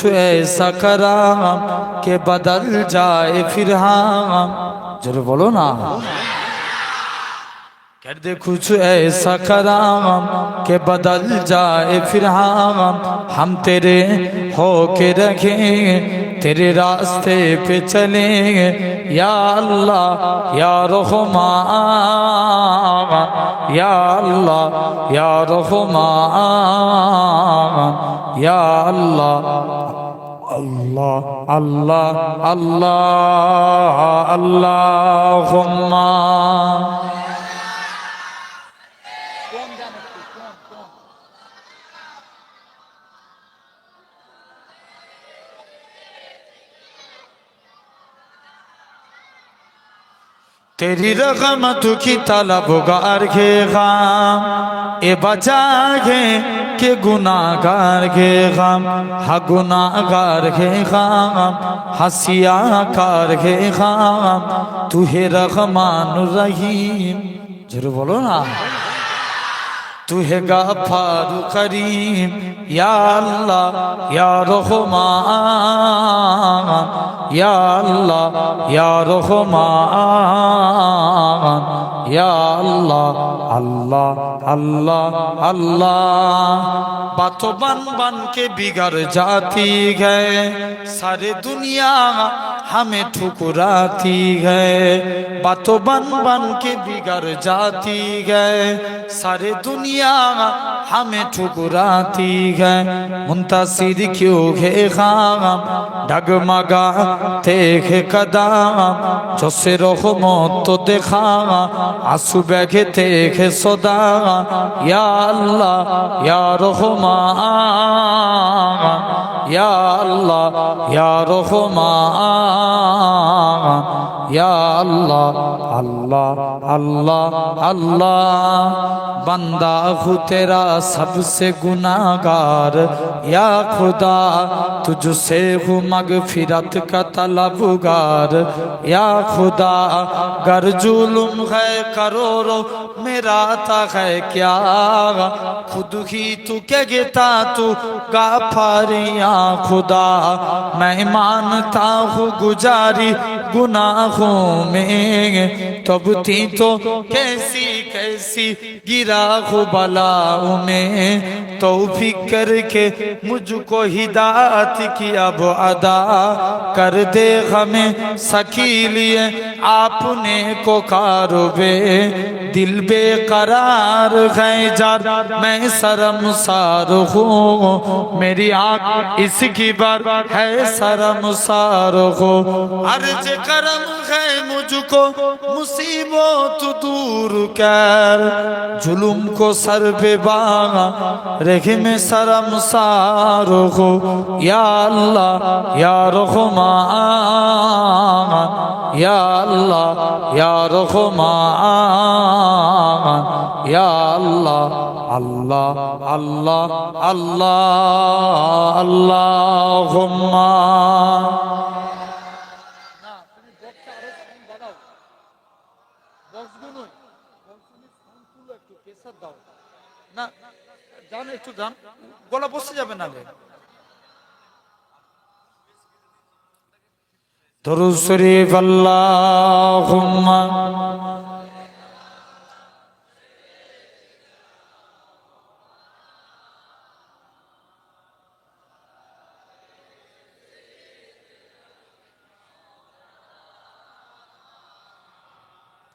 ऐसा कराम के बदल जाए फिर हम। जरूर बोलो ना, कर दे कुछ ऐसा कराम के बदल जाए फिर हम तेरे हो के रखेंगे, तेरे रास्ते पे चलेंगे। या अल्लाह या रहमान, या अल्लाह या रहमान, या अल्लाह अल्लाह अल्लाह अल्लाह अल्लाहुम्मा। तेरी रहमत की तलबगार के गम ए बचा गे के गुनाहगार के गम, हा गुनाहगार के गम हसिया कार के गम, तू है रहमान रहीम। जरूर बोलो ना, तू है गफ्फार करीम। या अल्लाह या रहमान, या अल्लाह या रहमान, या अल्लाह अल्लाह अल्लाह अल्लाह। बातों बन बन के बिगड़ जाती है, सारे दुनिया हमें ठुकराती है। बातों बन बन के बिगड़ जाती है, सारे दुनिया हमें ठुकराती है। मुंतसिर क्यों है खाम डगमगाते है कदम, जो से रहमत तो देखा आंसू बहते है सदा। या अल्लाह या रहमान, या अल्लाह या रहमान, या अल्लाह अल्लाह अल्लाह अल्लाह। बंदा हूँ तेरा सबसे गुनाहगार, या खुदा तुझसे हूँ मगफिरत का तलबगार। या खुदा गर जुल्म है करोड़ों मेरा ता है क्या, खुद ही तू क्या गिता तू गाफार। या खुदा मैं मानता हूँ गुजारी गुनाहों में, तब थी तो कैसी कैसी गिरा हो बलाओं में। तौफीक करके मुझको हिदायत की अब अदा कर दे हमें सकीलिए आपने को कारोबे। दिल बेकरार है जार मैं शर्मसार हूँ, मेरी आँख इसकी बार है शर्मसार हो। अर्ज करम है मुझको मुसीबत दूर कर, जुल्म को सर पे बांगा रेखे में शर्मसार हो। या अल्लाह या रहमान, या अल्लाह या रहमान, या अल्लाह अल्लाह अल्लाह अल्लाह अल्लाहुम्मा। না জান একটু জান, গলা বসে যাবে না। দরুদ শরীফ আল্লাহুম্মা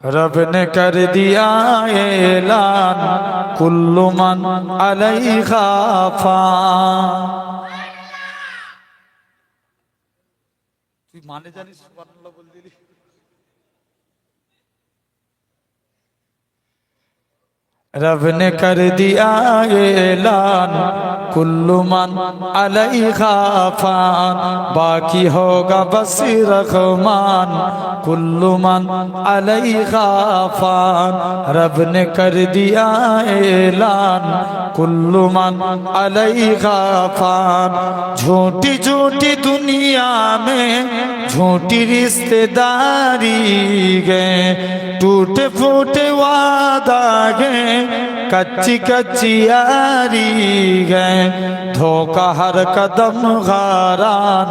रब ने कर दिया ऐलान कुल्लु मन अलैहा फान। তুই মানে জানিস সুবহানাল্লাহ বল দিলি। रब ने कर दिया ऐलान कुल्लु मन अलैहा फान, बाकी होगा बस रहमान कुल्लु मन अलैहा फान। रब ने कर दिया ऐलान कुल्लु मन अलैहा फान। झूठी झूठी दुनिया में झूठी रिश्तेदारी गए, टूटे फूटे वादा गए कच्ची कच्ची यारी है धोखा हर कदम गारान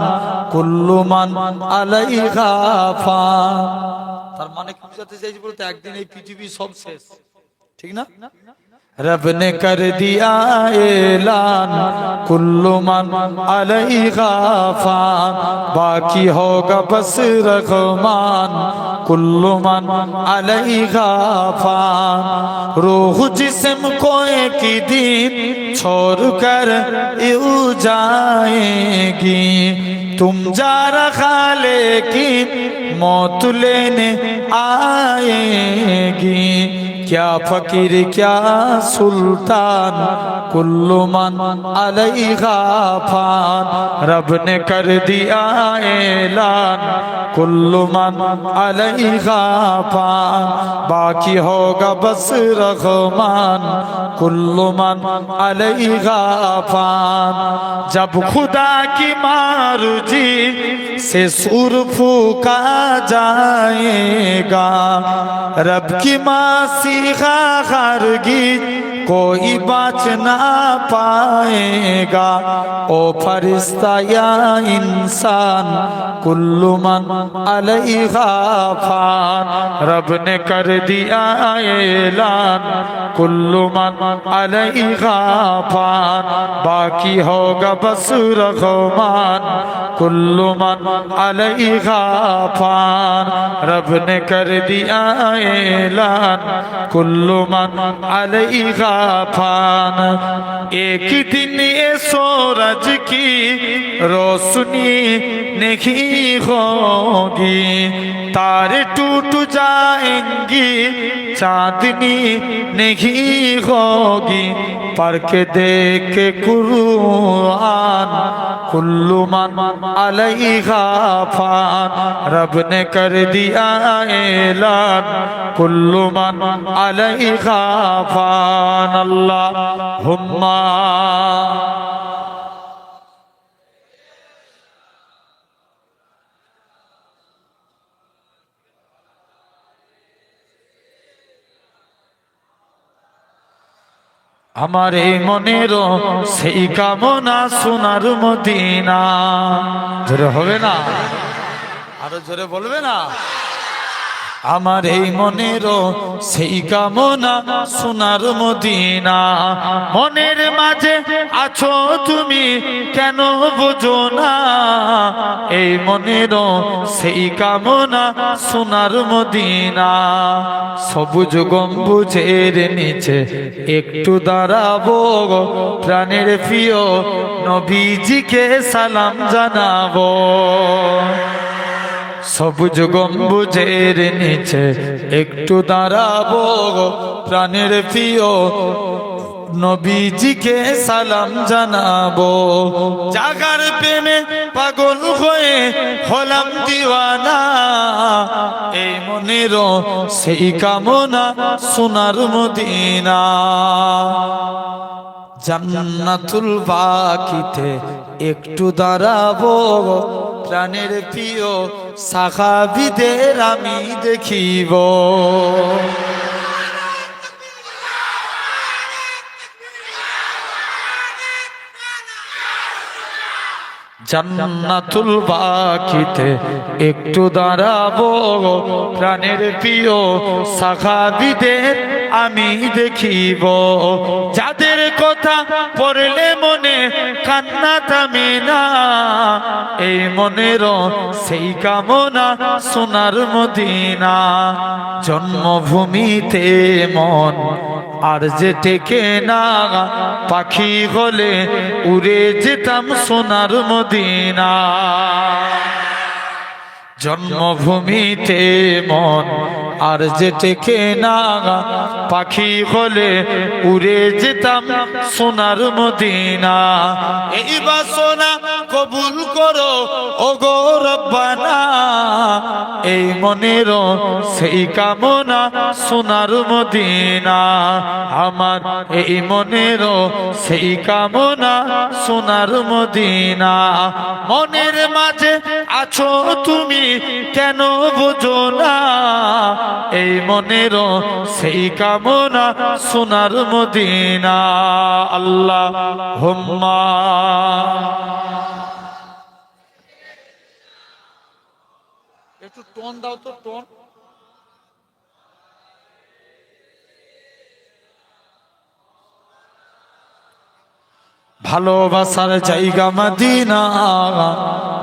कुल्लु मन अलैहा फान। তার মানে কি বুঝাতে চাইছি বলতে একদিন এই পৃথিবী সব শেষ, ঠিক না? रब ने कर दिया ऐलान कुल्लु मन अलैहा फान बाकी होगा बस रहमान कुल्लु मन अलैहा फान। रूह जिस्म को एक दिन छोड़ कर यूं जाएगी तुम जा रखा लेकिन मौत लेने आएगी। क्या फकीर क्या सुल्तान कुल्लु मन अलैहा फान। रब ने कर दिया ऐलान कुल्लु मन अलैहा फान बाकी होगा बस रहमान कुल्लु मन अलैहा फान। जब खुदा की मर्जी से सुर फूका जाएगा रब की मासीहा हरगिज़ कोई बच ना पाएगा। ओ फरिश्ता या इंसान कुल्लु मन अलैहा फान। रब ने कर दिया ऐलान कुल्लु मन अलैहा फान बाकी होगा बस रहमान कुल्लु मन अलैहा फान। रब ने कर दिया ऐलान कुल्लु मन अलैहा फान। एक दिन ये सूरज की रोशनी नहीं होगी तारे टूट जाएंगी चांदनी नहीं होगी पढ़ के देख के कुरान कुल्लु मन अलैहा फान। रब ने कर दिया ऐलान कुल्लु मन अलैहा फान। अल्लाहुम्मा আমার এই মনেরও সেই কামনা সোনার মদিনা। জোরে হবে না? আরো জোরে বলবে না? আমার এই মনেরও সেই কামনা সোনার মদিনা। মনের মাঝে আছো তুমি কেন বোঝো না এই মনেরও সেই কামনা সোনার মদিনা। সবুজ গম্বুজের নিচে একটু দাঁড়াবো প্রাণের প্রিয় নবীজিকে সালাম জানাবো। সবুজ গম্বুজের নিচে একটু দাঁড়াবো প্রাণের প্রিয় নবীজিকে সালাম জানাবো। জাগার প্রেমে পাগল হয়ে হলাম দিওয়ানা এই মনেরও সেই কামনা সোনার মদিনা। জান্নাতুল বাকিতে একটু দাঁড়াবো প্রাণের প্রিয় সাহাবীদের আমি দেখিব। জান্নাতুল বাকিতে একটু দাঁড়াবো প্রাণের প্রিয় সাহাবীদের আমি দেখিব। যাদের কথা পড়লে মনে কান্না থামে না এই মনেরও সেই কামনা সোনার মদিনা। জন্মভূমিতে মন আর যে টেকে না পাখি হলে উড়ে যেতাম সোনার মদিনা। জন্মভূমিতে মন আর যে টেকে না পাখি হলে উড়ে যেতাম সোনার মদিনা। এই বাসনা কবুল করো ওগো রব্বানা এই মনেরও সেই কামনা সোনার মদিনা আমার এই মনেরও সেই কামনা সোনার মদিনা মনের মাঝে আছো তুমি কেন বোঝো না এই মনেরও সেই কামনা সোনার মদিনা আল্লাহ হুম্মা একটু টোন দাও তো টোন ভালোবাসার জায়গা মদিনা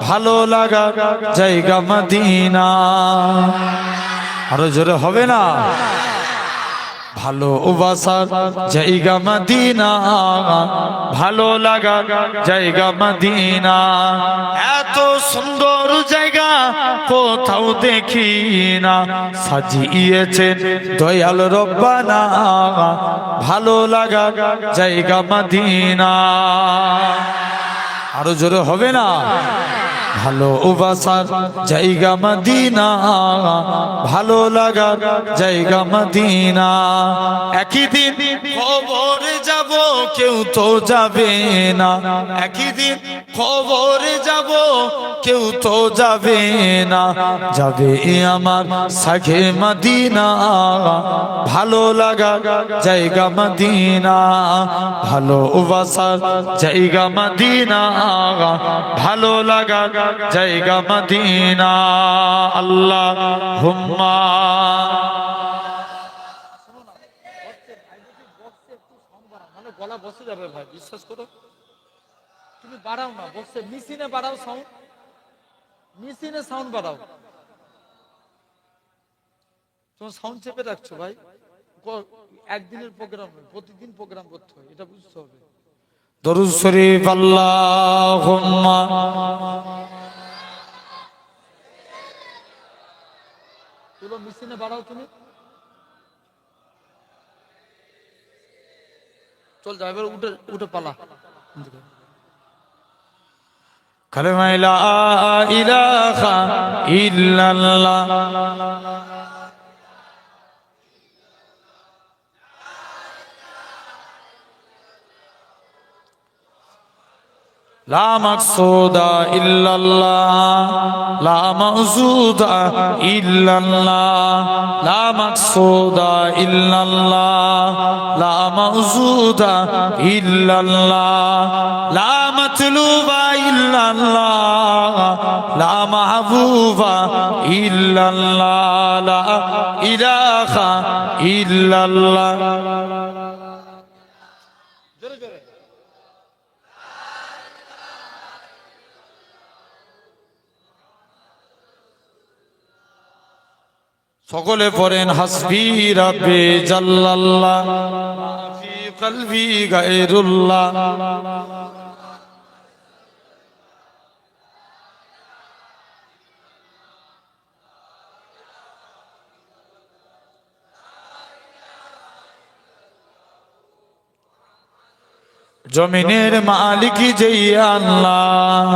ভালো লাগা জায়গা মদিনা আরো জোরে হবে না ভালোবাসার জায়গা মদিনা ভালো লাগা জায়গা মদিনা এত সুন্দর জায়গা কোথাও দেখি না সাজিয়েছেন দয়াল রব্বানা ভালো লাগা জায়গা মদিনা আরো জোরে হবে না ভালোবাসার জায়গা মদিনা ভালো লাগা জায়গা মদিনা একই দিন কবরে যাব কেউ তো যাবে না একই দিন কবরে যাব কেউ তো যাবে না যাবে আমার সাখে মদিনা ভালো লাগা জায়গা মদিনা ভালোবাসার জায়গা মদিনা ভালো লাগা জায়গা মদিনা আল্লাহ হুম্মা গলা বসে যাবে ভাই বিশ্বাস করো তুমি বাড়াও না বসে মেশিনে বাড়াও সাউন্ড মেশিনে সাউন্ড বাড়াও তোমার সাউন্ড চেপে রাখছো ভাই একদিনের প্রোগ্রাম প্রতিদিন প্রোগ্রাম করতে হয় এটা বুঝতে হবে দরুদ শরীফ আল্লাহুম্মা তুলো মেশিনে বাড়াও তুমি চল যাও এবার উঠে উঠে পালা কালেমা লা ইলাহা ইল্লাল্লাহ লা মাকসুদা ইল্লাল্লাহ লা মাউজুদা ইল্লাল্লাহ লা মাকসুদা ইল্লাল্লাহ লা মাউজুদা ইল্লাল্লাহ লা মাতলুবা ইল্লাল্লাহ লা মাহবুবা ইল্লাল্লাহ লা ইলাহা ইল্লাল্লাহ সকলে পড়েন হাসবি রাব্বি জাল্লাল্লাহ ফি কলবি গায়রুল্লাহ জমিনের মালিক যেই আল্লাহ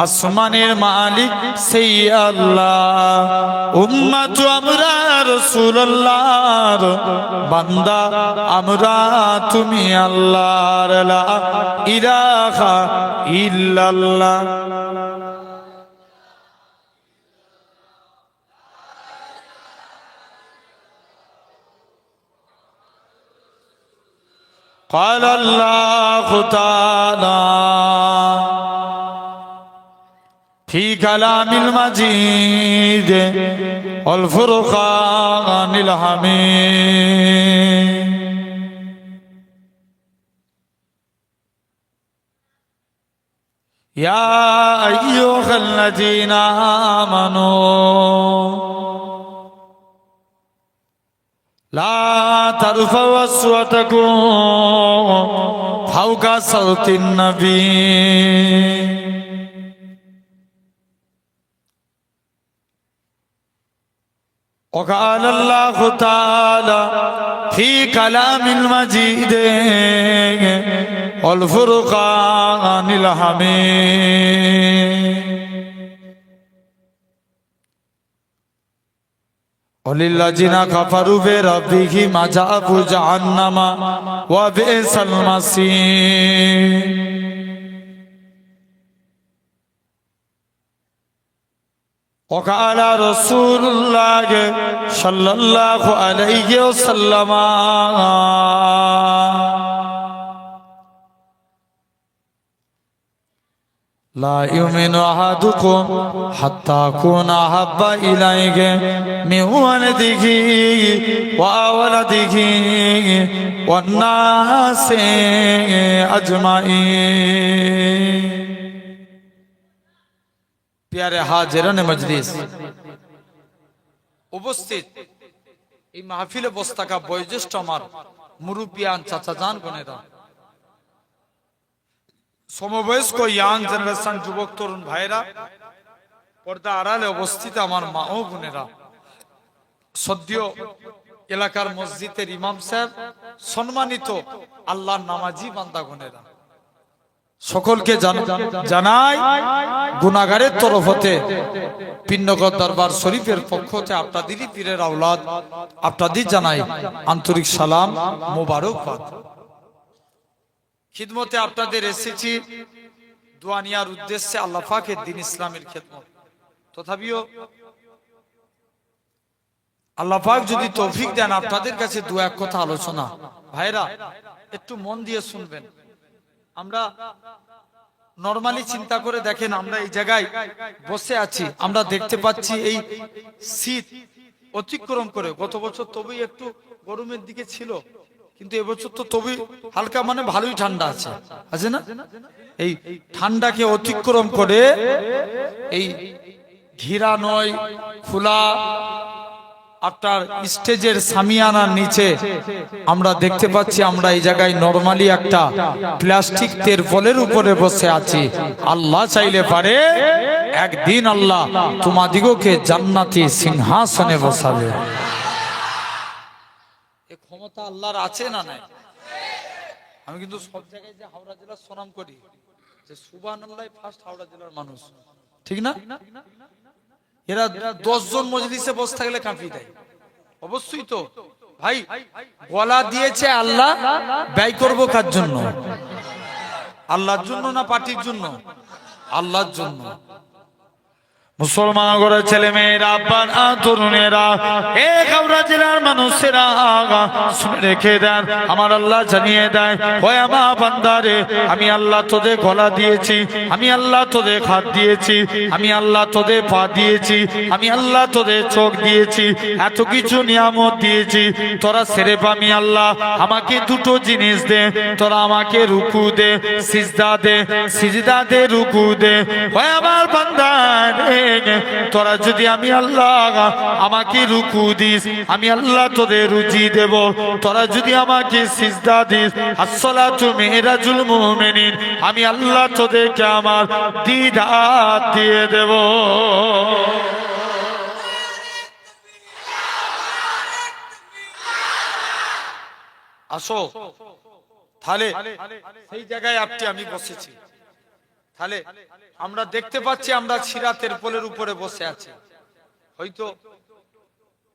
আসমানের মালিক সেই আল্লাহ উম্মত আমরা রাসূলুল্লাহর বান্দা আমরা তুমি আল্লাহর লা ইলাহা ইল্লাল্লাহ قال الله تعالى في كلام المجيد والفرقان الحميد يا أيها الذين آمنوا لا ترفعوا أصواتكم فوق صوت النبي وقال الله تعالى في كلام المجيد والفرقان الحميد ওয়ালিল্লাযিনা কাফারু বিরাব্বিহিম আযাবু জাহান্নামা ওয়া বিসাল মাসীর। وقال رسول الله صلى الله عليه وسلم لا يؤمن أحدكم حتى أكون أحب إليه من ولده وولده والناس أجمعين। प्यारे हाजिरान मजलिस, उपस्थित এই মাহফিলে বসে থাকা বয়োজ্যেষ্ঠ আমার মুরব্বিয়ান চাচা জান বোনেরা, সমবয়স্ক ইয়াং জেনারেশন যুবক তরুণ ভাইরা, পর্দা আড়ালে অবস্থিত আমার মা ও বোনেরা, সদ্য এলাকার মসজিদের ইমাম সাহেব, সম্মানিত আল্লাহর নামাজি বান্দা বোনেরা, সকলকে জানাই গুনাহগারের তরফ হতে পিন্নগর দরবার শরীফের পক্ষ হতে আপনাদেরই পীরের আওলাদ আপনাদের জানাই আন্তরিক সালাম মোবারকবাদ। খিদমতে আপনাদের এসেছি দোয়া নেওয়ার উদ্দেশ্যে, আল্লাহ পাকের দ্বীন ইসলামের খিদমত। তথাপিও আল্লাহ পাক যদি তৌফিক দেন আপনাদের কাছে দু এক কথা আলোচনা। ভাইরা একটু মন দিয়ে শুনবেন। আমরা নরমালি চিন্তা করে দেখেন, আমরা এই জায়গায় বসে আছি, আমরা দেখতে পাচ্ছি এই শীত অতিক্রম করে গত বছর তবেই একটু গরমের দিকে ছিল, কিন্তু এবছর তো তবেই হালকা মানে ভালোই ঠান্ডা আছে, আছে না? এই ঠান্ডাকে অতিক্রম করে এই ঘিরা নয় খোলা আপনার স্টেজের সামিয়ানার নিচে আমরা দেখতে পাচ্ছি, আমরা এই জায়গায় নরমালি একটা প্লাস্টিক তেরপলের উপরে বসে আছি। আল্লাহ চাইলে পারে একদিন আল্লাহ তোমাদিগকে জান্নাতি সিংহাসনে বসাবে। এই ক্ষমতা আল্লাহর আছে না নাই? আমি কিন্তু সব জায়গায় যে হাওড়া জেলার সুনাম করি যে সুবহানাল্লাহ ফার্স্ট হাওড়া জেলার মানুষ, ঠিক না? এরা 10 জন মজলিসে বসে থাকলে কাঁপিয়ে দেয়। অবশ্যই তো ভাই, গলা দিয়েছে আল্লাহ, ব্যয় করবো কার জন্য? আল্লাহর জন্য না পার্টির জন্য? আল্লাহর জন্য। মুসলমান ঘরে ছেলে মেয়েরা, আব্বারা, তরুণেরা, এক হাওড়া জেলার মানুষেরা শুনে রেখে দেন, আমার আল্লাহ জানিয়ে দেয়, ওই আমার বান্দারে, আমি আল্লাহ তোদের গলা দিয়েছি, আমি আল্লাহ তোদের হাত দিয়েছি, আমি আল্লাহ তোদের পা দিয়েছি, আমি আল্লাহ তোদের চোখ দিয়েছি, এত কিছু নিয়ামত দিয়েছি, তোরা সেরে আমি আল্লাহ আমাকে দুটো জিনিস দে, তোরা আমাকে রুকু দে, সিজদা দে, সিজদা দে, রুকু দে। ওই আমার বান্দারে, তোরা যদি আমি আল্লাহ আমাকে রুকু দিস, আমি আল্লাহ তোদের রুজি দেব, তোরা যদি আমাকে সিজদা দিস, আসসালাতু মিরাজুল মুমিনিন, আমি আল্লাহ তোদেরকে আমার দিদার দিয়ে দেব। আসো তাহলে সেই জায়গায় আমি বসেছি, তাহলে আমরা দেখতে পাচ্ছি আমরা সিরাতের পোলের উপরে বসে আছি। হয়তো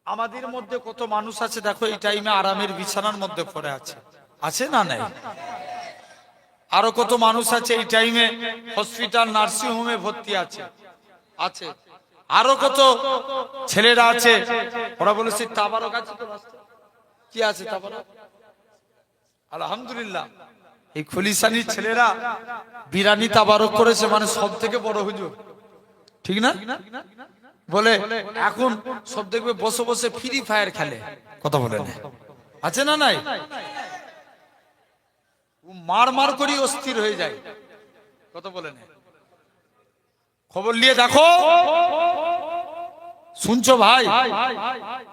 আমাদের মধ্যে কত মানুষ আছে দেখো এই টাইমে আরামের বিছানার মধ্যে পড়ে আছে, আছে না নাই? আরো কত মানুষ আছে এই টাইমে হসপিটাল নার্সিং হোমে ভর্তি আছে, আছে। আরো কত ছেলেরা আছে, ওরা বলেছে তাবারক আছে তো রাস্তায়, কি আছে তাবারক? আলহামদুলিল্লাহ, এই খুলিসানির ছেলেরা বিরানি তাবারক করেছে, মানে সব থেকে বড় হুজুর, ঠিক না? বলে এখন সব দেখবে বসে বসে ফ্রি ফায়ার খেলে, কথা বলে না, আছে না নাই? মার মার করি অস্থির হয়ে যায়, কথা বলে না। খবর নিয়ে দেখো, শুনছো ভাই?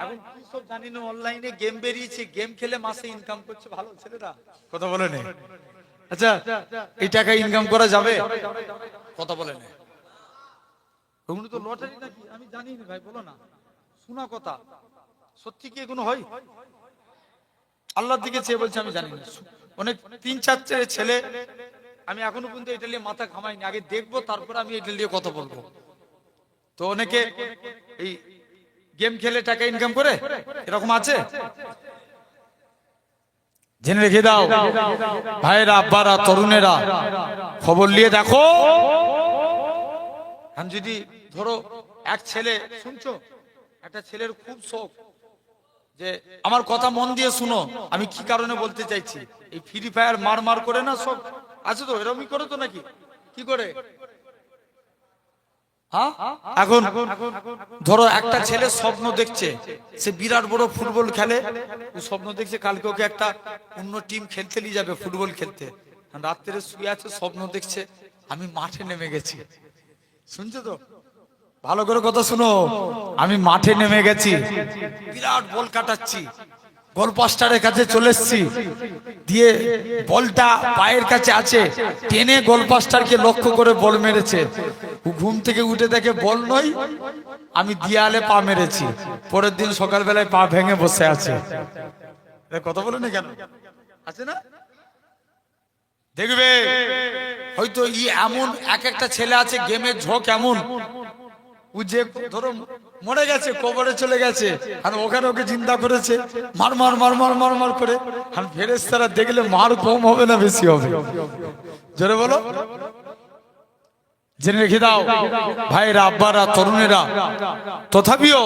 এখন কি সব জানি না, অনলাইনে গেম বেরিয়েছে, গেম খেলে মাসে ইনকাম করছে ভালো ছেলেরা, কথা বলে না। আচ্ছা, এই টাকা ইনকাম করা যাবে, কথা বলে না। ওগুলো তো লটারি নাকি আমি জানি না ভাই, বলো না, শোনা কথা, সত্যি কি এগুলো হয়? আল্লাহর দিকে চেয়ে বলছে আমি জানি না। অনেক 3-4 ছেলে, আমি এখনো পর্যন্ত এটা নিয়ে মাথা ঘামাইনি, আগে দেখবো তারপর আমি এটা নিয়ে কথা বলবো। তো অনেকে এই গেম খেলে টাকা ইনকাম করে, এরকম আছে? জেনে রেখে দাও ভাইরা, আব্বারা, তরুণেরা, খবর নিয়ে দেখো। আমি যদি ধরো এক ছেলে, শুনছো, একটা ছেলের খুব শখ, যে আমার কথা মন দিয়ে শুনো, আমি কি কারণে বলতে চাইছি, এই ফ্রি ফায়ার মার মার করে না সব আছে তো, এরকমই করে তো নাকি, কি করে? এখন ধরো একটা ছেলে স্বপ্ন দেখছে, সে বিরাট বড় ফুটবল খেলে, ও স্বপ্ন দেখছে কালকে ওকে একটা অন্য টিম খেলতে নিয়ে যাবে, ফুটবল খেলতে। রাত্রে শুয়ে আছে, স্বপ্ন দেখছে আমি মাঠে নেমে গেছি। শুনছো তো, ভালো করে কথা শুনো, আমি মাঠে নেমে গেছি, বিরাট বল কাটাচ্ছি, গোলপোস্টারের কাছে চলে এসেছি, দিয়ে বলটা পায়ের কাছে আছে, টেনে গোলপোস্টারকে লক্ষ্য করে বল মেরেছে। ও ঘুম থেকে উঠে দেখে বল নয়, আমি দেয়ালে পা মেরেছি। পরের দিন সকালবেলায় পা ভেঙে বসে আছে। কথা বলে না কেন, আছে না? দেখবে হয়তো এমন এক একটা ছেলে আছে, গেমের ঝোঁক এমন, ও যে ধরো মরে গেছে, কবরে চলে গেছে, আর ওখানে ওকে চিন্তা করেছে মার মার মার মার মার মার করে। আর ফেরেশতারা দেখলে মার কম হবে না বেশি হবে? জোরে বলো। জেনে রেখে দাও ভাইরা, আব্বারা, তরুণেরা, তথাপিও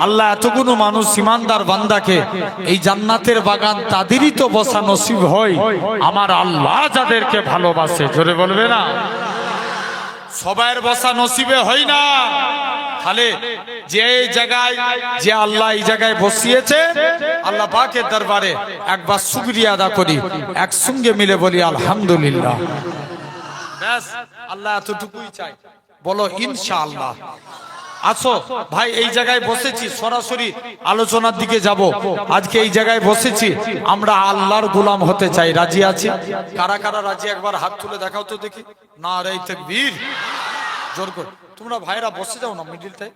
আল্লাহ এতগুলো মানুষ ইমানদার বান্দাকে এই জান্নাতের বাগান তাদেরই তো বসা নসিব হয়, আমার আল্লাহ যাদেরকে ভালোবাসে। জোরে বলবে না? সবার বসা নসিবে হয় না। তাহলে যে জায়গায়, যে আল্লাহ এই জায়গায় বসিয়েছে, আল্লাহ পাকের দরবারে একবার শুকরিয়া আদা করি, একসঙ্গে মিলে বলি আলহামদুলিল্লাহ। ব্যাস, আল্লাহ এতটুকুই চাই, বলো ইনশাআল্লাহ। আসো ভাই, এই জায়গায় বসেছি, সরাসরি আলোচনার দিকে যাব। আজকে এই জায়গায় বসেছি, আমরা আল্লাহর গোলাম হতে চাই। রাজি আছি? কারা কারা রাজি একবার হাত তুলে দেখাও তো দেখি। নারে তাকবীর, জোর করে। তোমরা ভাইরা বসে যাও না মিডিলটায়।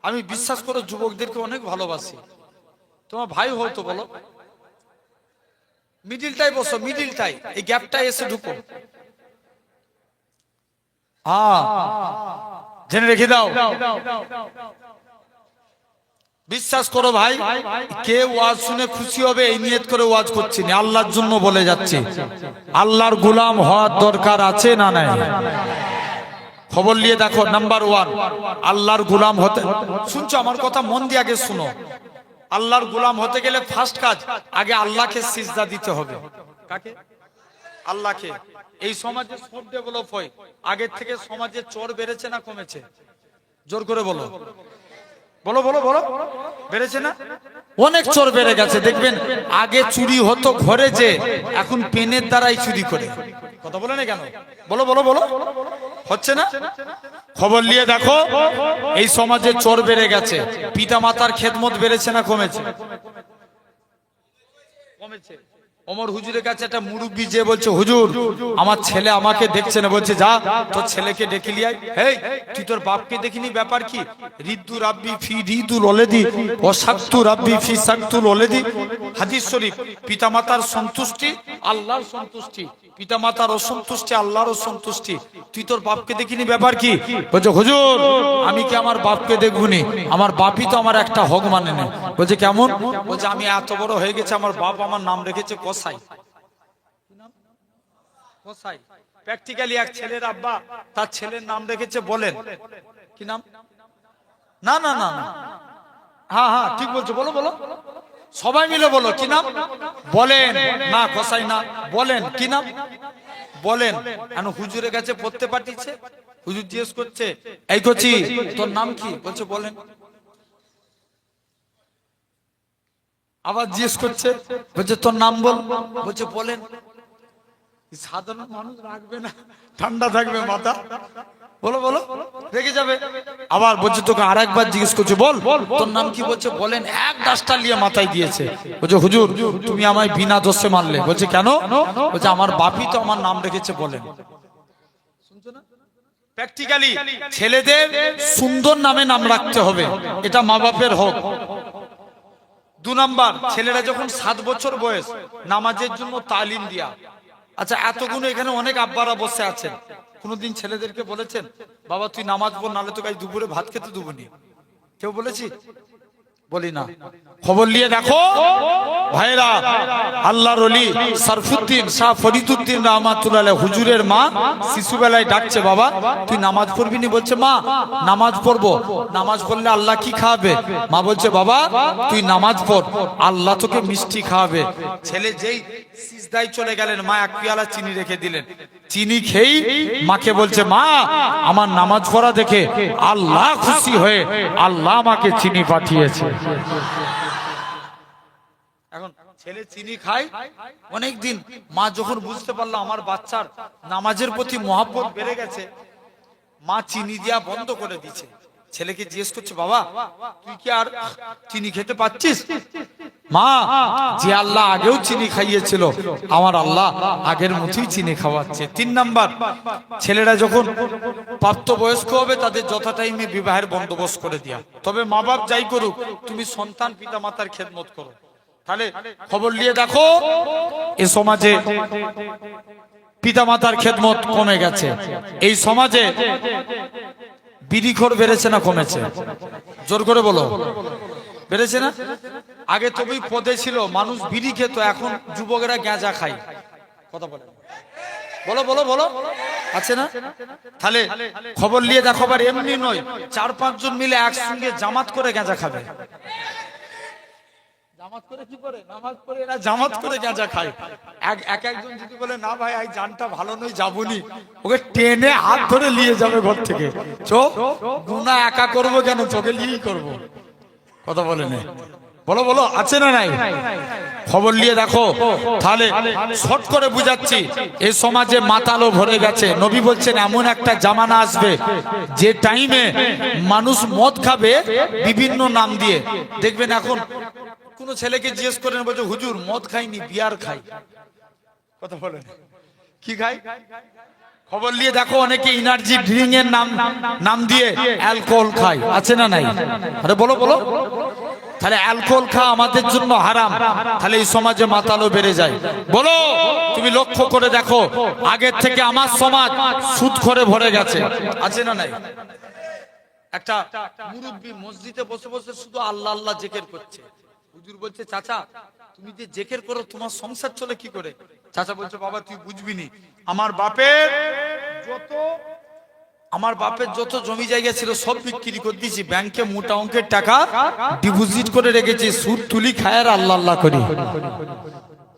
আমি বিশ্বাস করো যুবকদেরকে অনেক ভালোবাসি, তোমার ভাই হয়তো, বলো মিডিলটাই বসো, মিডিলটাই, এই গ্যাপটায় এসে ঢুকো। জেনে রেখে দাও, বিশ্বাস করো ভাই, কে ওয়াজ শুনে খুশি হবে এই নিয়ত করে ওয়াজ করছি না, আল্লাহর জন্য বলে যাচ্ছি। আল্লাহর গোলাম হওয়ার দরকার আছে না নাই? খবর নিয়ে দেখো, নাম্বার 1 আল্লাহর গোলাম হতে, শুনছো আমার কথা মন দিয়ে আগে শুনো। আল্লাহর গোলাম হতে গেলে ফার্স্ট কাজ, আগে আল্লাহকে সিজদা দিতে হবে। কাকে? আল্লাহকে। এই সমাজে সব ডেভেলপ হয়, আগের থেকে সমাজে চোর বেড়েছে না কমেছে? জোর করে বলো, বলো বলো বলো, বেড়েছে না? অনেক চোর বেড়ে গেছে। দেখবেন আগে চুরি হতো ঘরে, যে এখন পেনের দ্বারাই চুরি করে। কথা বলে না কেন? বলো বলো বলো, হচ্ছে না? খবর নিয়ে দেখো, এই সমাজে চোর বেড়ে গেছে। পিতা মাতার খেদমত বেড়েছে না কমেছে? কমেছে। ওমর হুজুরের কাছে একটা মুরব্বি যে বলছে, হুজুর আমার ছেলে আমাকে দেখছে না, বলছে যা তোর ছেলেকে ডেকে লিয়ে আয়। হেই, তুই তোর বাপকে দেখিনি, ব্যাপার কি? রিদ্দু রাব্বি ফি রিদুল ওলেদি ওয়া সাকতু রাব্বি ফি সাকতুল ওলেদি। হাদিস শরীফ। পিতামাতার সন্তুষ্টি আল্লাহর সন্তুষ্টি, পিতামাতার অসন্তুষ্টি আল্লাহর অসন্তুষ্টি। তুই তোর বাপকে দেখিনি, ব্যাপার কি? বলছে হুজুর আমি কি আমার বাপকে দেখবনি? আমার বাপই তো আমার একটা হক মানে না। বলছে কেমন? বলছে আমি এত বড় হয়ে গেছে, আমার বাপ আমার নাম রেখেছে কসাই। কসাই। প্র্যাকটিক্যালি এক ছেলের আব্বা তার ছেলের নাম রেখেছে, বলেন কি নাম? না না না না, হ্যাঁ হ্যাঁ ঠিক বলছো, বলো বলো, সবাই মিলে বলো কি নাম? বলেন না, কসাই না, বলেন কি নাম? বলেন। হুজুরের কাছে পড়তে পাঠিয়েছে, হুজুর জিজ্ঞেস করছে, এই কচি তোর নাম কি? বলছে বলেন। আবার জিজ্ঞেস করছে, বলছে তোর নাম বল। বলছে বলেন। সাধারণ মানুষ রাখবে না, ঠান্ডা থাকবে মাথা, বলো বলো, রেগে যাবে। আবার বলছে তোকে আরেকবার জিজ্ঞেস করছে, বল তোর নাম কি? বলছে বলেন। এক ডাস্টার নিয়ে মাথায় দিয়েছে। বলছে হুজুর তুমি আমায় বিনা দোষে মারলে। বলছে কেন? বলছে আমার বাপই তো আমার নাম রেখেছে, বলেন। শুনছো না? প্র্যাকটিক্যালি ছেলেদের সুন্দর নামে নাম রাখতে হবে, এটা মা বাপের হক। 2 নাম্বার, ছেলেরা যখন 7 বছর বয়স, নামাজের জন্য তালিম দিয়া। আচ্ছা, এতগুলো এখানে অনেক আব্বারা বসে আছেন, কোনদিন ছেলেদেরকে বলেছেন বাবা তুই নামাজ পড়, নাহলে তোকে আজ দুপুরে ভাত খেতে দেবো নি? কেউ বলেছি? বলি না। খবর নিয়ে দেখো ভাইরা, আল্লাহর ওলি সরফুদ্দিন শাহ ফরিদুদ্দিন রহমাতুল্লাহ আলাইহি হুজুরের মা শিশুবেলায় ডাকছে, বাবা তুই নামাজ পড়বি নি? বলছে মা নামাজ পড়বো। নামাজ পড়লে আল্লাহ কি খাওয়াবে? মা বলছে বাবা তুই নামাজ পড়, আল্লাহ তোকে মিষ্টি খাওয়াবে। ছেলে যেই সিজদায় চলে গেলেন, মা এক পেয়ালা চিনি রেখে দিলেন। চিনি খেয়েই মাকে বলছে মা আমার নামাজ পড়া দেখে আল্লাহ খুশি হয়ে আল্লাহ আমাকে চিনি পাঠিয়েছে। এখন ছেলে চিনি খায় অনেকদিন। মা যখন বুঝতে পারলো আমার বাচ্চার নামাজের প্রতি মহব্বত বেড়ে গেছে, মা চিনি দেওয়া বন্ধ করে দিচ্ছে। ছেলেকে জিজ্ঞেস করছে বাবা তুই কি আর চিনি খেতে পাচ্ছিস? মা যে আল্লাহ আগেও চিনি খাইয়েছিল, আমার আল্লাহ আগের মতোই চিনি খাওয়াচ্ছে। 3 নাম্বার, ছেলেরা যখন প্রাপ্তবয়স্ক হবে তাদের যথা টাইমে বিবাহের বন্দোবস্ত করে দেয়া। তবে মা বাপ যাই করুক, তুমি সন্তান পিতা মাতার খেদমত করো। তাহলে খবর নিয়ে দেখো এই সমাজে পিতা মাতার খেদমত কমে গেছে। এই সমাজে বিড়িখোর বেড়েছে না কমেছে? জোর করে বলো, বেড়েছে না? আগে তবে পদে ছিল মানুষ বিড়ি খেত, এখন যুবকেরা গাঁজা খায়। কথা বলে বলো বলো বলো, আছে না? তাহলে খবর নিয়ে দেখো, আবার এমনি নয়, 4-5 জন মিলে একসঙ্গে জামাত করে গাঁজা খাবে। জামাত করে কি করে? নামাজ পড়ে এরা জামাত করে গাঁজা খায়। একজন যদি বলে না ভাই এই জানটা ভালো নয় যাবনি, ওকে টেনে হাত ধরে নিয়ে যাবে ঘর থেকে। চোখ গুনাহ একা করবো কেন, চোখে নিয়েই করবো। কথা বলে না, বলো বলো, আছে না নাই? খবর নিয়ে দেখো। তাহলে শর্ট করে বুঝাচ্ছি, এই সমাজে মাতালো ভরে গেছে। নবী বলছেন এমন একটা জামানা আসবে যে টাইমে মানুষ মদ খাবে বিভিন্ন নাম দিয়ে। দেখবেন এখন কোন ছেলেকে জিজ্ঞেস করেন, বলছে হুজুর মদ খাইনি, বিয়ার খাই। কথা বলেন কি খাই? খবর নিয়ে দেখো অনেকে এনার্জি ড্রিঙ্ক এর নাম দিয়ে অ্যালকোহল খায়, আছে না নাই? আরে বলো বলো। তাহলে অ্যালকোহল খাওয়া আমাদের জন্য হারাম। তাহলে এই সমাজে মাতালো বেড়ে যায়। বলো তুমি লক্ষ্য করে দেখো, আগের থেকে আমার সমাজ সুদখোরে ভরে গেছে, আছে না নাই? একটা মুরব্বি মসজিদে বসে বসে শুধু আল্লাহ আল্লাহ জিকির করছে। হুজুর বলছে চাচা তুমি যে জিকির করো তোমার সংসার চলে কি করে? চাচা বলছে বাবা তুই বুঝবি নি, আমার বাপের যত জমি জায়গা ছিল সব বিক্রি করে দিয়েছি, ব্যাংকে মোটা অঙ্কের টাকা ডিপোজিট করে রেখেছি, সুদ তুলি খায় আর আল্লাহ আল্লাহ করি।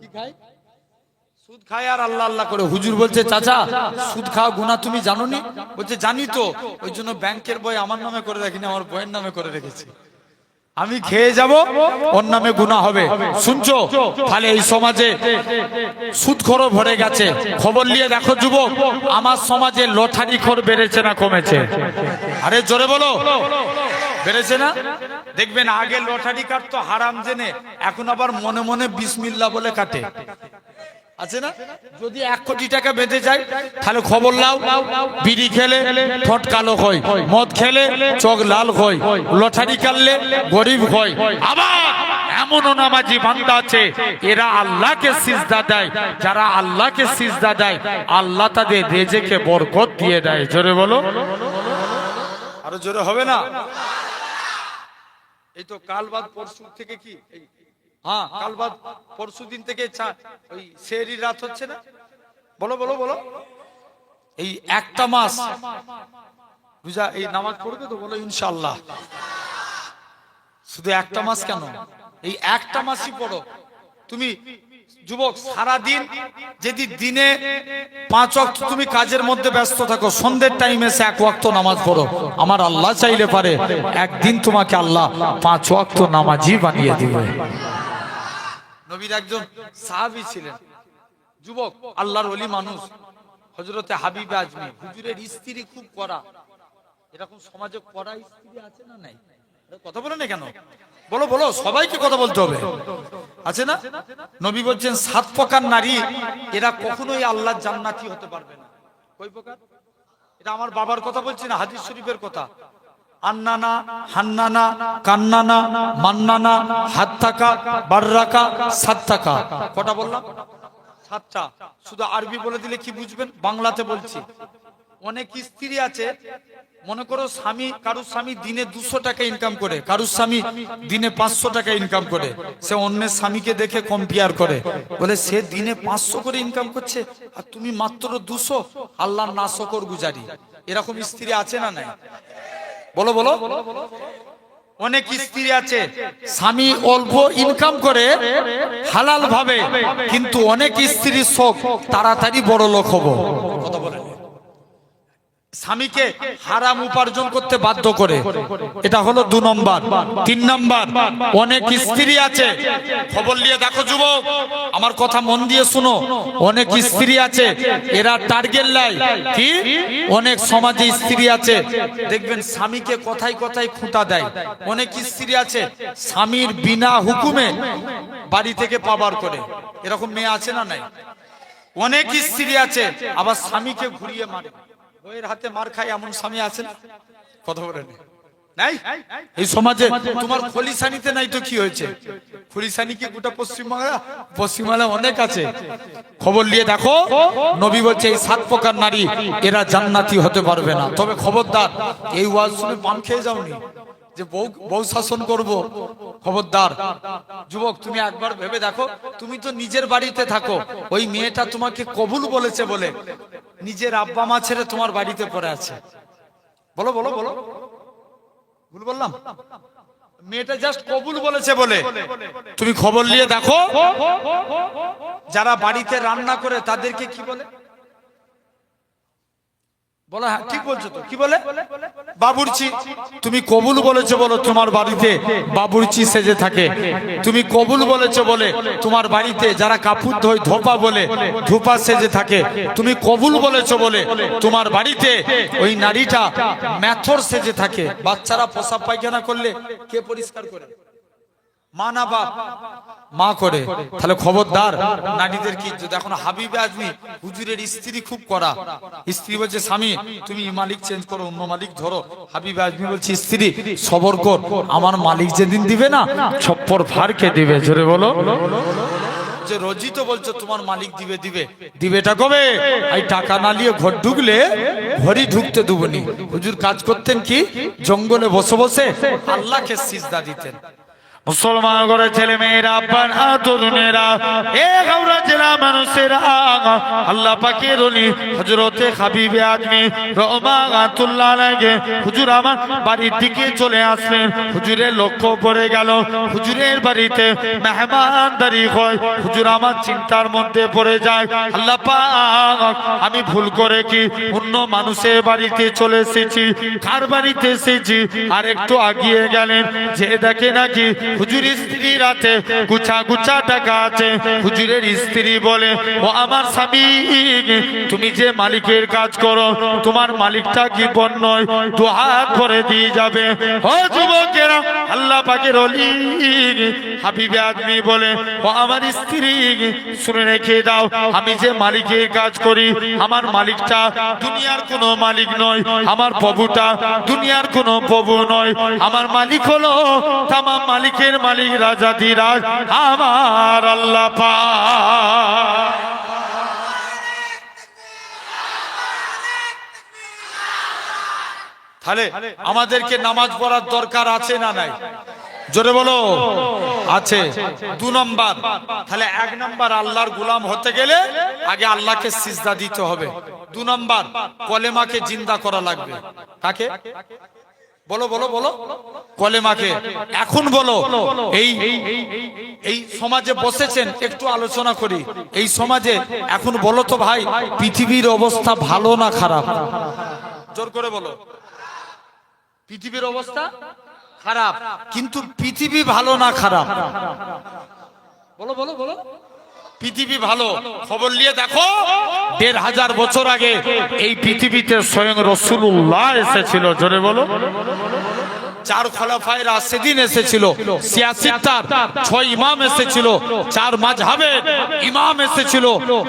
কি খায়? সুদ খায় আর আল্লাহ আল্লাহ করে। হুজুর বলছে চাচা সুদ খাওয়া গুনাহ তুমি জানো নি? বলছে জানি তো, ওই জন্য ব্যাংকের বই আমার নামে করে রাখিনি, আমার বইয়ের নামে করে রেখেছি। আমি খেয়ে যাব, ওর নামে গুনাহ হবে। শুনছো? তাহলে এই সমাজে সুদখোর ভরে গেছে। খবর নিয়ে দেখো যুবক, আমার সমাজে লটারিখোর বেড়েছে না কমেছে? আরে জোরে বলো, বেড়েছে না? দেখবেন আগে লটারি কাটতো হারাম জেনে, এখন আবার মনে মনে বিসমিল্লাহ বলে কাটে, আছে না? যদি 1 কোটি টাকা বেঁধে যায় তাহলে খবর লাও, বিড়ি খেলে ঠোঁট কালো হয়, মদ খেলে চোখ লাল হয়, লটারি কাটলে গরিব হয়। আবার এমনও নামাজি বান্দা আছে এরা আল্লাহকে সিজদা দেয়। যারা আল্লাহকে সিজদা দেয় আল্লাহ তাদের রিজিকে বরকত দিয়ে দেয়। জোরে বলো, আরো জোরে হবে না? এই তো কাল বাদ পরশু থেকে কি, হ্যাঁ কাল বাদ পরশু দিন থেকে ওই সেহরি রাত হচ্ছে না? বলো বলো বলো। এই একটা মাস বুঝা এই নামাজ পড়বে তো? বলো ইনশাআল্লাহ। শুধু একটা মাস কেন, এই একটা মাসই পড়ো তুমি। যুবক সারা দিন যদি দিনে 5 ওয়াক্ত তুমি কাজের মধ্যে ব্যস্ত থাকো, সন্ধ্যের টাইমে এসে 1 ওয়াক্ত নামাজ পড়ো, আমার আল্লাহ চাইলে পারে একদিন তোমাকে আল্লাহ 5 ওয়াক্ত নামাজি বানিয়ে দিবে। নবীর একজন সাহাবী ছিলেন, যুবক আল্লাহর ওলি মানুষ, হযরতে হাবিব আজমি। হুজুরের স্ত্রী খুব কড়া। এরকম সমাজে কড়া স্ত্রী আছে না নাই? কথা বলে না কেন? বলো বলো, সবাইকে কথা বলতে হবে, আছে না? নবী বলছেন 7 প্রকার নারী এরা কখনোই আল্লাহর জান্নাতি হতে পারবে না। কয় প্রকার? এটা আমার বাবার কথা বলছি না, হাদিস শরীফের কথা। আন্নানা, হান্নানা, কান্নানা, মান্নানা, হাত্তাকা, বাররাকা, সাত্তাকা। কটা বললাম? 7টা। শুধু আরবি বলে দিলে কি বুঝবেন? বাংলাতে বলছি। অনেক স্ত্রী আছে, মনে করো স্বামী, কারুর স্বামী দিনে 200 টাকা ইনকাম করে, কারুর স্বামী দিনে 500 টাকা ইনকাম করে। সে অন্যের স্বামীকে দেখে কম্পেয়ার করে, বলে সে দিনে 500 করে ইনকাম করছে আর তুমি মাত্র 200, আল্লাহর নাশকর গুজারি। এরকম স্ত্রী আছে না নাই? বলো বলো। অনেক স্ত্রী আছে স্বামী অল্প ইনকাম করে হালাল ভাবে, কিন্তু অনেক স্ত্রীর শখ তাড়াতাড়ি বড় লোক হবো। কথা বলেন, স্বামীকে হারাম উপার্জন করতে বাধ্য করে। এটা হলো 2 নম্বর। 3 নম্বর, অনেক স্ত্রী আছে, খবর নিয়ে দেখো যুবক, আমার কথা মন দিয়ে শুনো। অনেক স্ত্রী আছে এরা টার্গেট লাই কি, অনেক সমাজে স্ত্রী আছে দেখবেন স্বামীকে কথায় কথায় খুঁটা দেয়। অনেক স্ত্রী আছে স্বামীর বিনা হুকুমে বাড়ি থেকে পাবার করে। এরকম মেয়ে আছে না নাই? অনেক স্ত্রী আছে আবার স্বামীকে ঘুরিয়ে মারে, বইয়ের হাতে মার খায়, এমন স্বামী আছেন? কথা বলেন নাই? এই সমাজে তোমার খলিশানিতে নাই তো কি হয়েছে? খলিশানি কি গোটা পশ্চিমবাংলা অনেক আছে। খবর নিয়ে দেখো, নবী বলছে এই 7 প্রকার নারী এরা জান্নাতি হতে পারবে না। তবে খবরদার, এই ওয়াজ শুনে পান খেয়ে যাওনি যে বউ শাসন করব। খবরদার যুবক, তুমি একবার ভেবে দেখো, তুমি তো নিজের বাড়িতে থাকো, ওই মেয়েটা তোমাকে কবুল বলেছে বলে নিজের আব্বা মা ছেড়ে তোমার বাড়িতে পড়ে আছে। বলো বলো বলো, ভুল বললাম? মেয়েটা জাস্ট কবুল বলেছে বলে তুমি খবর নিয়ে দেখো, যারা বাড়িতে রান্না করে তাদেরকে কি বলে? বলো, হ্যাঁ ঠিক বলছো তো, কি বলে? বাবুর্চি। তুমি কবুল বলেছো বলো তোমার বাড়িতে বাবুর্চি সেজে থাকে। তুমি কবুল বলেছো বলে তোমার বাড়িতে যারা কাপড় ধোয় ধোপা বলে ধোপা সেজে থাকে। তুমি কবুল বলেছো বলে তোমার বাড়িতে ওই নারীটা মেথর সেজে থাকে। বাচ্চারা প্রসাব পায়খানা করলে কে পরিষ্কার করে? মা না বাপ? মা করে। তাহলে খবরদার নারীদের কি, এখন হাবিবে আজমি হুজুরের স্ত্রী খুব কড়া। স্ত্রী বলছে স্বামী তুমি মালিক চেঞ্জ করো, অন্য মালিক ধরো। হাবিবে আজমি বলছে স্ত্রী সবর কর, আমার মালিক যেদিন দিবে না ছপ্পর ফাড়কে দিবে। জোরে বলো। যে রোজই তো বলছো তোমার মালিক দিবে দিবে, দিবেটা কবে? এই টাকা না নিয়ে ঘর ঢুকলে ঘরই ঢুকতে দেবনি। হুজুর কাজ করতেন কি, জঙ্গলে বসে বসে আল্লাহকে সিজদা দিতেন। মুসলমান করে ছেলে মেয়েরা, আব্বান তরুণেরা, এ গাওড়া জেলা মানুষেরা, আল্লাহ পাকের ওলি হযরতে হাবিবে আজমি রহমাতুল্লাহ আলাইহি হুজুর আমার বাড়ির দিকে চলে আসলেন। হুজুরের লক্ষ্য পড়ে গেল হুজুরের বাড়িতে মেহমানদারি হয়। হুজুর আমার চিন্তার মধ্যে পড়ে যায়, আল্লাহ পাক আমি ভুল করে কি অন্য মানুষের বাড়িতে চলে এসেছি, কার বাড়িতে এসেছি? আর একটু আগিয়ে গেলেন, যে দেখে নাকি হুজুরের স্ত্রী রাতে গুছা গুছা টাকা আছে। হুজুরের স্ত্রী বলে, ও আমার স্বামী, তুমি যে মালিকের কাজ করো তোমার মালিকটা কি বন নয়? 2 হাত ভরে দিয়ে যাবে। ও যুবকেরা, আল্লাহ পাকের ওলি হাবিবে আজমি বলে, ও আমার স্ত্রী শুনে রেখে দাও, আমি যে মালিকের কাজ করি আমার মালিকটা দুনিয়ার কোনো মালিক নয়, আমার প্রভুটা দুনিয়ার কোনো প্রভু নয়। আমার মালিক হলো তামাম মালিকের মালিক, রাজাধিরাজ আমার আল্লাহ পাক। তাহলে আমাদেরকে নামাজ পড়ার দরকার আছে না নাই? জোরে বলো, আছে। 2 নম্বর, তাহলে 1 নম্বর আল্লাহর গোলাম হতে গেলে আগে আল্লাহকে সিজদা দিতে হবে। 2 নম্বর কলেমাকে জিন্দা করা লাগবে। কাকে? বলো বলো বলো, কলেমাকে। এখন বলো, এই সমাজে বসেছেন, একটু আলোচনা করি। এই সমাজে এখন বলো তো ভাই, পৃথিবীর অবস্থা ভালো না খারাপ? জোর করে বলো। পৃথিবীর অবস্থা খারাপ, কিন্তু পৃথিবী ভালো না খারাপ? বলো বলো বলো। পৃথিবী ভালো। খবর নিয়ে দেখো, 1500 বছর আগে এই পৃথিবীতে স্বয়ং রাসূলুল্লাহ এসেছিল। জোরে বলো। চার খলাফায়ে রাশিদিন এসেছিল, সিয়াসিত্তার 6 ইমাম এসেছিল, 4 মাযহাবের ইমাম এসেছিল,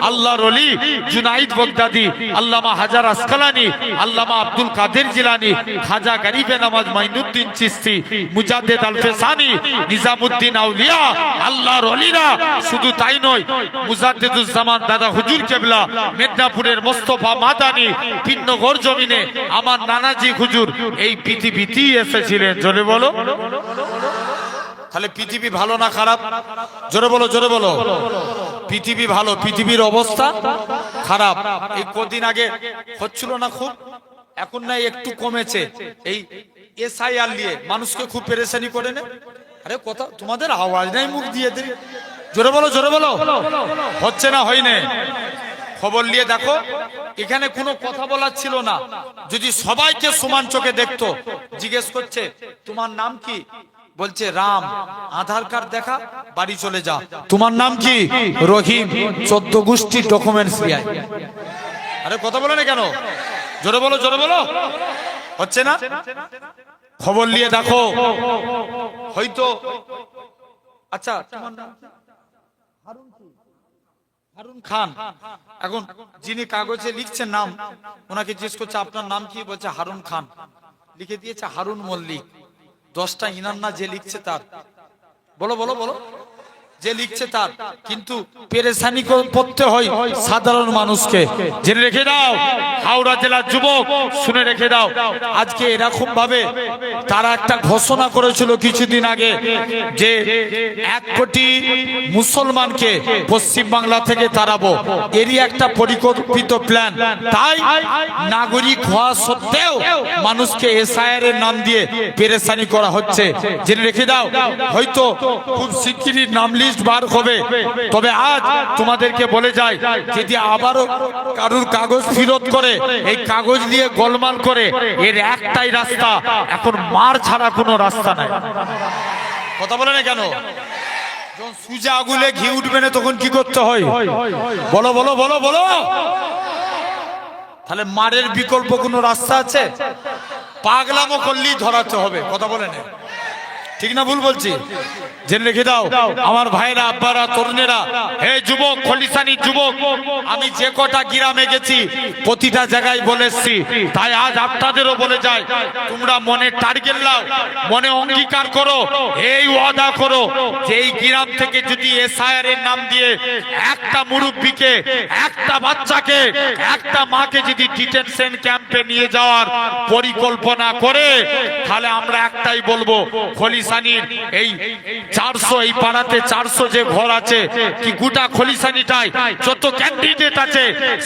আল্লাহর ওলি জুনাইদ বাগদাদি, আল্লামা হাজার আসকালানি, আল্লামা আব্দুল কাদের জিলানী, খাজা গরিবে নওয়াজ মাইনুদ্দিন চিশতি, মুজাদ্দিদ আল-ফেসানি, নিজামুদ্দিন আউলিয়া, আল্লাহর ওলিরা। শুধু তাই নয়, মুজাদ্দিদুজ জামান দাদা হুজুর কেবলা, মেদিনীপুরের মোস্তফা মাদানী, পিন্নগর জমিনে আমার নানাজি হুজুর এই পৃথিবীতেই এসেছিলেন। জোরে বলো। তাহলে পৃথিবী ভালো না খারাপ? জোরে বলো, জোরে বলো। পৃথিবী ভালো, পৃথিবীর অবস্থা খারাপ। এই কদিন আগে হচ্ছিল না খুব, এখন না একটু কমেছে। এই এসআইআর নিয়ে মানুষকে খুব পেরেশানি করে না। আরে কথা, তোমাদের আওয়াজ নাই, মুখ দিয়ে দেয়। জোরে বলো, জোরে বলো। হচ্ছে না, হয়নি। খবর নিয়ে দেখো, এখানে কোনো কথা বলার ছিল না। যদি সবাইকে সমান চোখে দেখতো, জিজ্ঞেস করছে তোমার নাম কি, বলছে রাম, আধার কার্ড দেখা, বাড়ি চলে যা। তোমার নাম কি? রহিম, 14 গোষ্ঠীর ডকুমেন্টস নিয়ে আয়। আরে কথা বলে না কেন? জোরে বলো, জোরে বলো। হচ্ছে না। খবর নিয়ে দেখো, হয়তো আচ্ছা তোমার নাম হারুন খান। এখন যিনি কাগজে লিখছেন নাম, ওনাকে জিজ্ঞেস করছে আপনার নাম কি, বলছে হারুন খান। লিখে দিয়েছে হারুন মল্লিক। 10টা ইনার না যে লিখছে তার। বলো বলো বলো, যে লিখছে তার। কিন্তু পেরেশানি করতে হয় সাধারণ মানুষকে। জেনে রেখে দাও, হাওড়া জেলার যুবক শুনে রেখে দাও, আজকে এরকম ভাবে তারা একটা ঘোষণা করেছিল কিছুদিন আগে যে 1 কোটি মুসলমানকে পশ্চিম বাংলা থেকে তাড়াবো। এরই একটা পরিকল্পিত প্ল্যান। তাই নাগরিক হওয়া সত্ত্বেও মানুষকে এসআইআর এর নাম দিয়ে পেরেশানি করা হচ্ছে। জেনে রেখে দাও, হয়তো খুব শিগগিরই নাম লিস্ট বার হবে। তবে আজ তোমাদেরকে বলে যায়, যদি আবারও কারুর কাগজ ফেরত করে, এই কাগজ নিয়ে গোলমাল করে, এর একটাই রাস্তা, এখন মার ছাড়া কোনো রাস্তা নাই। কথা বলে না কেন? যখন সুজা আগুলে ঘি উঠবে না, তখন কি করতে হয়? বলো বলো বলো বলো। তাহলে মারের বিকল্প কোনো রাস্তা আছে? পাগলামো করলেই ধরাতে হবে। কথা বলে না, ঠিক না ভুল বলছি? জেনে রেখে দাও আমার ভাইরা, আব্বারা, তরুণেরা, হে যুবক, খলিশানি যুবক, আমি যে কটা গ্রামে গেছি প্রতিটা জায়গায় বলেছি। তাই আজ আপনাদেরও বলে যাই, তোমরা মনে টার্গেট নাও, মনে অঙ্গীকার করো, এই ওয়াদা করো যে এই গ্রাম থেকে যদি এসআইআর এর নাম দিয়ে একটা মুরব্বীকে, একটা বাচ্চাকে, একটা মাকে যদি ডিটেনশন ক্যাম্পে নিয়ে যাওয়ার পরিকল্পনা করে, তাহলে আমরা একটাই বলবো, খলিশানির এই 400, এই পাড়াতে 400 যে ঘর আছে, কি গোটা খলিশানিটাই যত ক্যান্ডিডেট আছে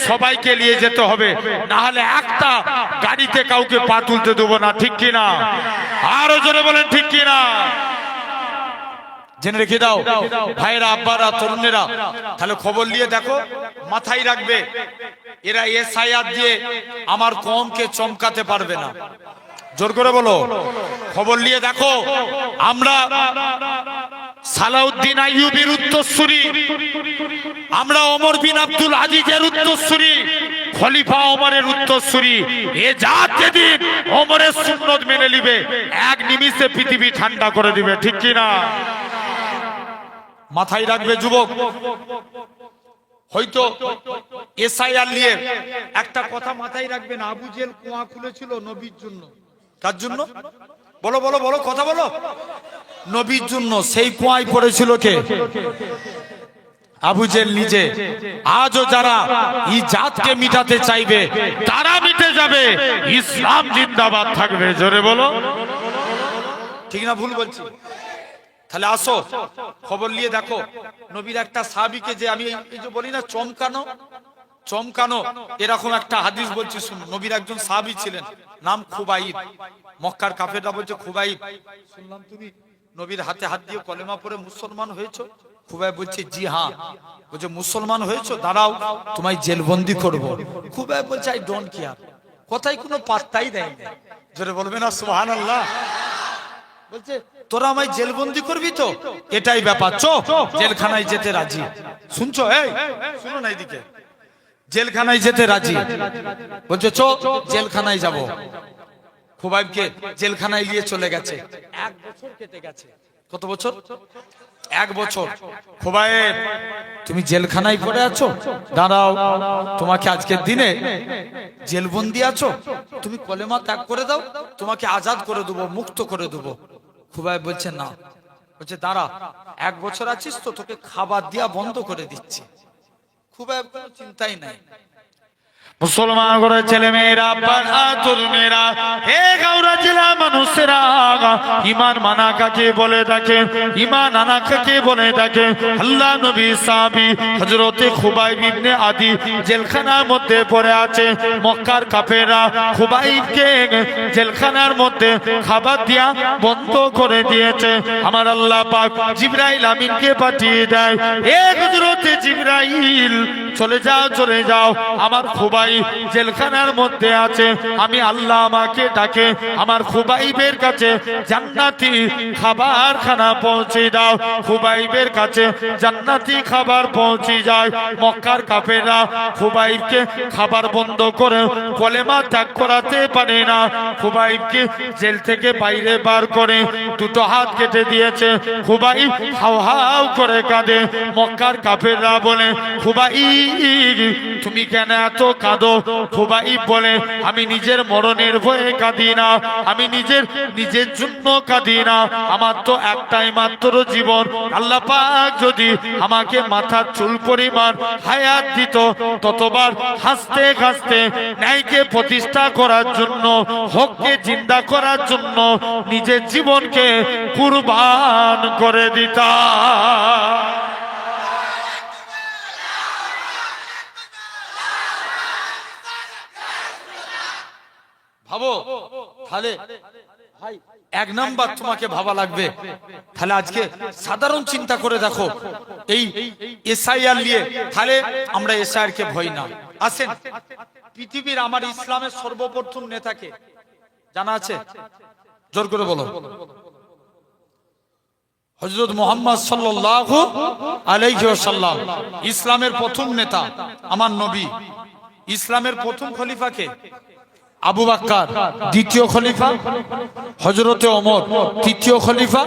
সবাইকে নিয়ে যেতে হবে। না হলে একটা গাড়িতে কাউকে পা তুলতে দেবো না। ঠিক কিনা? আরো জোরে বলেন ঠিক কিনা? জেনে রেখে দাও ভাইরা, আব্বারা, তরুণেরা, তাহলে খবর নিয়ে দেখো, মাথায় রাখবে, এরা এসআইআর দিয়ে আমার কমকে চমকাতে পারবে না। জোর করে বলো। খবর নিয়ে দেখো, আমরা সালাউদ্দিন আইয়ুবীর উত্তরসূরি, আমরা ওমর বিন আব্দুল আজিজের উত্তরসূরি, খলিফা ওমরের উত্তরসূরি। এ জাত যেদিন ওমরের সুন্নত মেনে নিবে, এক নিমিষে পৃথিবী ঠান্ডা করে দিবে। ঠিক কি না? মাথায় রাখবে যুবক। হয়তো এসআইআর নিয়ে একটা কথা মাথায় রাখবেন, আবু জেহেল কুয়া খুলেছিল নবীর জন্য। কার জন্য? বলো বলো বলো, কথা বলো। নবীর জন্য। সেই কুয়ায় পড়েছিল কে? আবু জেহেল নিজে। আজও যারা এই জাতকে মিটাতে চাইবে তারা মিটে যাবে, ইসলাম জিন্দাবাদ থাকবে। জোরে বলো। ঠিক না ভুল বলছি? তাহলে আসো, খবর নিয়ে দেখো, নবীর একটা সাহাবীকে, যে আমি এই যে বলি না চমকানো, চমকানো, এরকম একটা হাদিস বলছি শুনুন। নবীর একজন সাহাবী ছিলেন, নাম খুবাইব। মক্কার কাফেররা বলছে, খুবাইব, শুনলাম তুমি নবীর হাতে হাত দিয়ে কলেমা পড়ে মুসলমান হয়েছো। খুবাইব বলছে, জি হ্যাঁ। বলছে, মুসলমান হয়েছো, দাঁড়াও তোমায় জেলবন্দি করব। খুবাইব বলছে, আই ডোন্ট কেয়ার। কথায় কোনো পাত্তাই দেয় না। জোরে বলবে না সুবহানাল্লাহ? বলছে, তোরা আমায় জেলবন্দি করবি তো, এটাই ব্যাপার, চো জেলখানায় যেতে রাজি। শুনছো? এই শুনো না, এইদিকে, জেলখানায় যেতে রাজি। বলছে, চো জেলখানায় যাব। খুবাইবকে জেলখানায় নিয়ে চলে গেছে, 1 বছর কেটে গেছে। কত বছর? 1 বছর। খুবাইব তুমি জেলখানায় পড়ে আছো, দাঁড়াও, তোমাকে আজকের দিনে জেলবন্দি আছো, তুমি কলেমা ত্যাগ করে দাও, তোমাকে আজাদ করে দেবো, মুক্ত করে দেবো। খুবাইব বলছে না, বলছে দাঁড়া, 1 বছর আছিস তো, তোকে খাবার দিয়া বন্ধ করে দিচ্ছি। খুবাইব কোনো চিন্তাই নাই। মুসলমান ঘরের ছেলে মেয়েরা, তরুণেরা, হে গাউরা জেলা মানুষেরা, ঈমান মানা কাকে বলে থাকে, ঈমান আনা কাকে বলে থাকে? আল্লাহ নবী সাহাবী হযরতে খুবাইব ইবনে আদি জেলখানার মধ্যে পড়ে আছে। মক্কার কাফেররা খুবাইবকে জেলখানার মধ্যে খাবার দিয়া বন্ধ করে দিয়েছে। আমার আল্লাহ পাক জিবরাইল আমিনকে পাঠিয়ে দেয়, হে হযরতে জিবরাইল, চলে যাও, চলে যাও, আমার খুবাইব জেলখানার মধ্যে আছে, আমি আল্লাহ আমাকে ডাকে, আমার খুবাইবের কাছে জান্নাতি খাবার খানা পৌঁছে দাও। খুবাইবের কাছে জান্নাতি খাবার পৌঁছে যায়। মক্কার কাফেররা খুবাইবকে খাবার বন্ধ করে কলেমা ত্যাগ করাতে পারে না। খুবাইবকে জেল থেকে বাইরে বার করে 2টো হাত কেটে দিয়েছে। খুবাইব হাউ হাউ করে কাঁদে। মক্কার কাফেররা বলে, খুবাইব তুমি কেন এত কাঁদো? খুবাইব বলে, আমি নিজের মরণের ভয়ে কাঁদি না, আমি নিজের জন্য কাঁদি না, আমার তো একটাই মাত্র জীবন। আল্লাহ পাক যদি আমাকে মাথার চুল পরিমাণ হায়াত দিত, ততবার হাসতে হাসতে ন্যায়কে প্রতিষ্ঠা করার জন্য, হককে জিন্দা করার জন্য নিজের জীবনকে কুরবান করে দিতাম। ভাবো তাহলে ভাই, 1 নাম্বার তোমাকে ভাবা লাগবে। তাহলে আজকে সাধারণ চিন্তা করে দেখো, এই এসআইআর নিয়ে, তাহলে আমরা এসআইআর কে ভয় না। আসেন, পৃথিবীর আমার ইসলামের সর্বপ্রথম নেতাকে জানা আছে? জোর করে বলো। হযরত মুহাম্মদ সাল্লাল্লাহু আলাইহি ওয়াসাল্লাম ইসলামের প্রথম নেতা, আমার নবী। ইসলামের প্রথম খলিফাকে আবু বকর, দ্বিতীয় খলিফা হযরতে ওমর, তৃতীয় খলিফা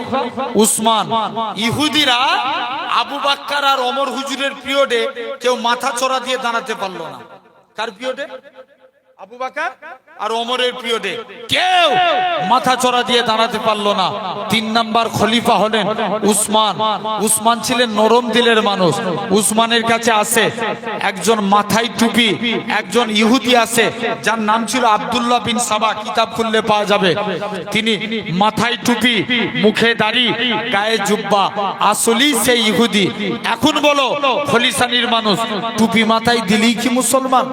উসমান। ইহুদিরা আবু বকর আর ওমর হুজুরের পিরিয়ডে কেউ মাথা চড়া দিয়ে দাঁড়াতে পারলো না। কার পিরিয়ডে? আবু বকর আর ওমরের পিরিয়ডে কেউ মাথা চড়া দিয়ে দাঁড়াতে পারলো না। 3 নাম্বার খলিফা হলেন উসমান। উসমান ছিলেন নরম দিলের মানুষ। উসমানের কাছে আসে একজন মাথায় টুপি, একজন ইহুদি আছে যার নাম ছিল আব্দুল্লাহ বিন সাবা, কিতাব খুললে পাওয়া যাবে। তিনি মাথায় টুপি, মুখে দাড়ি, গায়ে জুব্বা, আসলি সেই ইহুদি। এখন বলো, খলিসানির মানুষ টুপি মাথায় দিলি কি মুসলমান?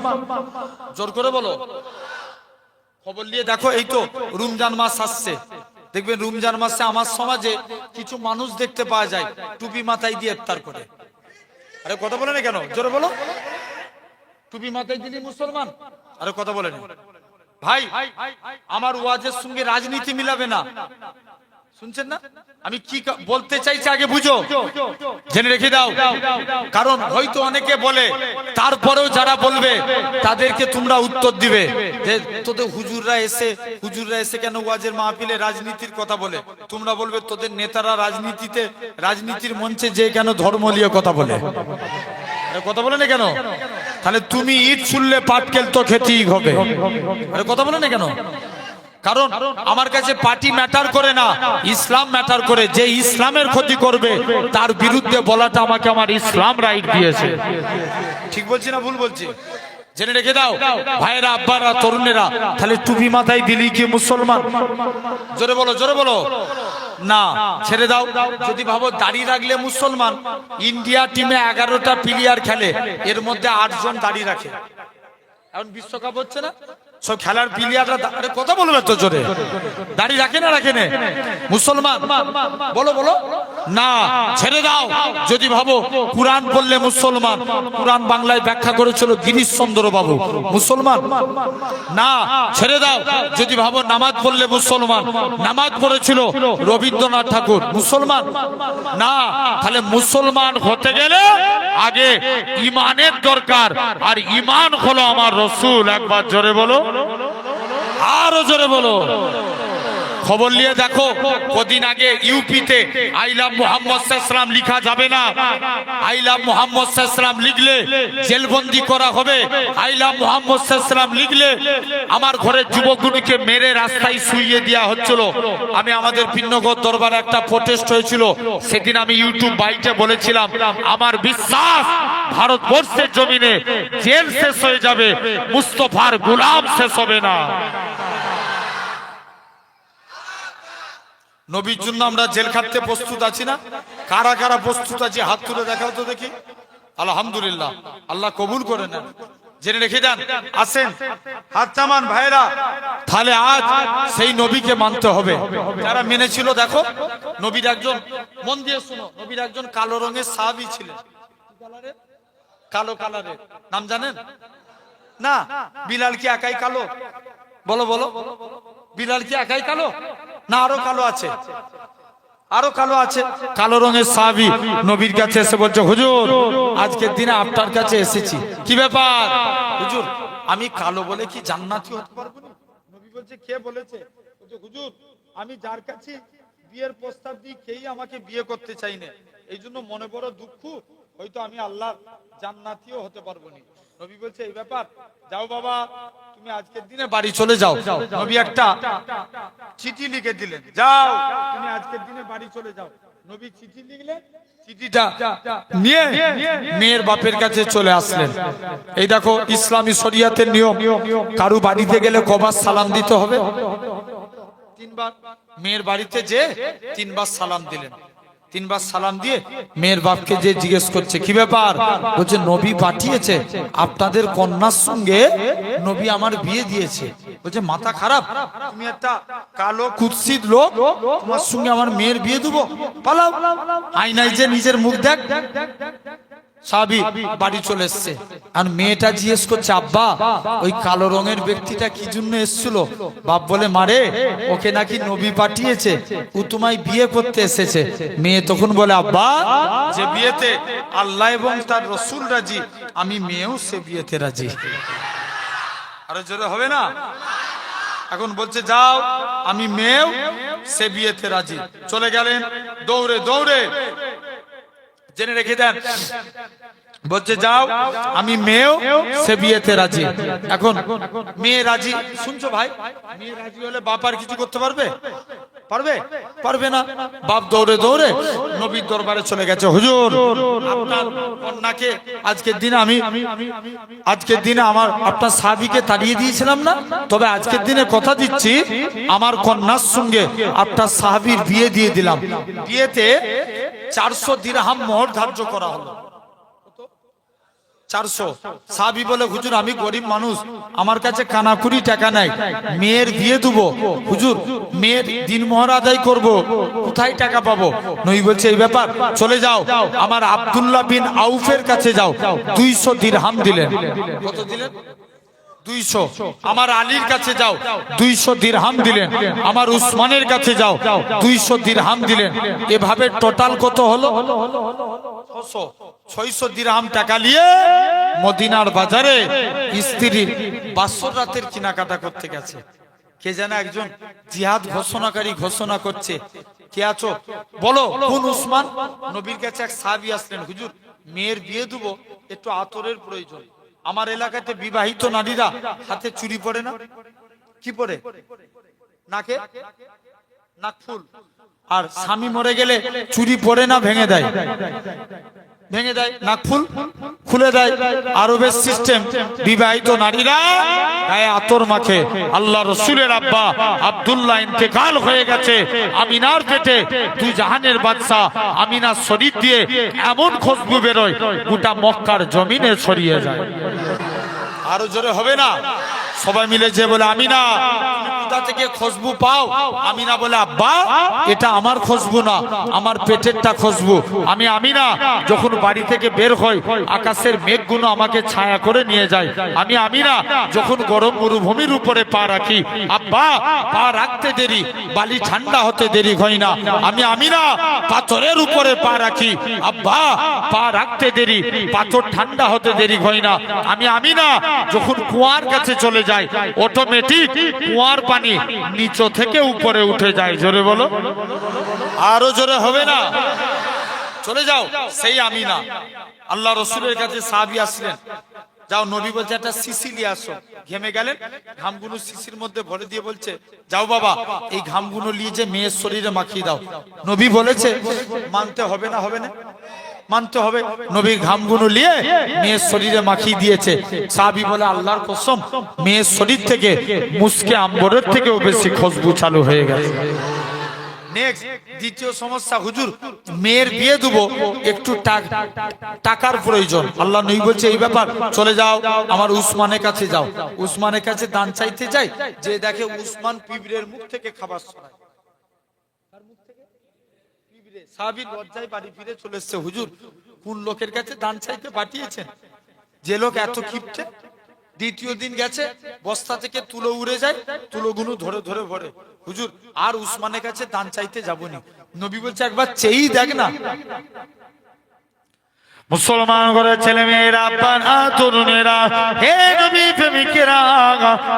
জোর করে বলো। খবর নিয়ে দেখো, এই তো রমজান মাস আসছে, দেখবেন রমজান মাসে আমার সমাজে কিছু মানুষ দেখতে পাওয়া যায় টুপি মাথায় দিয়ে ইফতার করে। আরে কথা বলে না কেন? জোরে বলো। টুপি মাথায় দিলি মুসলমান? আরে কথা বলে না ভাই। আমার ওয়াজের সঙ্গে রাজনীতি মিলাবে না, শুনছেন না? আমি কি বলতে চাইছি আগে বুঝো, জেনে রেখে দাও। কারণ হয়তো অনেকে বলে, তারপরেও যারা বলবে তাদেরকে তোমরা উত্তর দিবে যে তোদের হুজুররা এসে কেন ওয়াজের মাহফিলে রাজনীতির কথা বলে? তোমরা বলবে তোদের নেতারা রাজনীতির মঞ্চে যে কেন ধর্ম নিয়ে কথা বলে। কথা বলে না কেন? তাহলে তুমি ঈদ শুনলে পাটকেল তো খেতেই হবে। আরে কথা বলে না কেন? কারণ আমার কাছে পার্টি ম্যাটার করে না, ইসলাম ম্যাটার করে। যে ইসলামের ক্ষতি করবে তার বিরুদ্ধে বলাটা আমাকে আমার ইসলাম রাইট দিয়েছে। ঠিক বলছি না ভুল বলছি? জেনে রেখে দাও ভাইরা, আব্বারা, তরুণেরা। তাহলে টুপি মাথায় দিলি কি মুসলমান? জোরে বলো, জোরে বলো। না, ছেড়ে দাও। যদি ভাবো দাড়ি রাখলে মুসলমান, ইন্ডিয়া টিমে 11টা প্লেয়ার খেলে, এর মধ্যে 8 জন দাড়ি রাখে। এখন বিশ্বকাপ হচ্ছে না, সব খেলার প্লেয়াররা কথা বলবে তো জোরে, দাড়ি রাখে না রাখে না মুসলমান? বলো বলো। না, ছেড়ে দাও। যদি ভাবো কুরআন পড়লে মুসলমান, কুরআন বাংলায় ব্যাখ্যা করেছিল গিরিশ চন্দ্র বাবু, মুসলমান? না, ছেড়ে দাও। যদি ভাবো নামাজ পড়লে মুসলমান, নামাজ পড়েছিল রবীন্দ্রনাথ ঠাকুর, মুসলমান? না। তাহলে মুসলমান হতে গেলে আগে ইমানের দরকার, আর ইমান হলো আমার রসুল। একবার জোরে বলো। আরো জোরে বলো। খবর নিয়ে দেখো, কদিন আগে ইউপিতে আই লাভ মোহাম্মদ সাল্লাল্লাহু লিখা যাবে না। আই লাভ মোহাম্মদ সাল্লাল্লাহু লিখলে জেলবন্দি করা হবে। আই লাভ মোহাম্মদ সাল্লাল্লাহু লিখলে আমার ঘরের যুবকগুলোকে মেরে রাস্তায় শুইয়ে দেওয়া হচ্ছিল। আমি আমাদের পিন্নগর দরবারে একটা প্রোটেস্ট হয়েছিল, সেদিন আমি ইউটিউব বাইটে বলেছিলাম আমার বিশ্বাস ভারতবর্ষের জমিনে জেল শেষ হয়ে যাবে, মুস্তফার গোলাম শেষ হবে না। নবীর জন্য আমরা জেল খাটতে প্রস্তুত আছি না? কারা কারা প্রস্তুত আছি হাত তুলে দেখাও তো দেখি। আলহামদুলিল্লাহ, আল্লাহ কবুল করে নেন। জেনে রেখে দেন, আসেন হাত নামান ভাইরা। তাহলে আজ সেই নবীকে মানতে হবে যারা মেনেছিল। দেখো নবীর একজন, মন দিয়ে শুনো, নবীর একজন কালো রঙের সাহাবী ছিলেন। কালো কালারের নাম জানেন না? বিলাল কি একাই কালো? বলো বলো, বিলাল কি একাই কালো না আরো কালো আছে? আরো কালো আছে। কালো রঙের সাহাবী নবীর কাছে এসে বলছে, হুজুর আজকের দিনে আপনার কাছে এসেছি, কি ব্যাপার? হুজুর আমি কালো বলে কি জান্নাতি হতে পারবো না? নবী বলছে, কে বলেছে? বলছে, হুজুর আমি যার কাছে বিয়ের প্রস্তাব দিই কেই আমাকে বিয়ে করতে চাই না, এই জন্য মনে বড় দুঃখ, হয়তো আমি আল্লাহ জান্নাতিও হতে পারবো না। নবী বলছে, এই ব্যাপার, যাও বাবা তুমি আজকের দিনে বাড়ি চলে যাও। নবী একটা চিঠি লিখে দিলেন, যাও তুমি আজকের দিনে বাড়ি চলে যাও। নবী চিঠি লিখলেন, চিঠিটা নিয়ে মেয়ের বাপের কাছে চলে আসলেন। এই দেখো ইসলামী শরিয়াতের নিয়ম, কারু বাড়িতে গেলে কবার সালাম দিতে হবে? 3 বার। মেয়ের বাড়িতে যে 3 বার সালাম দিলেন। 3 বার সালাম দিয়ে মেয়ের বাপকে যে জিজ্ঞেস করছে, কি ব্যাপার? বলছে, নবী পাঠিয়েছে, আপনাদের কন্যার সঙ্গে নবী আমার বিয়ে দিয়েছে। বলছে, মাথা খারাপ, তুমি একটা কালো কুৎসিত লোক, তোমার সঙ্গে আমার মেয়ের বিয়ে দেবো? পালাও, আয়নায় যে নিজের মুখ দেখ। সাহাবী বাড়ি চলে এসছে, আর মেয়েটা জিজ্ঞেস করছে, আব্বা ওই কালো রঙের ব্যক্তিটা কি জন্য এসেছিল? বাপ বলে, মারে ওকে নাকি নবী পাঠিয়েছে, ও তোমায় বিয়ে করতে এসেছে। মেয়ে তখন বলে, আব্বা যে বিয়েতে আল্লাহ এবং তার রসুল রাজি, আমি মেয়েও সে বিয়েতে রাজি। আরো জোরে হবে না? এখন বলছে, যাও আমি মেয়েও সে বিয়েতে রাজি। চলে গেলেন দৌড়ে দৌড়ে। জেনে রেখে দেন, বলছে, যাও আমি মেয়েও সে বিয়েতে রাজি। এখন মেয়ে রাজি, শুনছো ভাই? মেয়ে রাজি হলে বাপ আর কিছু করতে পারবে? পারবে? পারবে না। বাপ দৌড়ে দৌড়ে নবীর দরবারে চলে গেছে, হুজুর আপনার কন্যাকে আজকের দিনে আমার আপনার সাহাবীকে তাড়িয়ে দিয়েছিলাম না, তবে আজকের দিনে কথা দিচ্ছি আমার কন্যার সঙ্গে আপনার সাহাবীর বিয়ে দিয়ে দিলাম। বিয়েতে 400 দিরহাম মোহর ধার্য করা হলো। 400। সাহাবী বলে, হুজুর আমি গরিব মানুষ, আমার কাছে কানাকুড়ি টাকা নাই, মেয়ের বিয়ে দেবো, হুজুর মেয়ের দিনমোহর আদায় করব, কোথায় টাকা পাবো? নবী বলছে, এই ব্যাপার, চলে যাও আমার আব্দুল্লাহ বিন আউফের কাছে যাও, 200 দিরহাম দিলেন। কত দিলেন? 200। আমার আলীর কাছে যাও, 200 দিরহাম দিলেন। আমার উসমানের কাছে যাও, 200 দিরহাম দিলেন। এভাবে টোটাল কত হলো? 600 দিরহাম টাকা নিয়ে মদিনার বাজারে স্ত্রীর বাসর রাতের কেনাকাটা করতে গেছে। কে জানে একজন জিহাদ ঘোষণাকারী ঘোষণা করছে, কে আছো বলো? কোন উসমান? নবীর কাছে এক সাহাবী আসলেন, হুজুর মেয়ের বিয়ে দেবো, একটু আতরের প্রয়োজন। আমার এলাকাতে বিবাহিত নারীরা হাতে চুড়ি পরে না, কি পরে? নাকে নাকফুল। আর স্বামী মরে গেলে চুড়ি পরে না, ভেঙে দেয়, ভেঙে দেয়, নাকফুল খুলে দেয়। আরবের সিস্টেম, বিবাহিত নারীরা গায়ে আতর মাখে। আল্লাহ রসুলের আব্বা আব্দুল্লাহ ইন্তেকাল হয়ে গেছে আমিনার পেটে, 2 জাহানের বাদশা আমিনার শরীর দিয়ে এমন খুশবু বেরোয় গোটা মক্কার জমিনে ছড়িয়ে যায়। আরো জোরে হবে না? সবাই মিলে যে বলে, আমিনা কোথা আব্বা থেকে খুশবু পাও? আমিনা বলে আব্বা এটা আমার খুশবু না, আমার পেটেরটা খুশবু। আমি আমিনা যখন বাড়ি থেকে বের হই আকাশের মেঘগুলো আমাকে ছায়া করে নিয়ে যায়। আমি আমিনা যখন গরম মরুভূমির উপরে পা রাখি, আব্বা পা রাখতে দেরি, বালি ঠান্ডা হতে দেরি হয় না। আমি আমিনা পাথরের উপরে পা রাখি, আব্বা পা রাখতে দেরি, পাথর ঠান্ডা হতে দেরি হয় না। আমি আমিনা যখন কুয়ার কাছে চলে যাই অটোমেটিক কুয়ার পানি নিচ থেকে উপরে উঠে যায়। জোরে বলো, আরো জোরে হবে না? চলে যাও সেই আমিনা। আল্লাহ রসুলের কাছে সাহাবী আসলেন, যাও নবী বলছে একটা শিশি নিয়ে আসো। ঘেমে গেলেন, ঘামগুলো শিশির মধ্যে ভরে দিয়ে বলছে যাও বাবা এই ঘামগুলো নিয়ে যে মেয়ের শরীরে মাখিয়ে দাও। নবী বলেছে মানতে হবে না? হবে না, মানতে হবে। নবী ঘামগুলো নিয়ে মেয়ের শরীরে মাখিয়ে দিয়েছে। সাহাবী বলে আল্লাহর কসম মেয়ের শরীর থেকে মুস্কে আম্বরের থেকেও বেশি খুশবু চালু হয়ে গেছে। নেক্সট দ্বিতীয় সমস্যা, হুজুর মেয়ের বিয়ে দেবো, একটু টাকার প্রয়োজন। আল্লাহ নবী বলছে এই ব্যাপার, চলে যাও আমার উসমানের কাছে যাও। উসমানের কাছে দান চাইতে যাই, যে দেখে উসমান পিঁপড়ের মুখ থেকে খাবার শোনায়। সাহাবী লজ্জায় বাড়ি ফিরে চলে এসেছে, হুজুর কোন লোকের কাছে দান চাইতে পাঠিয়েছেন? যে লোক এত কিপটে। দ্বিতীয় দিন গেছে, বস্তা থেকে তুলো উড়ে যায়, তুলোগুলো ধরে ধরে ভরে। হুজুর আর উসমানের কাছে দান চাইতে যাবনি। নবী বলছে একবার চেয়েই দেখ না। মুসলমান ঘরে ছেলে মেয়েরা, আব্বারা, তরুণেরা, হে নবী প্রেমিকেরা,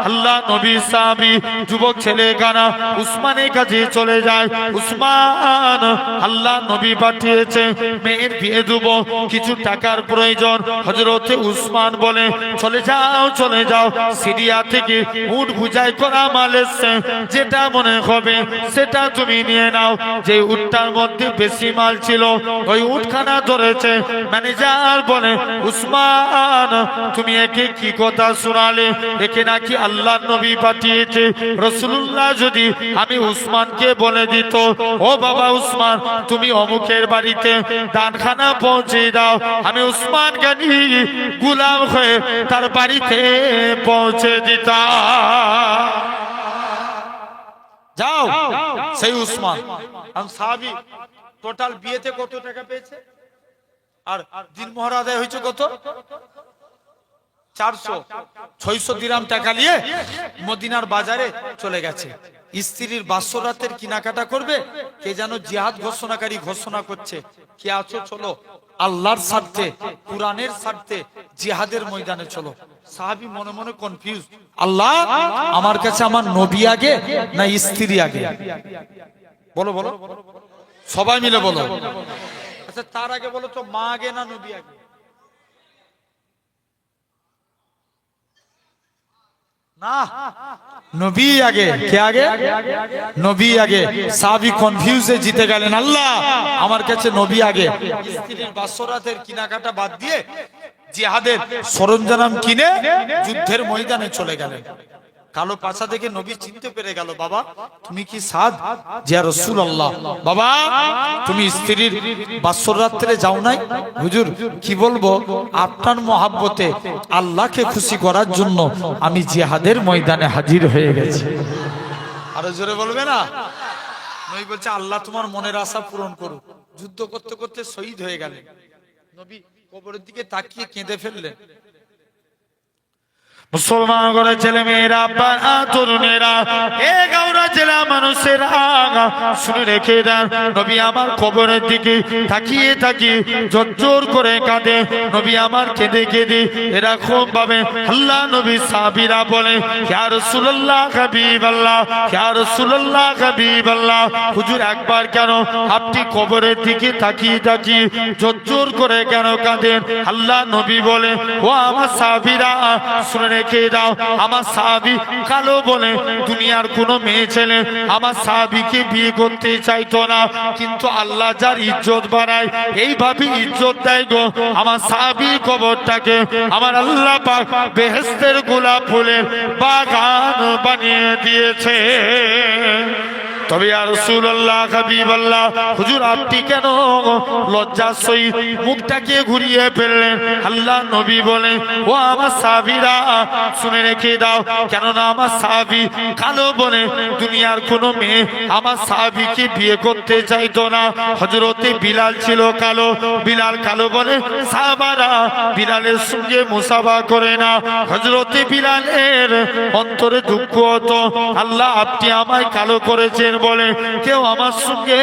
আল্লাহ নবী সাহাবী যুবক ছেলে গানা উসমানের কাছে চলে যায়। উসমান আল্লাহ নবী পাঠিয়েছে মেয়ের বিয়ে দেব, কিছু টাকার প্রয়োজন। হযরতে উসমান বলে চলে যাও চলে যাও, সিরিয়া থেকে উট বুঝাই করা মাল এসছে, যেটা মনে হবে সেটা তুমি নিয়ে নাও। যে উটটার মধ্যে বেশি মাল ছিল ওই উটখানা ধরেছে। ম্যানেজার বলে উসমান তুমি একে কি কথা শোনালে? একে নাকি আল্লাহ নবী পাঠিয়েছে। রাসূলুল্লাহ যদি আমি উসমানকে বলে দিত ও বাবা উসমান তুমি অমুকের বাড়িতে দানখানা পৌঁছে দাও, আমি উসমান গানি গোলাম হয়ে তার বাড়িতে পৌঁছে দিতাম। যাও সেই উসমান সাহাবী টোটাল বিয়েতে কত টাকা পেয়েছে? আর দিন মোহর আদায় হয়েছে কত? 400-600 দিরহাম টাকা নিয়ে মদিনার বাজারে চলে গেছে। স্ত্রীর বাসরাতের কেনাকাটা করবে, কে যেন জিহাদ ঘোষণাকারী ঘোষণা করছে, কে আছো চলো আল্লাহর স্বার্থে কুরআনের স্বার্থে জিহাদের ময়দানে চলো। সাহাবী মনে মনে কনফিউজ, আল্লাহ আমার কাছে আমার নবী আগে না স্ত্রী আগে? বলো বলো সবাই মিলে বলো। আচ্ছা তার আগে বলো তো মা আগে না নবী আগে? না নবী আগে। কে আগে? নবী আগে। সাহাবী কনফিউজে জিতে গেলেন, আল্লাহ আমার কাছে নবী আগে। স্ত্রীর বাসরাতের কেনাকাটা বাদ দিয়ে জিহাদের সরঞ্জাম কিনে যুদ্ধের ময়দানে চলে গেলেন। কালো পাছা দেখে নবী চিনতে পেরে গেল, বাবা তুমি কি সাদ? জিয়া রাসূলুল্লাহ। বাবা তুমি স্ত্রীর বাসরাতে যাও নাই? হুজুর কি বলবো, আপনার মহব্বতে আল্লাহকে খুশি করার জন্য আমি জিহাদের ময়দানে হাজির হয়ে গেছি। আরো জোরে বলবে না? নবী বলছে আল্লাহ তোমার মনের আশা পূরণ করুক। যুদ্ধ করতে করতে শহীদ হয়ে গেলেন। নবী কবরের দিকে তাকিয়ে কেঁদে ফেললেন। মুসলমান ঘরের ছেলে মেয়েরা, আব্বারা, তরুণেরা, এ গাওরা জেলা মানুষেরা শুনে রেখে দেন, নবী আমার কবরের দিকে তাকিয়ে তাকিয়ে জোর করে কাঁদে। নবী আমার কেঁদে কেঁদে এরকম ভাবে আল্লাহ নবী সাহাবীরা বলে ইয়া রাসূলুল্লাহ হাবিবাল্লাহ, ইয়া রাসূলুল্লাহ হাবিবাল্লাহ, হুজুর একবার কেন আপনি কবরের দিকে তাকিয়ে তাকিয়ে জোর করে কেন কাঁদেন? আল্লাহ নবী বলে ও আমার সাহাবীরা শুনে রেখে দাও, আমার সাহাবী কালো বলে দুনিয়ার কোনো মেয়ে ছেলে আমার সাহাবীকে বিয়ে করতে চাইতো না, কিন্তু আল্লাহ যার ইজ্জত বাড়ায় এইভাবে ইজ্জত দেয় গো। আমার সাহাবীর কবরটাকে আমার আল্লাহ পাক বেহেশতের গোলাপ ফুলের বাগান বানিয়ে দিয়েছে। তবে ইয়া রাসূলুল্লাহ হাবিবাল্লাহ হুজুর আপনি কেন লজ্জার সহিত মুখটাকে ঘুরিয়ে ফেললেন? আল্লাহ নবী বলেন, ও আমার সাহাবীরা শুনে রেখে দাও, কেননা আমার সাহাবী কালো বলে দুনিয়ার কোনো মেয়ে আমার সাহাবীকে বিয়ে করতে চাইতো না। হযরতে বিলাল ছিল কালো, বিলাল কালো বলে সাহাবারা বিলালের সঙ্গে মুসাফা করে না। হযরতে বিলালের অন্তরে দুঃখ হতো, আল্লাহ আপনি আমায় কালো করেছেন বলে কেউ আমার সঙ্গে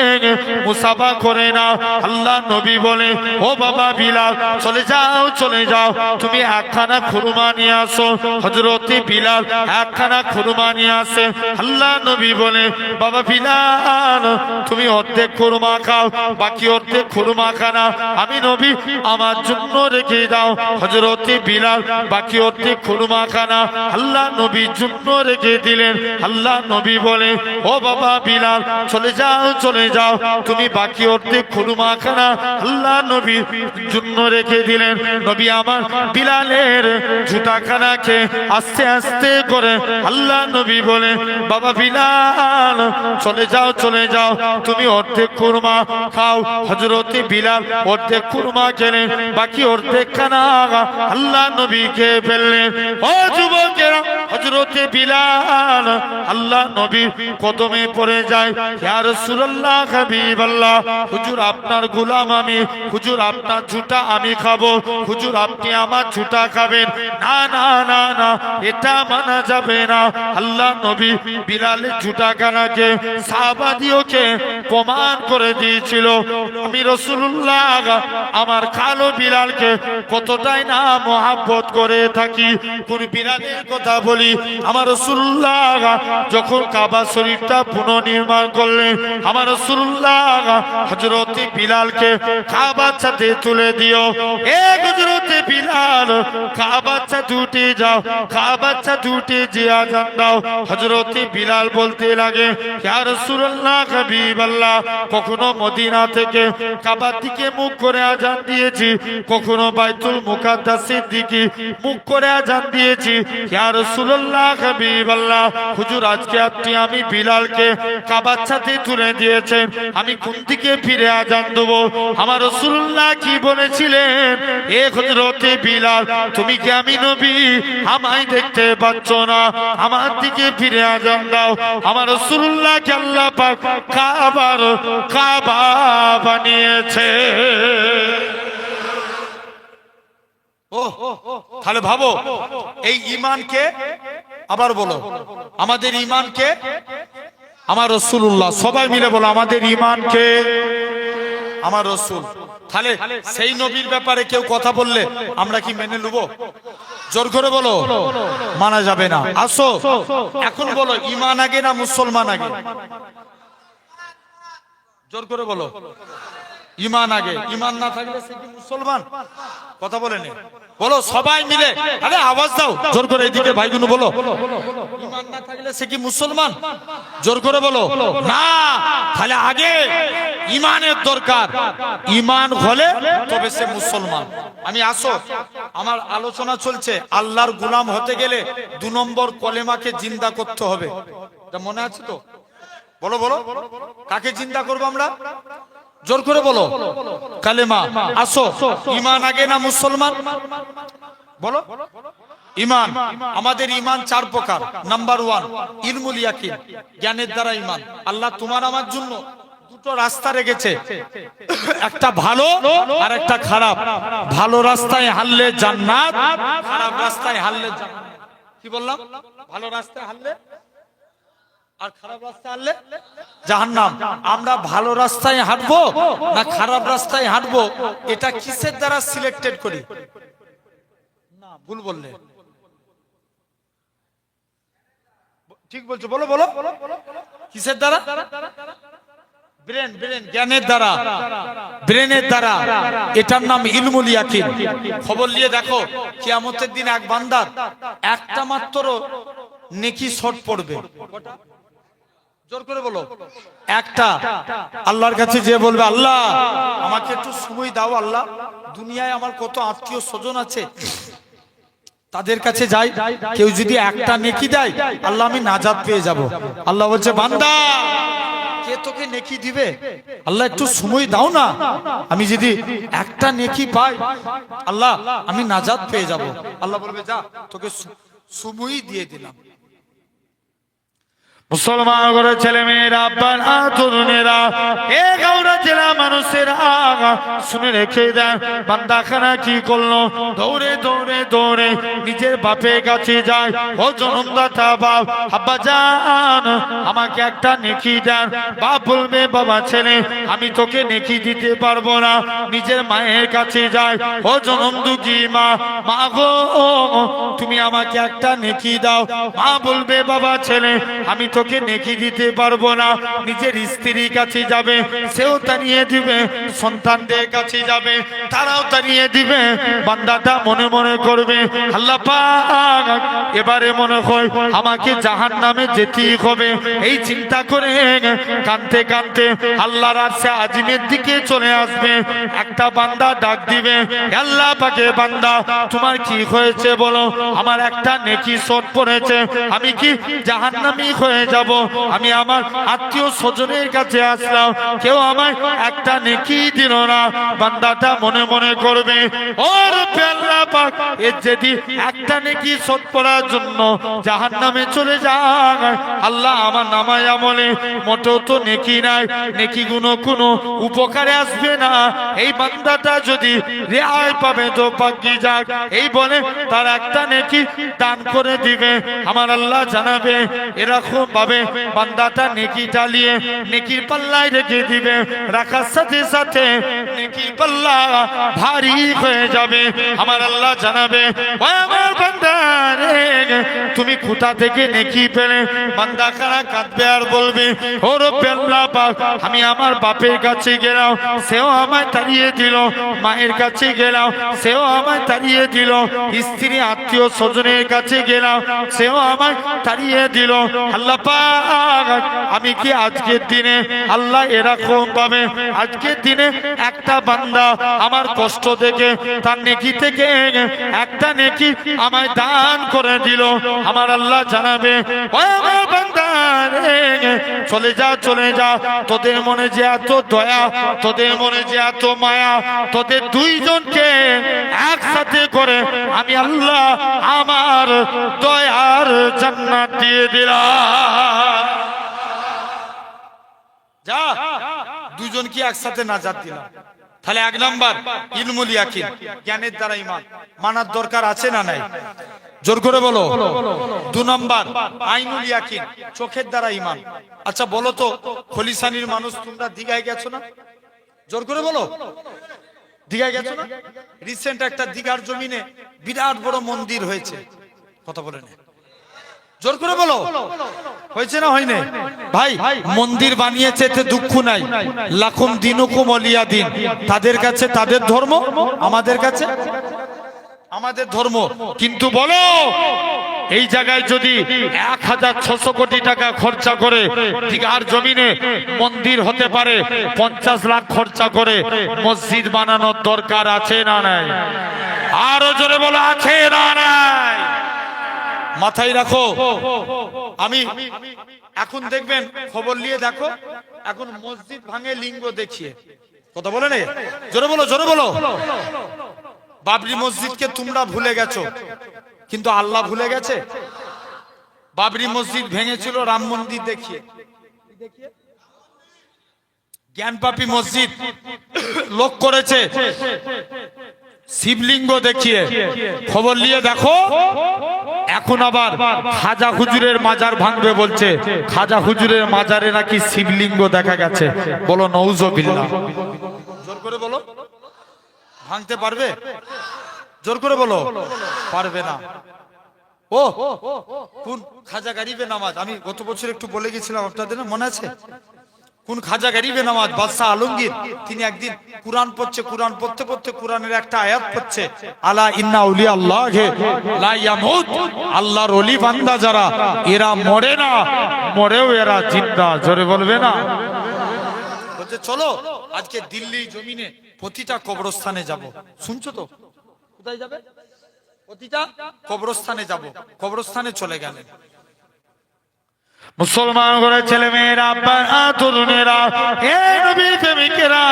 মুসাফা করে না। আল্লাহ নবী বলে, ও বাবা বিলাল চলে যাও চলে যাও, তুমি একখানা খুরমা নিয়ে আসো। হযরতে বিলাল একখানা খুরমা নিয়ে আসে। আল্লাহ নবী বলে, বাবা বিলাল তুমি অর্ধেক খুরমা খাও, বাকি অর্ধেক খুরমা খানা আমি নবী আমার জন্য রেখে দাও। হযরতে বিলাল বাকি অর্ধেক খুরমা খানা আল্লাহ নবীর জন্য রেখে দিলেন। আল্লাহ নবী বলে, ও বাবা বিলাল চলে যাও চলে যাও, তুমি বাকি অর্ধেক খুরমা খানা আল্লাহ নবীর জন্য রেখে দিলেন। নবী আমার বিলালের জুতাখানাকে আস্তে আস্তে করে আল্লাহ নবী বলে, বাবা বিলাল চলে যাও চলে যাও, তুমি অর্ধেক খুরমা খাও। হযরতে বিলাল অর্ধেক খুরমা খেলেন, বাকি অর্ধেক খানা আল্লাহ নবী খেয়ে ফেললেন। ও যুবকেরা, হযরতে বিলাল আল্লাহ নবীর কদমে পড়ে যায়, ইয়া রাসূলুল্লাহ হাবিবাল্লাহ হুজুর আপনার গোলাম আমি, হুজুর আপনার জুতা আমি খাবো, হুজুর আপনি আমার জুতা খাবেন না না না না, এটা মানা যাবে না। আল্লাহ নবী বিলালের জুতা খানাকে সাহাবাদিওকে প্রমাণ করে দিয়েছিল, আমি রাসূলুল্লাহ আমার কালো বিলালকে কতটাই না মহব্বত করে থাকি। কোন বিলালের কথা বলি, আমার রাসূলুল্লাহ যখন কাবা শরীফটা পুনর্নির্মাণ করলেন, আমার রাসূলুল্লাহ হযরতে বিলালকে কাবার সাথে তুলে দিও। এ হযরতে বিলাল কাবার সাথে উঠে যাও, কাবার সাথে উঠে যে আযান দাও। হযরতে বিলাল বলতে লাগে, ইয়া রাসূলুল্লাহ হাবিবাল্লাহ কখনো মদিনা থেকে কাবার দিকে মুখ করে আযান দিয়েছি, কখনো বাইতুল মুকাদ্দাসের দিকে মুখ করে আযান দিয়েছি। ইয়া রাসূলুল্লাহ হাবিবাল্লাহ হুজুর আজকে আপনি আমি বিলালকে কাবার সাথে তুলে দিয়েছেন, আমি কোন দিকে ফিরে আযান দেব? আমার রাসূলুল্লাহ কি বলেছিলেন, এ হযরতে বিলাল তুমি কি আমি নবী আমায় দেখতে পাচ্ছ না? আমার দিকে ফিরে আযান দাও। আমার রাসূলুল্লাহকে আল্লাহ পাক কাবার কাবা বানিয়েছে। ও তাহলে ভাবো এই ঈমানকে, আবার বলো আমাদের ঈমানকে, আমার রাসূলুল্লাহ, সবাই মিলে বলো আমাদের ঈমানকে আমার রাসূল। তাহলে সেই নবীর ব্যাপারে কেউ কথা বললে আমরা কি মেনে নেব? জোর করে বলো, মানা যাবে না। আসো এখন বলো ঈমান আগে না মুসলমান আগে? জোর করে বলো, ঈমান আগে। ঈমান না থাকলে সে কি মুসলমান? কথা বলে নে, বলো সবাই মিলে, আরে আওয়াজ দাও জোর করে, এদিকে ভাইগুলো বলো, ঈমান না থাকলে সে কি মুসলমান? জোর করে বলো না, তাহলে আগে ঈমানের দরকার, ঈমান হলে তবে সে মুসলমান। আমি আসো, আমার আলোচনা চলছে আল্লাহর গোলাম হতে গেলে 2 নম্বর কলেমাকে জিন্দা করতে হবে, এটা মনে আছে তো? বলো বলো, কাকে জিন্দা করবো আমরা? জোর করে বলো, কালেমা। আসো, ঈমান আগে না মুসলমান? বলো। ঈমান, আমাদের ঈমান 4 প্রকার। নাম্বার 1 ইলমুল ইয়াকিন, জ্ঞানের দ্বারা ঈমান। আল্লাহ তোমার আমার জন্য দুটো রাস্তা রেখেছে, একটা ভালো আর একটা খারাপ। ভালো রাস্তায় হারলে জান্নাত, খারাপ রাস্তায় হারলে জাহান্নাম। কি বললাম? ভালো রাস্তায় হারলে আর খারাপ রাস্তায় হারলে জাহান্নাম। আমরা ভালো রাস্তায় হাঁটবো না খারাপ রাস্তায় হাঁটবো, এটা কিসের দ্বারা সিলেক্টেড করি? না, ভুল বললে। ঠিক বলছো, বলো বলো, কিসের দ্বারা? ব্রেন, ব্রেন, জ্ঞানের দ্বারা, ব্রেনের দ্বারা। এটার নাম ইলমুল ইয়াকিন। খবর নিয়ে দেখো কিয়ামতের দিন এক বান্দার একটা মাত্র নেকি শর্ট পড়বে। জোর করে বলো, একটা। আল্লাহর কাছে যে বলবে, আল্লাহ আমাকে একটু সময় দাও, আল্লাহ দুনিয়ায় আমার কত আত্মীয় স্বজন আছে, তাদের কাছে যাই, কেউ যদি একটা নেকি দেয় আল্লাহ আমি নাজাত পেয়ে যাব। আল্লাহ বলছে, বান্দা তোকে নেকি দিবে। আল্লাহ একটু সময় দাও না, আমি যদি একটা নেকি পাই আল্লাহ আমি নাজাত পেয়ে যাব। আল্লাহ বলবে যা তোকে সময় দিয়ে দিলাম। মুসলমান ঘরে ছেলে মেয়েরা, আব্বারা, তরুণেরা, এ গাওড়া জেলা মানুষেরা শুনে রেখে দেন, বান্দাখানা কি করলো? দৌড়ে দৌড়ে দৌড়ে নিজের বাপের কাছে যায়। ও জনমদাতা বাপ, আব্বা জান আমাকে একটা নেকি দেন। বাপ বলবে বাবা ছেলে আমি তোকে নেকি দিতে পারবো না। নিজের মায়ের কাছে যায়। ও জনম দুঃখী মা, মা গো তুমি আমাকে একটা নেকি দাও। মা বলবে বাবা ছেলে আমি তোকে নেকি দিতে পারবো না। নিজের স্ত্রীর কাছে যাবে, সেও তা নিয়ে দিবে। সন্তানদের কাছে যাবে, তারাও তা নিয়ে দিবে। বান্দাটা মনে মনে করবে আল্লাহ পাক এবারে মনে হয় আমাকে জাহান্নামে যেতেই হবে। এই চিন্তা করে কাঁদতে কাঁদতে আল্লাহর আরশে আজিমের দিকে চলে আসবে। একটা বান্দা ডাক দিবে, আল্লাহ পাকে বান্দা তোমার কি হয়েছে বলো? আমার একটা নেকি শোধ পড়েছে, আমি কি জাহান্নামী হয়ে যাব? আমি আমার আত্মীয় স্বজনের কাছে আসলাম, কেউ আমায় একটা নেকি দিল না। বান্দাটা মনে মনে করবে ওর আল্লাহ পাক এর যদি একটা নেকি শোধ পড়ার জন্য জাহান্নামে চলে যায়, আল্লাহ আমার নামায় আমলে মোটেও তো নেকি নাই, নেকি গুলো কোনো উপকারে আসবে না। এই বান্দাটা যদি রেহাই পাবে তো পাকি যাক, এই বলে তার একটা নেকি দান করে দিবে। আমার আল্লাহ জানাবে এরকম ভাবে বান্দাটা নেকি চালিয়ে নেকির পাল্লায় রেখে দিবে। রাখার সাথে সাথে নেকির পাল্লা ভারী হয়ে যাবে। আমার আল্লাহ জানাবে ও আমার বান্দা রে তুমি কোথা থেকে নেকি পেলে? বান্দা খানা কাঁদবে আর বলবে ও রব্বে আল্লাহ পাক আমি আমার বাপের কাছে গেলাম, সেও আমায় তাড়িয়ে দিল। মায়ের কাছে গেলাম, সেও আমায় তাড়িয়ে দিল। স্ত্রী আত্মীয় স্বজনের কাছে গেলাম, সেও আমায় তাড়িয়ে দিল। আল্লাহ পাক আমি কি আজকের দিনে আল্লাহ এরকম পাবে? আজকের দিনে একটা বান্দা আমার কষ্ট দেখে তার নেকি থেকে একটা নেকি আমায় দান করে দিল। আমার আল্লাহ জানাবে ও আমার বান্দা রে চলে যা চলে যা, তোদের মনে যে এত দয়া, তোদের মনে যে এত মায়া, তোদের দুইজনকে একসাথে করে আমি আল্লাহ আমার দয়ার জান্নাত দিয়ে দিলাম। যা দুজন কি একসাথে নাজাত দিলাম। তাহলে এক নাম্বার ইলমুল ইয়াকিন, জ্ঞানের দ্বারা ঈমান মানার দরকার আছে না নাই? জোর করে বলো। 2 নাম্বার আইনুল ইয়াকিন, চোখের দ্বারা ঈমান। আচ্ছা বলো তো খলিসানির মানুষ তোমরা দিঘায় গেছো না? জোর করে বলো, দিঘায় গেছো না? রিসেন্ট একটা দিঘার জমিনে বিরাট বড় মন্দির হয়েছে, কথা বলে না, জোর করে বলো হয়েছে না হয়নি? ভাই মন্দির বানিয়েছে এতে দুঃখ নাই, লাকুম দিনুকুম ওয়ালিয়া দিন। তাদের কাছে তাদের ধর্ম, আমাদের কাছে আমাদের ধর্ম। কিন্তু বলো এই জায়গায় যদি 1600 কোটি টাকা খরচা করে দিঘার জমিনে মন্দির হতে পারে, 50 লাখ খরচা করে মসজিদ বানানোর দরকার আছে না নাই? আরো জোরে বলো আছে না নাই? মাথায় রাখো। আমি এখন দেখবেন খবর নিয়ে দেখো, এখন মসজিদ ভাঙে লিঙ্গ দেখিয়ে, কথা বলে না? জোরে বলো, জোরে বলো। বাবরি মসজিদকে তোমরা ভুলে গেছো, কিন্তু আল্লাহ ভুলে গেছে? বাবরি মসজিদ ভেঙেছিল রাম মন্দির দেখিয়ে, জ্ঞানপাপী মসজিদ লোক করেছে শিবলিঙ্গ দেখিয়ে। খবর নিয়ে দেখো এখন আবার খাজা হুজুরের মাজার ভাঙবে বলছে। খাজা হুজুরের মাজারে নাকি শিবলিঙ্গ দেখা গেছে। বলো নউজুবিল্লাহ। জোর করে বলো, ভাঙতে পারবে? জোর করে বলো পারবে না। ও কোন খাজা গরিবে নামাজ, আমি গত বছর একটু বলে গেছিলাম আপনাদের, মনে আছে? কোন খাজা গরিবে নামাজ বাদশাহ আলমগীর, তিনি একদিন কুরআন পড়ছে, কুরআন পড়তে পড়তে কুরআনের একটা আয়াত পড়ছে, আলা ইন্না আউলিয়া আল্লাহি লা ইয়ামুত, আল্লাহর ওলি বান্দা যারা এরা মরে না, মরেও এরা জিন্দা। জোরে বলবে না? বলছে চলো আজকে দিল্লি জমিনে প্রতিটা কবরস্থানে যাব। শুনছো তো? কোথায় যাবে? প্রতিটা কবরস্থানে যাব। কবরস্থানে চলে গেলেন। মুসলমান করে ছেলে মেয়েরা আব্বা তরুণেরা এই নবী প্রেমিকেরা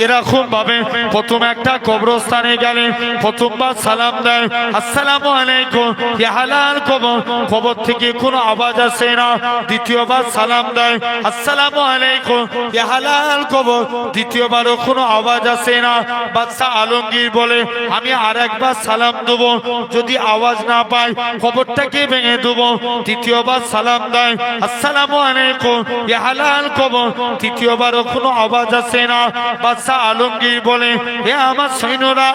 এরকম ভাবে প্রথম একটা কবরস্থানে গেলে প্রথমবার সালাম দেয় আসসালামু আলাইকুম ইয়া হালাল কবর, কবর থেকে কোনো আওয়াজ আসে না। দ্বিতীয়বার সালাম দেয় আসসালামু আলাইকুম ইয়া হালাল কবর, দ্বিতীয়বারও কোনো আওয়াজ আসে না। বাদশা আলমগীর বলে আমি আরেকবার সালাম দেব, যদি আওয়াজ না পাই কবরটাকে ভেঙে দেব। তৃতীয়বার সালাম দেয় আসসালামু আলাইকুম ইয়া হালাল কবর, তৃতীয়বারও কোনো আওয়াজ আসে না। বাদশা আলমগীর বলে হে আমার সৈন্যরা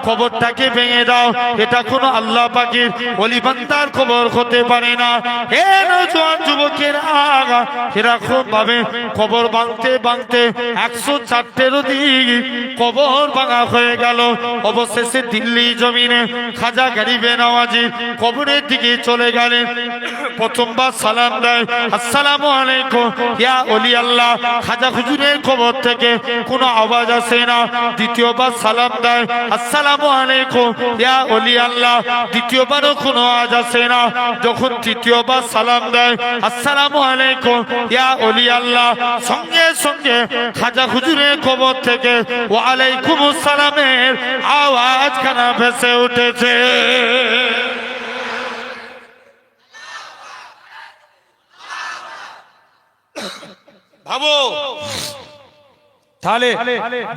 কবরটাকে ভেঙে দাও, এটা কোনো আল্লাহ পাকের ওলি বান্দার কবর হতে পারে না। হে নওজোয়ান যুবকেরা এরকম ভাবে কবর ভাঙতে ভাঙতে 104 অধিক কবর ভাঙা হয়ে গেল। অবশেষে দিল্লি জমিনে খাজা গরিবে নওয়াজি কবরের দিকে চলে গেলেন। প্রথমবার সালাম দেয় আসসালামু আলাইকুম ইয়া ওলি আল্লাহ, খাজা হুজুরের কবর থেকে কোনো আওয়াজ আসে না। দ্বিতীয়বার সালাম দেয় আসসালামু আলাইকুম ইয়া ওলি আল্লাহ, দ্বিতীয়বারও কোনো আওয়াজ আসে না। যখন তৃতীয়বার সালাম দেয় আসসালামু আলাইকুম ইয়া ওলি আল্লাহ, সঙ্গে সঙ্গে খাজা হুজুরের কবর থেকে ওয়া আলাইকুম আসসালামের আওয়াজ খানা ভেসে উঠেছে। ভাবো তাহলে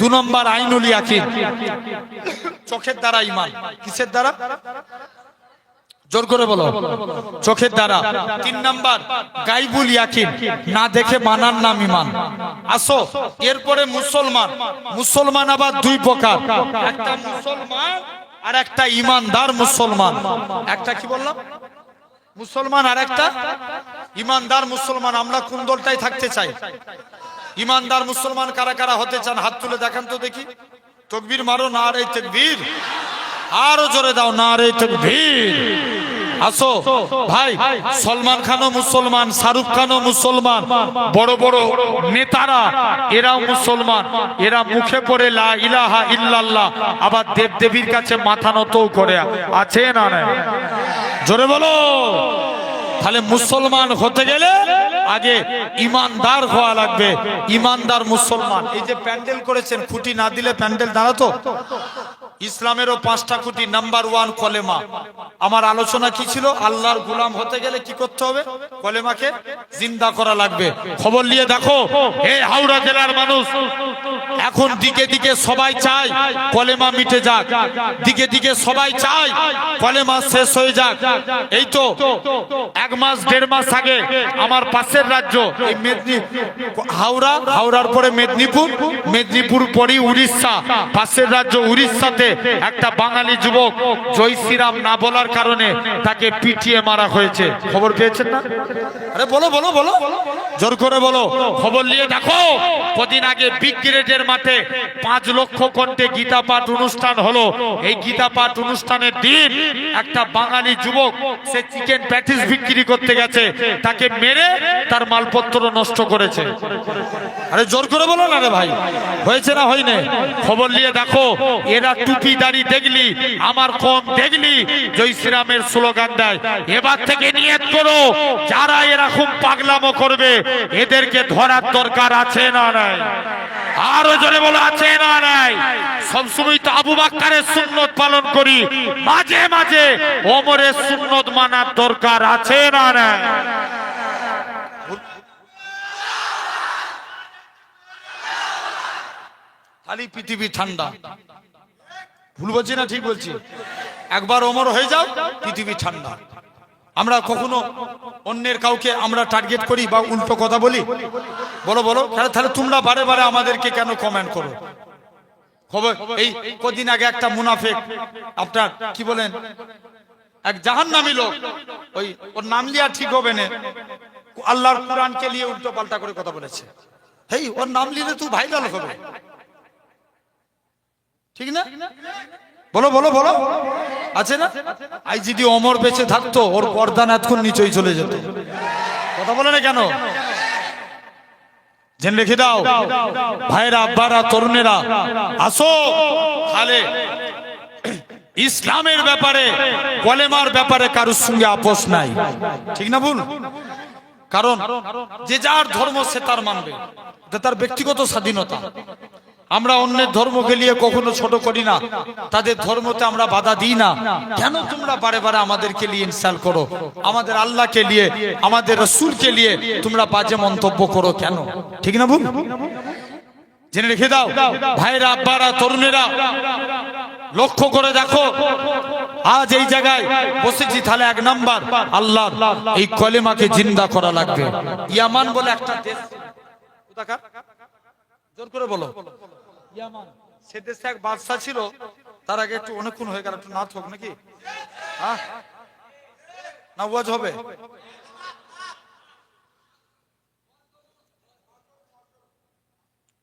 2 নম্বর আইনুল ইয়াকিন, চোখের দ্বারা ঈমান। কিসের দ্বারা? জোর করে বলো, চোখের দ্বারা। 3 নম্বর গায়বুল ইয়াকিন, না দেখে মানার নাম ঈমান। আসো এরপরে মুসলমান। মুসলমান আবার 2 প্রকার, একটা মুসলমান আর একটা ঈমানদার মুসলমান। একটা কি বললাম? মুসলমান আর একটা ঈমানদার মুসলমান। আমরা কোন দলটাই থাকতে চাই? ঈমানদার মুসলমান কারা কারা হতে চান হাত তুলে দেখান তো দেখি। তাকবীর মারো, নারে তাকবীর। আরো জোরে দাও, নারে তাকবীর। আসো ভাই, সলমান খানও মুসলমান, শাহরুখ খানও মুসলমান, বড় বড় নেতারা এরাও মুসলমান। এরা মুখে পড়ে লা ইলাহা ইল্লাল্লাহ, আবার দেব দেবীর কাছে মাথা নত করে আছে না? জোরে বলো। তাহলে মুসলমান হতে গেলে আগে ইমানদার হওয়া লাগবে। ইমানদার মুসলমান। এই যে প্যান্ডেল করেছেন, খুঁটি না দিলে প্যান্ডেল দাঁড়াতো? ইসলামেরও 5টা খুঁটি। নাম্বার 1 কলেমা। আমার আলোচনা কি ছিল? আল্লাহর গোলাম হতে গেলে কি করতে হবে? কলেমাকে জিন্দা করা লাগবে। খবর নিয়ে দেখো, এই হাওড়া জেলার মানুষ এখন দিকে দিকে সবাই চায় কলেমা মিটে যাক, দিকে দিকে সবাই চায় কলেমা শেষ হয়ে যাক। এই তো 1 মাস 1.5 মাস আগে আমার পাশের রাজ্য এই হাওড়া, হাওড়ার পরে মেদিনীপুর, মেদিনীপুর পরে উড়িষ্যা, পাশের রাজ্য উড়িষ্যাতে একটা বাঙালি যুবক জয় শ্রীরাম না বলার কারণে তাকে পিটিয়ে মারা হয়েছে। খবর পেয়েছেন না? আরে বলো বলো বলো, জোর করে বলো। খবর নিয়ে দেখো, কদিন আগে বিগ গ্রেডের মাঠে 5 লক্ষ কণ্ঠে গীতা পাঠ অনুষ্ঠান হলো। এই গীতা পাঠ অনুষ্ঠানের দিন একটা বাঙালি যুবক সে চিকেন প্যাটিস বিক্রি করতে গেছে, তাকে মেরে তার মালপত্র নষ্ট করেছে। আরে জোর করে বলো না রে ভাই, হয়েছে না হয়নি? খবর নিয়ে দেখো, এরা টুপি দাড়ি দেখলি, আমার কম দেখলি, জয় শ্রীরামের স্লোগান দেয়। এবার থেকে নিয়ত করো, যারা এরকম পাগলামো করবে এদেরকে ধরার দরকার আছে না নাই? আরো জোরে বলো, আছে না নাই? সবসময় তো আবু বাক্কারের সুন্নত পালন করি, মাঝে মাঝে ওমরের সুন্নত মানার দরকার আছে না নাই? খালি পৃথিবী ঠান্ডা। ভুল বলছি না ঠিক বলছি? একবার ওমর হয়ে যাও, পৃথিবী ঠান্ডা। আমরা কখনো অন্যের কাউকে আমরা টার্গেট করি বা উল্টো কথা বলি? বলো বলো। তাহলে তোমরা বারে বারে আমাদেরকে কেন কমেন্ট করো? খবর এই কদিন আগে একটা মুনাফিক, আপনার কি বলেন, এক জাহান্নামী লোক, ওর নাম লিয়া ঠিক হবে না, আল্লাহর কোরআনকে নিয়ে উল্টো পাল্টা করে কথা বলেছে। হেই, ওর নাম নিলে তুই ভাইরাল হবে, ঠিক না? বলো বলো বলো, আছে না? আই যদি অমর বেঁচে থাকতো, ওর পর্দান এতক্ষণ নিচেই চলে যেত। কথা বলে না কেন? জেনে রেখে দাও ভাইরা, আব্বারা, তরুণেরা, আসো। তাহলে ইসলামের ব্যাপারে কলেমার ব্যাপারে কারোর সঙ্গে আপোষ নাই, ঠিক না ভুল? কারণ যে যার ধর্ম সে তার মানবে, এটা তার ব্যক্তিগত স্বাধীনতা। আমরা অন্যের ধর্মকে নিয়ে কখনো ছোট করি না, তাদের ধর্মতে আমরা বাধা দিই না। কেন তোমরা বারে বারে আমাদেরকে নিয়ে ইনসাল্ট করো? আমাদের আল্লাহকে নিয়ে, আমাদের রাসূলকে নিয়ে তোমরা বাজে মন্তব্য করো কেন? ঠিক না ভুল? জেনে রেখে দাও ভাইরা, আব্বারা, তরুণেরা, লক্ষ্য করে দেখো, আজ এই জায়গায় বসেছি, তাহলে এক নাম্বার আল্লাহর এই কলেমাকে জিন্দা করা লাগবে। ইয়ামান বলে একটা দেশ, জোর করে বলো, ইয়ামান, সে দেশে এক বাদশা ছিল। তার আগে একটু অনেকক্ষণ হয়ে গেল, একটু নাচ হোক নাকি? হ্যাঁ, না ওয়াজ হবে?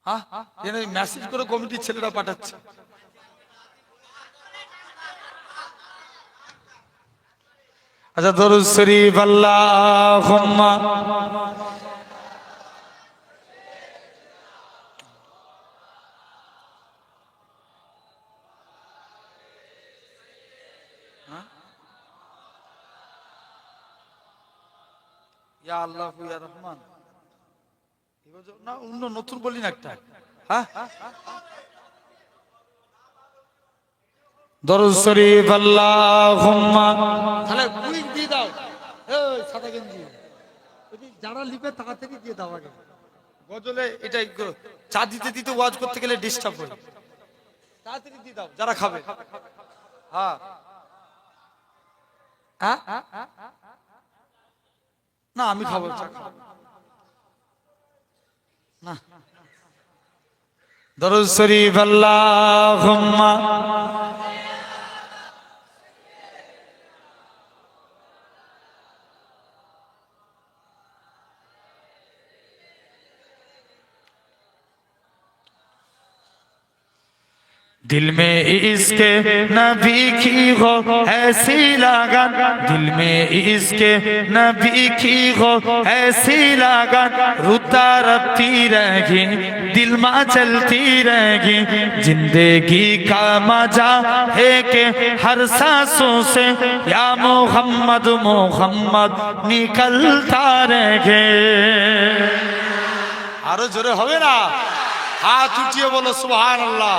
হ্যাঁ, মেসেজ করে কমিটির ছেলেরা পাঠাচ্ছে। আচ্ছা, দরুদ শরীফ আল্লাহুম্মা ইয়া আল্লাহ ইয়া রহমান, না অন্য নতুন বলি না একটা? হ্যাঁ, দরুদ শরীফ আল্লাহুম্মা, তাহলে কুইক দিয়ে দাও। এই সাদা গেঞ্জি যারা লিখবে তাড়াতাড়ি দিয়ে দাও আগে। গজলে এটাই চা দিতে দিতে ওয়াজ করতে গেলে ডিস্টার্ব হয়, তাড়াতাড়ি দিয়ে দাও যারা খাবে। হ্যাঁ, না আমি খাবো না। দরুদ শরীফ আল্লাহুম্মা दिल में इसके नबी की हो ऐसी लगन, दिल में इसके नबी की हो ऐसी लगन, रुता रबती रहेगी दिल में चलती रहेगी, जिंदगी का मजा है कि हर सांसों से या मोहम्मद मोहम्मद निकलता रहेगे। आरो जोरे होवे ना, हाथ उठिए बोलो सुभान अल्लाह,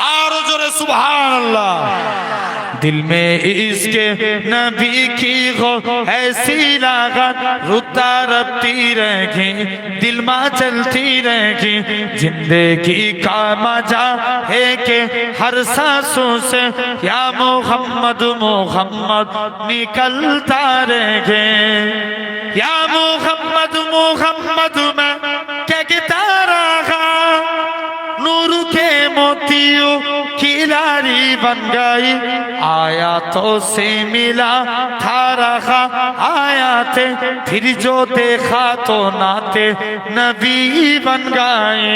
आरो जोरे सुभान अल्लाह। दिल में इसके नबी की हो ऐसी लगन, रुता रबती रहेगी दिल में चलती रहेगी, जिंदगी का मजा है कि हर सांसों से या मोहम्मद मोहम्मद निकलता रहेगे, या मोहम्मद मोहम्मद में कहता रहा, नूर के मोतियों की लारी बन गई, आयातों से मिला था रखा आयाते, फिर जो देखा तो नाते नबी बन गए।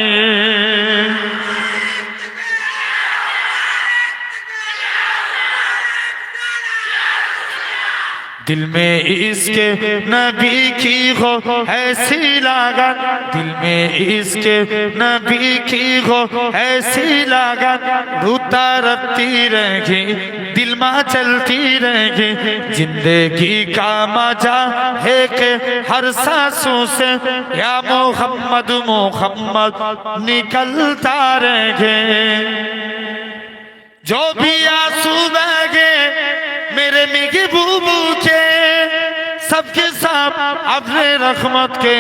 दिल में इसके नबी की हो ऐसी लगन, दिल में इसके नबी की हो ऐसी लगन, रुता रबती रहेगी दिल में चलती रहेगी, जिंदगी का मजा है कि हर सांसों से या मोहम्मद मोहम्मद निकलता रहेगे। जो भी आंसू बहे मेरे महबूबू के, सबके सब अपने रहमत के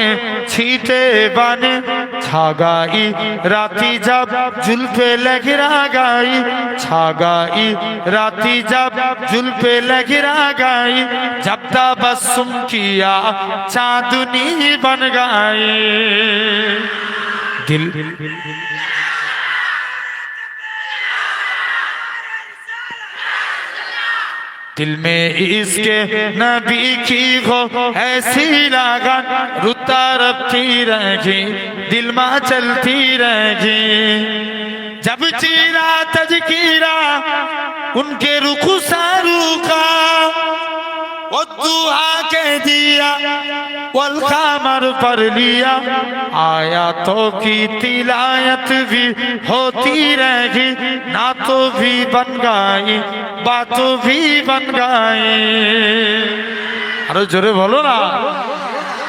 छींटे बने, छा गई राती जब जुल्फे लहरा गई, छा गई राती जब जुल्फे लहरा गई, जब तबस्सुम किया चांदनी बन गई। दिल दिल में इसके नबी की हो ऐसी लगन, रुता रबती रहेगी दिल में चलती रहेगी, जब चीरा तजकीरा उनके रुखसारू का, वद्दुहा कह दिया वल्कमर पढ़ लिया आयतों की तिलावत भी होती रहेगी नातों भी बन गई बातों भी बन गई अरे जोरे बोलो ना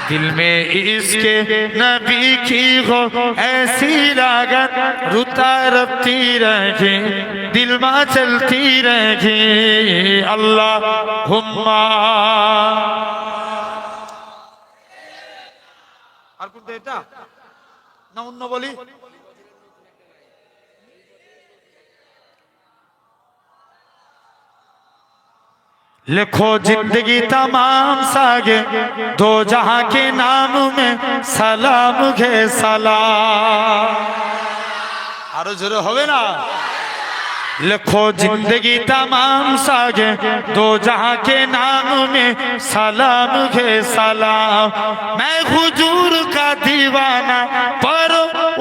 दिल में इसके नबी की हो ऐसी लागत रुता रखती रहेगी दिल में चलती रहेगी अल्लाहुम्मा আর কোনটা এটা না অন্য বলি लिखो जिंदगी तमाम सागे दो जहां के नाम में सलाम घे सलाम आरो जोरे होवे ना लिखो जिंदगी तमाम सागे दो जहां के नाम में सलाम घे सलाम मैं हुजूर का दीवाना पर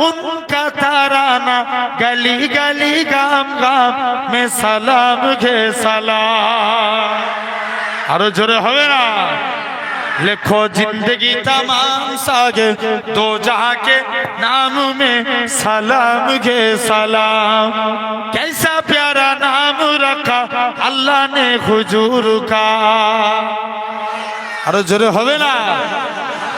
उनका ताराना गली गली गाम गाम में सलाम घे सलाम आरो जोरे होवे ना लिखो जिंदगी तमाम सागे दो जहां के नाम में सलाम घे सलाम कैसा प्यारा नाम रखा अल्लाह ने हुजूर का अरे जोरे होवे ना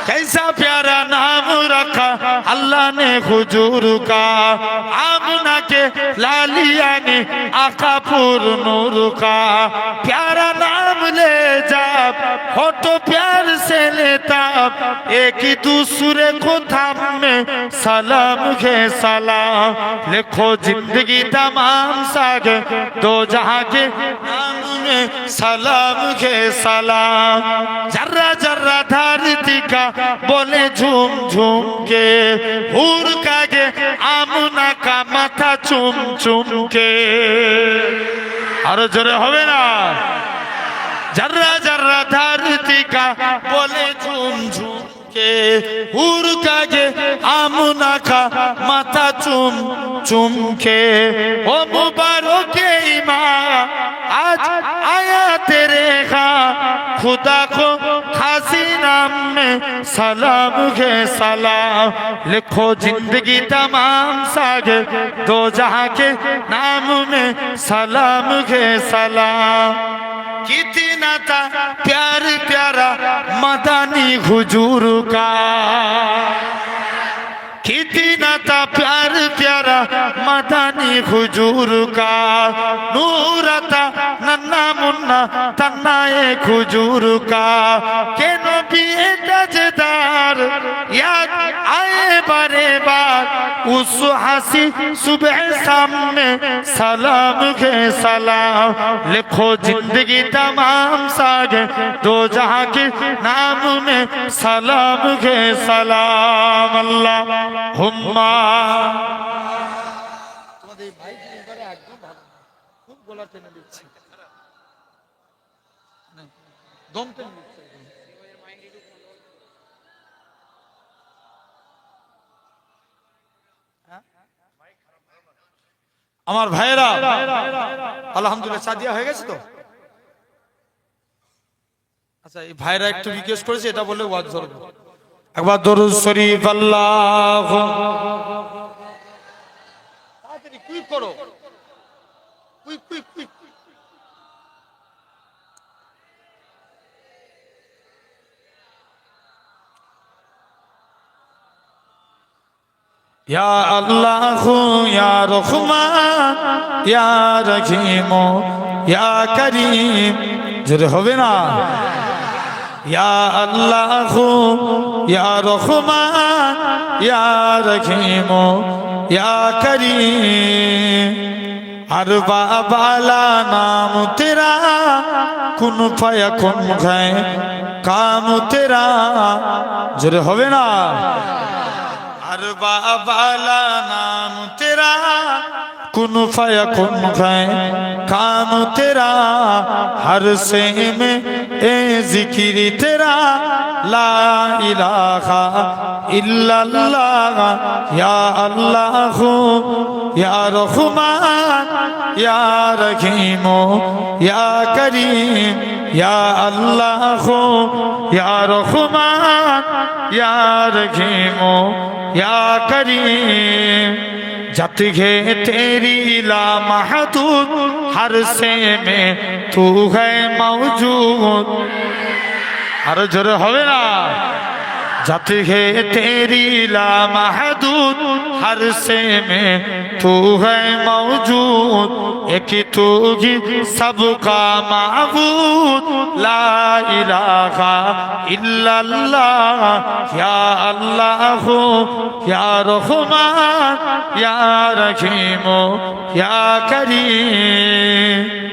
कैसा प्यारा नाम रखा अल्लाह ने हुजूर का आमना के लालिया ने आका पुर नूर का प्यारा नाम ले जा फोटो प्यार से लेता एक ही दूसरे को थाम में सलाम घे सलाम लिखो जिंदगी तमाम सागे दो जहां के नाम में सलाम घे सलाम जर्रा जर्रा धरती का बोले झूम झूम के हुर का गे आमना का माथा चुम चुम के और जोरे होवे ना जर्रा जर्रा धरती का बोले झूम झूम के हुर का गे आमना का माथा चुम चुम के ओ मुबारक इमाम आज आया तेरे खां खुदा को खासी नाम में सलाम घे सलाम लिखो जिंदगी तमाम सागे दो जहां के नाम में सलाम घे सलाम कितना था प्यार प्यारा मदानी हुजूर का कितना था प्यार प्यारा मदानी हुजूर का नूर था नन्ना मुन्ना तन्ना एक हुजूर का के नबी ताजदार याद आए बारे बार उस हंसी सुबह सामने सलाम घे सलाम लिखो जिंदगी तमाम सागे दो जहां के नाम में सलाम घे सलाम अल्लाह हुम्मा তোমাদের ভাই করে একদম ভালো খুব গলা টেনে দিচ্ছে দম টেনে দিচ্ছে আমার ভাইরা আলহামদুলিল্লাহ সাদিয়া হয়ে গেছে তো আচ্ছা এই ভাইরা একটু রিকোয়েস্ট করেছে এটা বললে ওয়াজ ধরবে একবার দরুদ শরীফ আল্লাহ তাড়াতাড়ি কুইক করো কুইক কুইক কুইক या अल्लाह या रहमान या रहीम या करीम जरे होवे ना या अल्लाह या रहमान या रहीम या करीम अरबा बाला नाम तेरा कुन फयकुन है काम तेरा जरे होवे ना अरबा बाला नाम तेरा कुन फयकुन है काम तेरा हर से में ए जिक्र तेरा ला इलाहा इल्लल्लाह या अल्लाह या रहमान या रहीम या करीम ইয়া আল্লাহ ইয়া রহমান ইয়া রহিম ইয়া করিম जत है तेरी ला महदूद हर से में तू है मौजूद हर जोर होवे ना जत है तेरी ला महदूद हर से में तू है मौजूद एक तू ही सबका माबूद ला इलाहा इल्लल्लाह या अल्लाह या रहमान या रहीम या करीम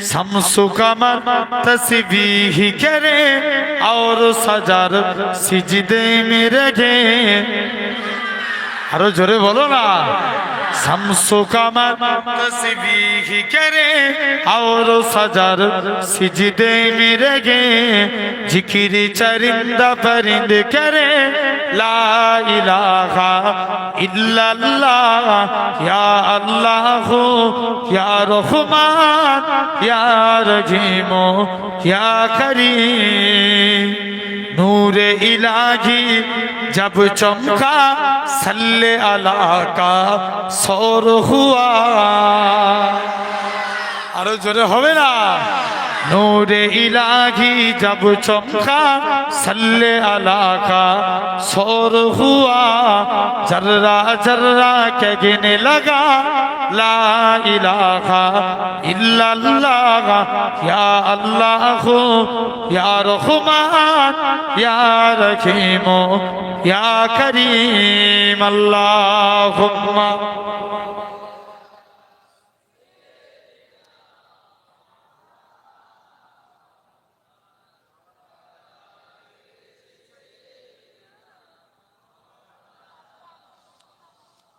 शम्सु कमर तस्बीह करे और सजर सिजदे में रखे আরো জোরে বলো না शम्सु कमर तस्बीह करे और सजर सिजदे में रखे जिक्र चरिंदा परिंद करे ला इलाहा इल्लल्लाह या अल्लाह या रहमान या रहीम या करीम नूरे इलाही जब चमका सल्ले अला का सौर हुआ আরো জোরে হবে না नूरे इलाही जब चमका सल्ले अला का सौर हुआ जर्रा जर्रा कहने लगा ला इलाहा इल्लल्लाह या अल्लाह या रहमान या रहीम या करीम अल्लाहुम्मा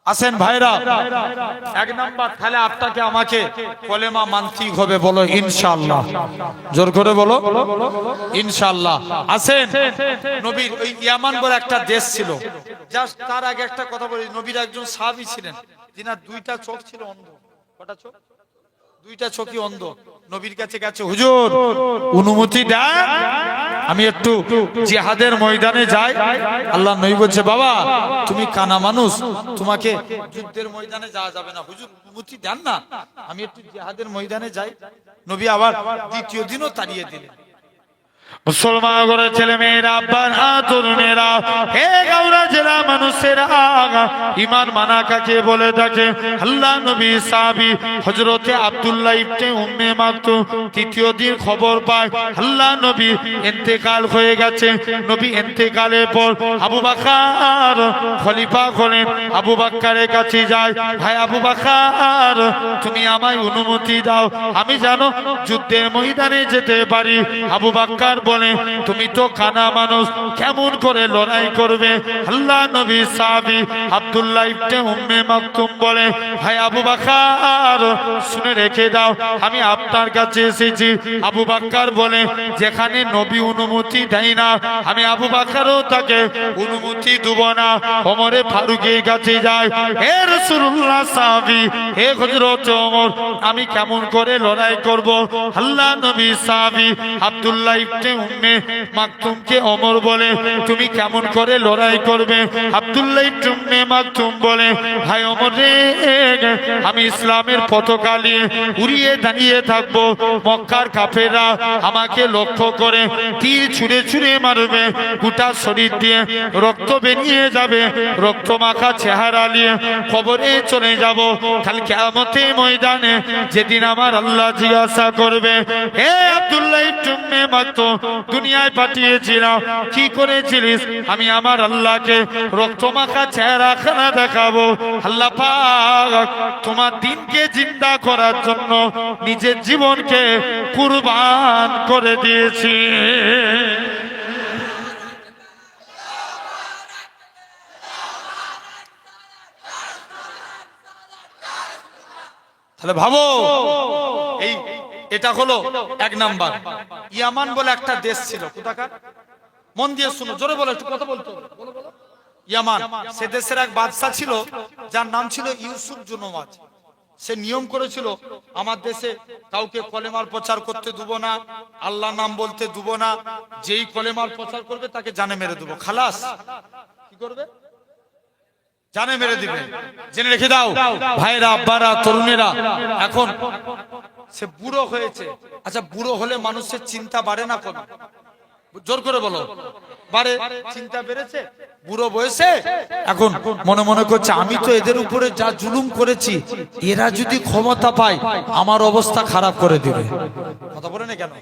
আসেন ভাইরা এক নাম্বার তাহলে আপনাকে আমাকে কলেমা মানতেই হবে বলো ইনশাআল্লাহ জোর করে বলো ইনশাআল্লাহ আসেন নবীর ওই ইয়ামান বলে একটা দেশ ছিল জাস্ট তার আগে একটা কথা বলি নবীর একজন সাহাবী ছিলেন যিনার দুইটা চোখ ছিল অন্ধ কটা চোখ দুইটা চোখই অন্ধ নবীর কাছে গেছে হুজুর অনুমতি দেন আমি একটু জিহাদের ময়দানে যাই আল্লাহ নবী বলছে বাবা তুমি কানা মানুষ তোমাকে যুদ্ধের ময়দানে যাওয়া যাবে না হুজুর অনুমতি দেন না আমি একটু জিহাদের ময়দানে যাই নবী আবার দ্বিতীয় দিনও তাড়িয়ে দিলেন মুসলমান ঘরের ছেলে মেয়েরা আব্বারা তরুণেরা হে গাওরা জেলা মানুষেরা ঈমান মানা কাকে বলে থাকে আল্লাহ নবী সাহাবী হযরতে আব্দুল্লাহ ইবনে উম্মে মাকতুম তৃতীয় দিন খবর পায় আল্লাহ নবী ইন্তেকাল হয়ে গেছে নবী ইন্তেকালের পর আবু বকর খলিফা হলেন আবু বকরের কাছে যায় ভাই আবু বকর তুমি আমায় অনুমতি দাও আমি জানো যুদ্ধের ময়দানে যেতে পারি আবু বকর বলে তুমি তো কানা মানুষ কেমন করে লড়াই করবে আল্লাহ নবী সাহাবী আব্দুল্লাহ ইবনে উম্মে মাকতুম বলে ভাই আবু বকর শুনে রেখে দাও আমি আপনার কাছে এসেছি আবু বকর বলে যেখানে নবী অনুমতি দেয় না আমি আবু বকরও তাকে অনুমতি দেব না ওমরে ফারুকের কাছে যায় হে রাসূলুল্লাহ সাহাবী হে হযরত ওমর আমি কেমন করে লড়াই করব আল্লাহ নবী সাহাবী আব্দুল্লাহ ইবনে উম্মে মাকতুমকে ওমর বলে তুমি কেমন করে লড়াই করবে আব্দুল্লাহ ইবনে উম্মে মাকতুম বলে ভাই ওমর রে আমি ইসলামের পতাকা নিয়ে উড়িয়ে দাঁড়িয়ে থাকবো মক্কার কাফেররা আমাকে লক্ষ্য করে তীর ছুঁড়ে ছুঁড়ে মারবে গোটা শরীর দিয়ে রক্ত বেরিয়ে যাবে রক্ত মাখা চেহারা নিয়ে কবরে চলে যাব কাল কিয়ামতের ময়দানে যেদিন আমার আল্লাহ জিজ্ঞাসা করবে হে আব্দুল্লাহ ইবনে উম্মে মাকতুম দুনিয়ায় পাঠিয়েছিলাম কি করেছিলিস আমি আমার আল্লাহকে রক্তমাখা চেহারাখানা দেখাবো আল্লাহ পাক তোমার দিনকে জিন্দা করার জন্য নিজের জীবনকে কুরবান করে দিয়েছি তাহলে ভাবো এই এটা হলো এক নাম্বার ইয়ামান বলে একটা দেশ ছিল কোথাকার মন দিয়ে শুনো জোরে বলো একটু কথা বলতো বলো বলো ইয়ামান সে দেশের এক বাদশা ছিল যার নাম ছিল ইউসুফ জুনওয়াজ সে নিয়ম করেছিল আমার দেশে কাউকে কলেমার প্রচার করতে দেব না, আল্লাহ নাম বলতে দেব না, যেই কলেমার প্রচার করবে তাকে জানে মেরে দেবো। খালাস। কি করবে? জানে মেরে দিবে। জেনে রেখে দাও ভাইরা, আব্বারা, তরুণেরা, এখন সে বুড়ো হয়েছে। আচ্ছা, বুড়ো হলে মানুষের চিন্তা বাড়ে না কমে? জোর করে বলো। বাড়ে। চিন্তা বেড়েছে বুড়ো বয়সে। এখন মনে মনে করছে আমি তো এদের উপরে যা জুলুম করেছি, এরা যদি ক্ষমতা পায় আমার অবস্থা খারাপ করে দিবে। কথা বলে না কেন?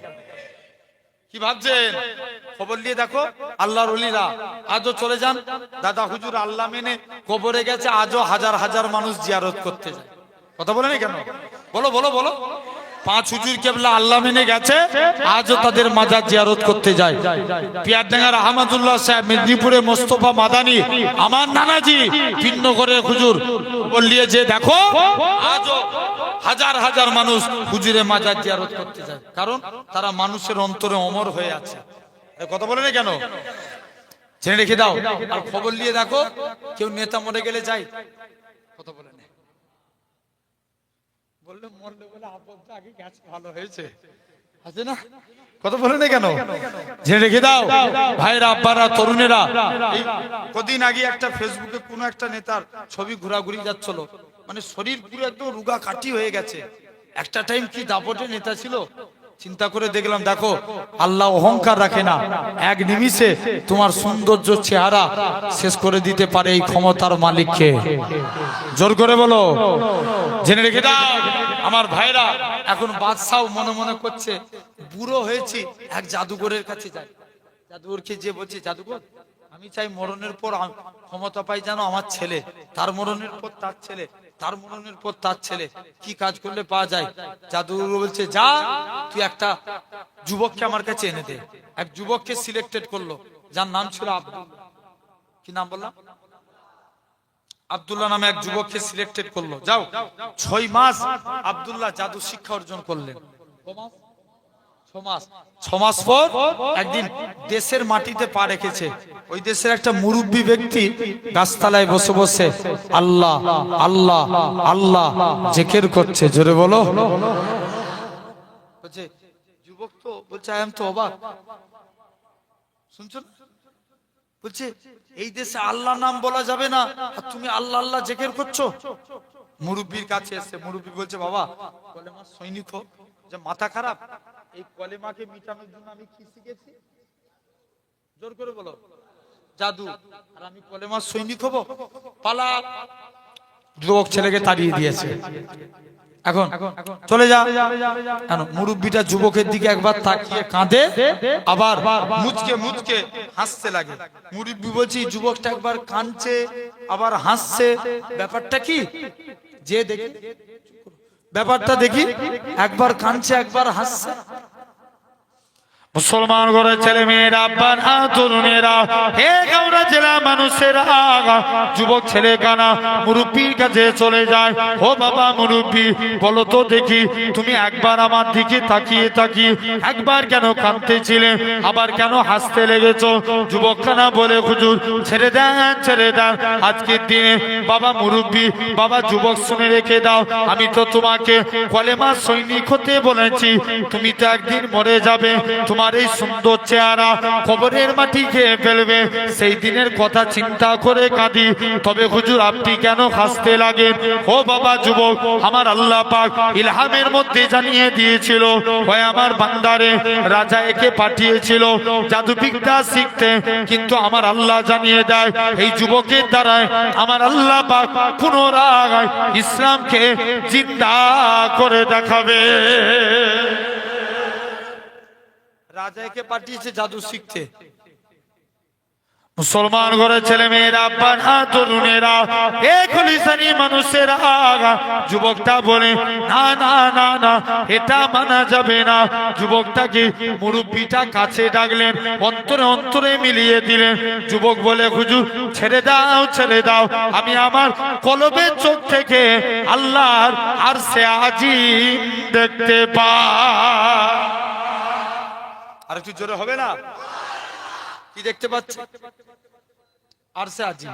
কি ভাবছেন? খবর নিয়ে দেখো, আল্লাহর ওলিরা আজও চলে যান। দাদা হুজুর আল্লাহ মেনে কবরে গেছে, আজও হাজার হাজার মানুষ জিয়ারত করতে যায়। কথা বলে না কেন? বলো বলো বলো। 5 হুজুর কেবলা আল্লাহ মেনে গেছে, আজও তাদের মাজার জিয়ারত করতে যায়। পিয়ারডাঙ্গার আহমদুল্লাহ সাহেব, মেদিনীপুরে মোস্তফা মাদানি, আমার নানাজি পিন্নগরের হুজুর বললিয়ে যে দেখো, আজও হাজার হাজার মানুষ হুজুরের মাজার জিয়ারত করতে যায়। কারণ তারা মানুষের অন্তরে অমর হয়ে আছে। কথা বলে না কেন? জেনে রেখে দাও। আর খবর নিয়ে দেখো, কেউ নেতা মরে গেলে যায়। কথা বলে না, বললে মরলে বলে আপদটা আগে গেছে, ভালো হয়েছে, আছে না? কথা বলে না কেন? জেনে রেখে দাও ভাইরা, আব্বারা, তরুণেরা। কদিন আগে একটা ফেসবুকে কোন একটা নেতার ছবি ঘোরাঘুরি যাচ্ছিল, মানে শরীর পুরো একদম রুগা কাটি হয়ে গেছে। একটা টাইম কি দাপটে নেতা ছিল। চিন্তা করে দেখলাম, দেখো আল্লাহ অহংকার রাখে না, এক নিমিষে তোমার সৌন্দর্য চেহারা শেষ করে দিতে পারে এই ক্ষমতার মালিককে। জোর করে বলো। জেনে রেখে দাও আমার ভাইরা, এখন বাদশাহ মনে মনে করছে বুড়ো হয়েছি, এক জাদুঘরের কাছে যাই। জাদুঘরকে যে বলছে, জাদুঘর আমি চাই মরণের পর ক্ষমতা পাই যেন আমার ছেলে, তার মরণের পর তার ছেলে, তার মরণের পর তার ছেলে, কি কাজ করলে পাওয়া যায়? জাদুঘর বলছে, যা তুই একটা যুবককে আমার কাছে এনে দে। এক যুবককে সিলেক্টেড করলো, যার নাম ছিল আব্দুল্লাহ। কি নাম বললাম? আব্দুল্লাহ নামে এক যুবককে সিলেক্টেড করলো। যাও, 6 মাস আব্দুল্লাহ জাদু শিক্ষা অর্জন করলেন। 6 মাস পর একদিন দেশের মাটিতে পা রেখেছে। ওই দেশের একটা মুরব্বী ব্যক্তি গাছতলায় বসে বসে আল্লাহ আল্লাহ আল্লাহ জিকির করছে। জোরে বলো। বলছে যুবক তো বলছে, আই এম তো অবাক, শুনছো? বলছে এই দেশে আল্লাহ নাম বলা যাবে না, আর তুমি আল্লাহ আল্লাহ জিকির করছো। মুরব্বীর কাছে এসে মুরব্বী বলছে, বাবা কলেমার সৈনিক হোক, যে মাথা খারাপ, এই কলেমাকে মিটানোর জন্য আমি কি শিখেছি? জোর করে বলো। জাদু। আর আমি কলেমার সৈনিক হব? পালা। যুবক ছেলেকে তাড়িয়ে দিয়েছে। এখন চলে যা। মুরব্বীটা যুবকের দিকে একবার তাকিয়ে কাঁদে, আবার মুচকে মুচকে হাসতে লাগে। মুরব্বী বলছি, যুবকটা একবার কাঁদছে আবার হাসছে, ব্যাপারটা কি? যে দেখি ব্যাপারটা দেখি, একবার কাঁদছে একবার হাসছে। মুসলমান ঘরের ছেলে মেয়েরা, আব্বারা, তরুণেরা, হে গাওড়া জেলা মানুষেরা, যুবক ছেলে কানা মুরব্বীর কাছে চলে যায়। ও বাবা মুরব্বী, বলো তো দেখি, তুমি একবার আমার দিকে তাকিয়ে তাকিয়ে একবার কেন কাঁদতেছিলে, আবার কেন হাসতে লেগেছো? যুবক কানা বলে, হুজুর ছেড়ে দেন ছেড়ে দেন, আজকের দিনে বাবা মুরব্বী, বাবা যুবক শুনে রেখে দাও, আমি তো তোমাকে কলেমা সৈনিক হতে বলেছি। তুমি তো একদিন মরে যাবে, তোমার এই সুন্দর চেহারা কবরের মাটি খেয়ে ফেলবে। সেই দিনের কথা চিন্তা করে কাঁদি। তবে হুজুর আপনি কেন হাসতে লাগেন? ও বাবা যুবক, আমার আল্লাহ পাক ইলহামের মধ্যে জানিয়ে দিয়েছিল, ওই আমার বান্দারে রাজা একে পাঠিয়েছিল জাদুবিদ্যা শিখতে, কিন্তু আমার আল্লাহ জানিয়ে দেয় এই যুবকের দ্বারা আমার আল্লাহ পাক পুনরায় ইসলামকে জিন্দা করে দেখাবে। রাজাকে পাঠিয়েছে জাদু শিখতে। মুসলমান ঘরের ছেলে মেয়েরা, আব্বারা, তরুণেরা, খলিসানি মানুষেরা, যুবকটা বলে, না না না না, এটা মানা যাবে না। যুবকটাকে মুরব্বীটা কাছে ডাকলেন, অন্তরে অন্তরে মিলিয়ে দিলেন। যুবক বলে, হুজুর ছেড়ে দাও ছেড়ে দাও, আমি আমার কলবের চোখ থেকে আল্লাহর আরশে আজিম দেখতে পাই। আর একটু জোরে হবে না? কি দেখতে পাচ্ছি? আরশে আজিম।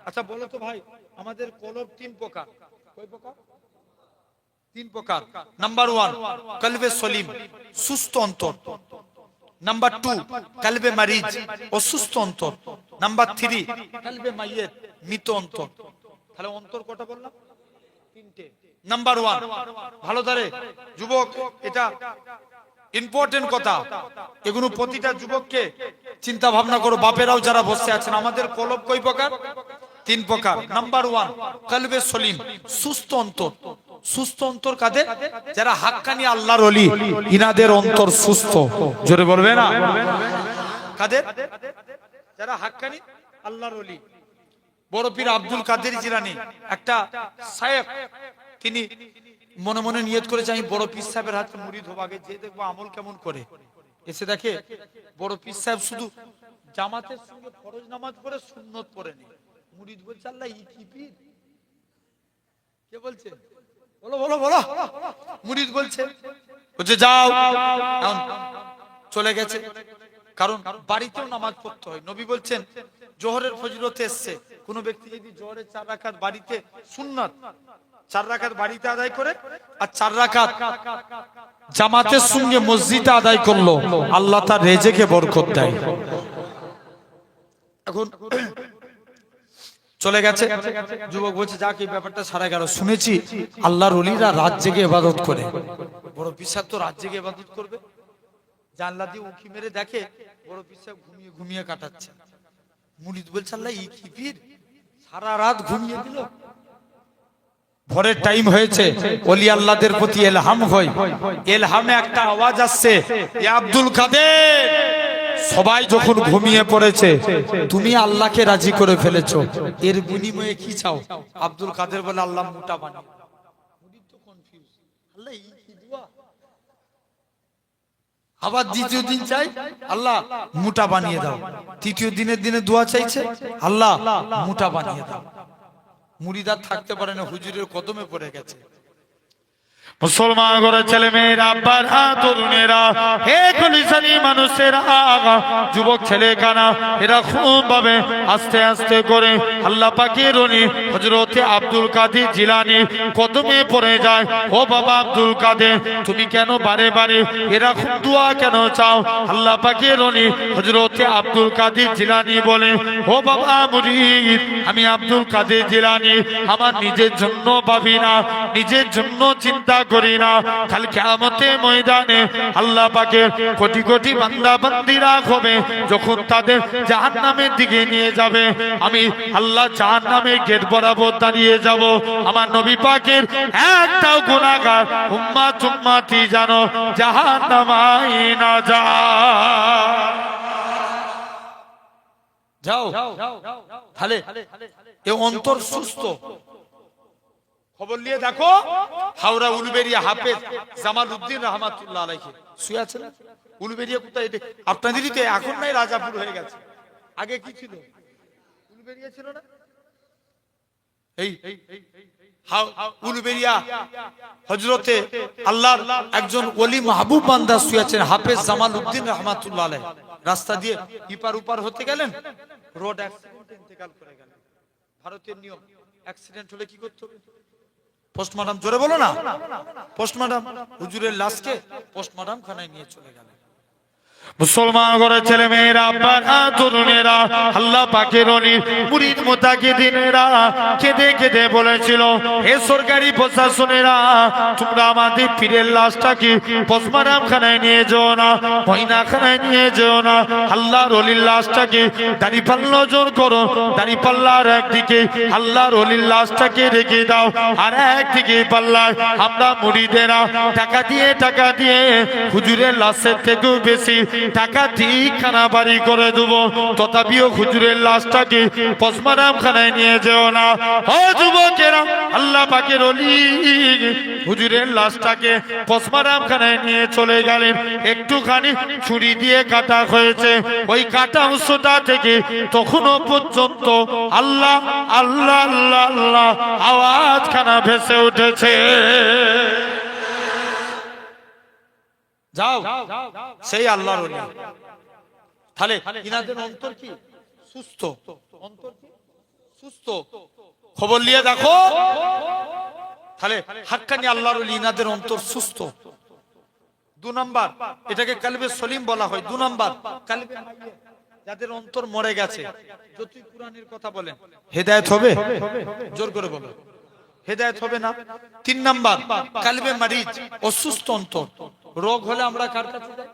আচ্ছা বলো তো ভাই, আমাদের কলব 3 প্রকার। কয় প্রকার? তিন প্রকার। নাম্বার 1 কলবে সলিম, সুস্থ অন্তর। নাম্বার 2 কলবে মারিজ, অসুস্থ অন্তর। নাম্বার 3 কলবে মাইয়িত, মৃত অন্তর। তাহলে অন্তর কটা বললাম? তিনটে। নাম্বার 1 ভালো ধরে যুবক, এটা ইম্পর্টেন্ট কথা, এগুলো প্রতিটা যুবককে চিন্তা ভাবনা করো। বাপেরাও যারা বসে আছেন, আমাদের কলব কয় প্রকার? 3 প্রকার। নাম্বার 1 কলবে সলিম, সুস্থ অন্তর। সুস্থ অন্তর কাদের? যারা হাক্কানি আল্লাহর ওলি, ইনাদের অন্তর সুস্থ। জোরে বলবে না? কাদের? যারা হাক্কানি আল্লাহর ওলি। বড় পীর আব্দুল কাদের জিলানী একটা শায়েখ, তিনি মনে মনে নিয়ত করেছে আমি বড় পীর সাহেবের হাতে মুরিদ হব, আগে যে দেখবো আমল কেমন করে। এসে দেখে বড় পীর সাহেব শুধু জামাতের সঙ্গে ফরজ নামাজ পড়ে সুন্নত পড়ে নেই। মুরিদ বলছে আল্লাহ ই কি পীর? কে বলছে? বলো বলো বলো। মুরিদ বলছে যাও। এখন চলে গেছে, কারণ বাড়িতেও নামাজ পড়তে হয়। নবী বলছেন জোহরের ফজিলতে এসছে, কোন ব্যক্তি যদি জোহরের 4 রাকাত বাড়িতে সুন্নাত 4 রাকাত বাড়িতে আদায় করে আর 4 রাকাত জামাতের সঙ্গে মসজিদে আদায় করলো, আল্লাহ তার রেজেকে বরকত দেয়। এখন চলে গেছে, যুবক বলছে যাক এই ব্যাপারটা সারা গেল। শুনেছি আল্লাহর ওলিরা রাত জেগে ইবাদত করে। বড় পিসাব তো রাত জেগে ইবাদত করবে? জানলা দিয়ে উঁকি মেরে দেখে বড় পিসাব ঘুমিয়ে ঘুমিয়ে কাটাচ্ছে। মুরিদ বলছে আল্লাহ ই কি পীর, সারা রাত ঘুমিয়ে দিল। ভোরের টাইম হয়েছে, ওলি আল্লাহদের প্রতি ইলহাম হয়। ইলহামে একটা আওয়াজ আসছে, ইয়া আব্দুল কাদের। সবাই যখন ঘুমিয়ে পড়েছে, তুমি আল্লাহকে রাজি করে ফেলেছো, এর বিনিময়ে কি চাও? আব্দুল কাদের বলে আল্লাহ মোটা বানিয়ে। মুরিদ তো কনফিউজ, আল্লাহ ই কি দোয়া? আবার দ্বিতীয় দিন চাই, আল্লাহ মোটা বানিয়ে দাও। তৃতীয় দিনের দিনে দোয়া চাইছে, আল্লাহ মোটা বানিয়ে দাও। মুরিদ আর থাকতে পারে না, হুজুরের কদমে পড়ে গেছে। মুসলমান ঘরের ছেলে মেয়েরা, আব্বারা, তরুণেরা, হে কলিসানি মানুষেরা, যুবক ছেলে কানা, এরা খুব ভাবে আস্তে আস্তে করে আল্লাহ পাকের ওলি হযরতে আব্দুল কাদের জিলানী কদমে পড়ে যায়। ও বাবা আব্দুল কাদের, তুমি কেন বারে বারে এরকম দোয়া কেন চাও? আল্লাহ পাকের ওলি হযরতে আব্দুল কাদের জিলানী বলে, ও বাবা মুরিদ, আমি আব্দুল কাদের জিলানী আমার নিজের জন্য ভাবি না, নিজের জন্য চিন্তা করি না। কাল কিয়ামতের ময়দানে আল্লাহ পাকের কোটি কোটি বান্দা বান্দীরা হবে, যখন তাদের জাহান্নামের দিকে নিয়ে যাবে, আমি আল্লাহ জাহান্নামের গেট বরাবর দাঁড়িয়ে যাব। আমার নবী পাকের একটাও গুনাহগার উম্মত উম্মতি জানো জাহান্নামে না যায়। যাও তাহলে এ অন্তর সুস্থ। খবর নিয়ে দেখো, হাওড়া উলুবেড়িয়া হাফেজ জামাল উদ্দিন রহমাতুল্লাহ আলাইহি শুয়ে আছেন। উলুবেড়িয়া কোথায়? আপনাদেরই তো, এখন নাই, রাজাপুর হয়ে গেছে। আগে কি ছিল? উলুবেড়িয়া ছিল না? এই উলুবেড়িয়া হযরতে আল্লাহর একজন ওলি মাহবুব বান্দা শুয়ে আছেন, হাফেজ জামাল উদ্দিন রহমাতুল্লাহ আলাইহি। রাস্তা দিয়ে ইপার উপার হতে গেলেন, রোড অ্যাক্সিডেন্টে ইন্তেকাল করে গেলেন। ভারতের নিয়ম, অ্যাক্সিডেন্ট হলে কি করতে হবে? পোস্টমর্টম। জোরে বলো না, পোস্টমর্টম। হুজুরের লাশকে পোস্টমর্টম খানায় নিয়ে চলে গেল। মুসলমান ঘরের ছেলে মেয়েরা, আব্বারা, তরুণেরা, আল্লাহ পাকের ওলি মুরিদ মুতাকিদিনেরা কেঁদে কেঁদে বলেছিল, হে সরকারি প্রশাসনেরা, তোমরা আমাদের পীরের লাশটাকে পোস্টমর্টম খানায় নিয়ে যেও না, ময়না খানায় নিয়ে যেও না। আল্লাহর ওলির লাশটাকে দাঁড়িপাল্লা জোর করো, দাঁড়িপাল্লার একদিকে আল্লাহর ওলির লাশটাকে রেখে দাও, আর একদিকে পাল্লায় আমরা মুরিদেরা টাকা দিয়ে হুজুরের লাশের থেকেও বেশি টাকা ঠিক খানা বাড়ি করে দেব। তথাপিও হুজুরের লাশটাকে পোস্টমর্টম খানায় নিয়ে যেও না। ও যুবকেরা, আল্লাহ পাকের ওলি হুজুরের লাশটাকে পোস্টমর্টম খানায় নিয়ে চলে গেলেন। একটুখানি ছুরি দিয়ে কাটা হয়েছে, ওই কাটা অংশটা থেকে তখনও পর্যন্ত আল্লাহ আল্লাহ আল্লাহ আল্লাহ আওয়াজ খানা ভেসে উঠেছে। যাও, সেই আল্লাহর ওলি। তাহলে ইনাদের অন্তর কি? সুস্থ। অন্তর কি? সুস্থ। খবর নিয়ে দেখো, তাহলে হাক্কানি আল্লাহর ওলি ইনাদের অন্তর সুস্থ। 2 নাম্বার এটাকে কলবে সলিম বলা হয়। 2 নাম্বার কলবে মাইয়িত, যাদের অন্তর মরে গেছে। যতই কুরআনের কথা বলেন হেদায়েত হবে? জোর করে বলো, হেদায়েত হবে না। 3 নাম্বার কলবে মরিজ, অসুস্থ অন্তর। রোগ হলে আমরা কার কাছে যাই?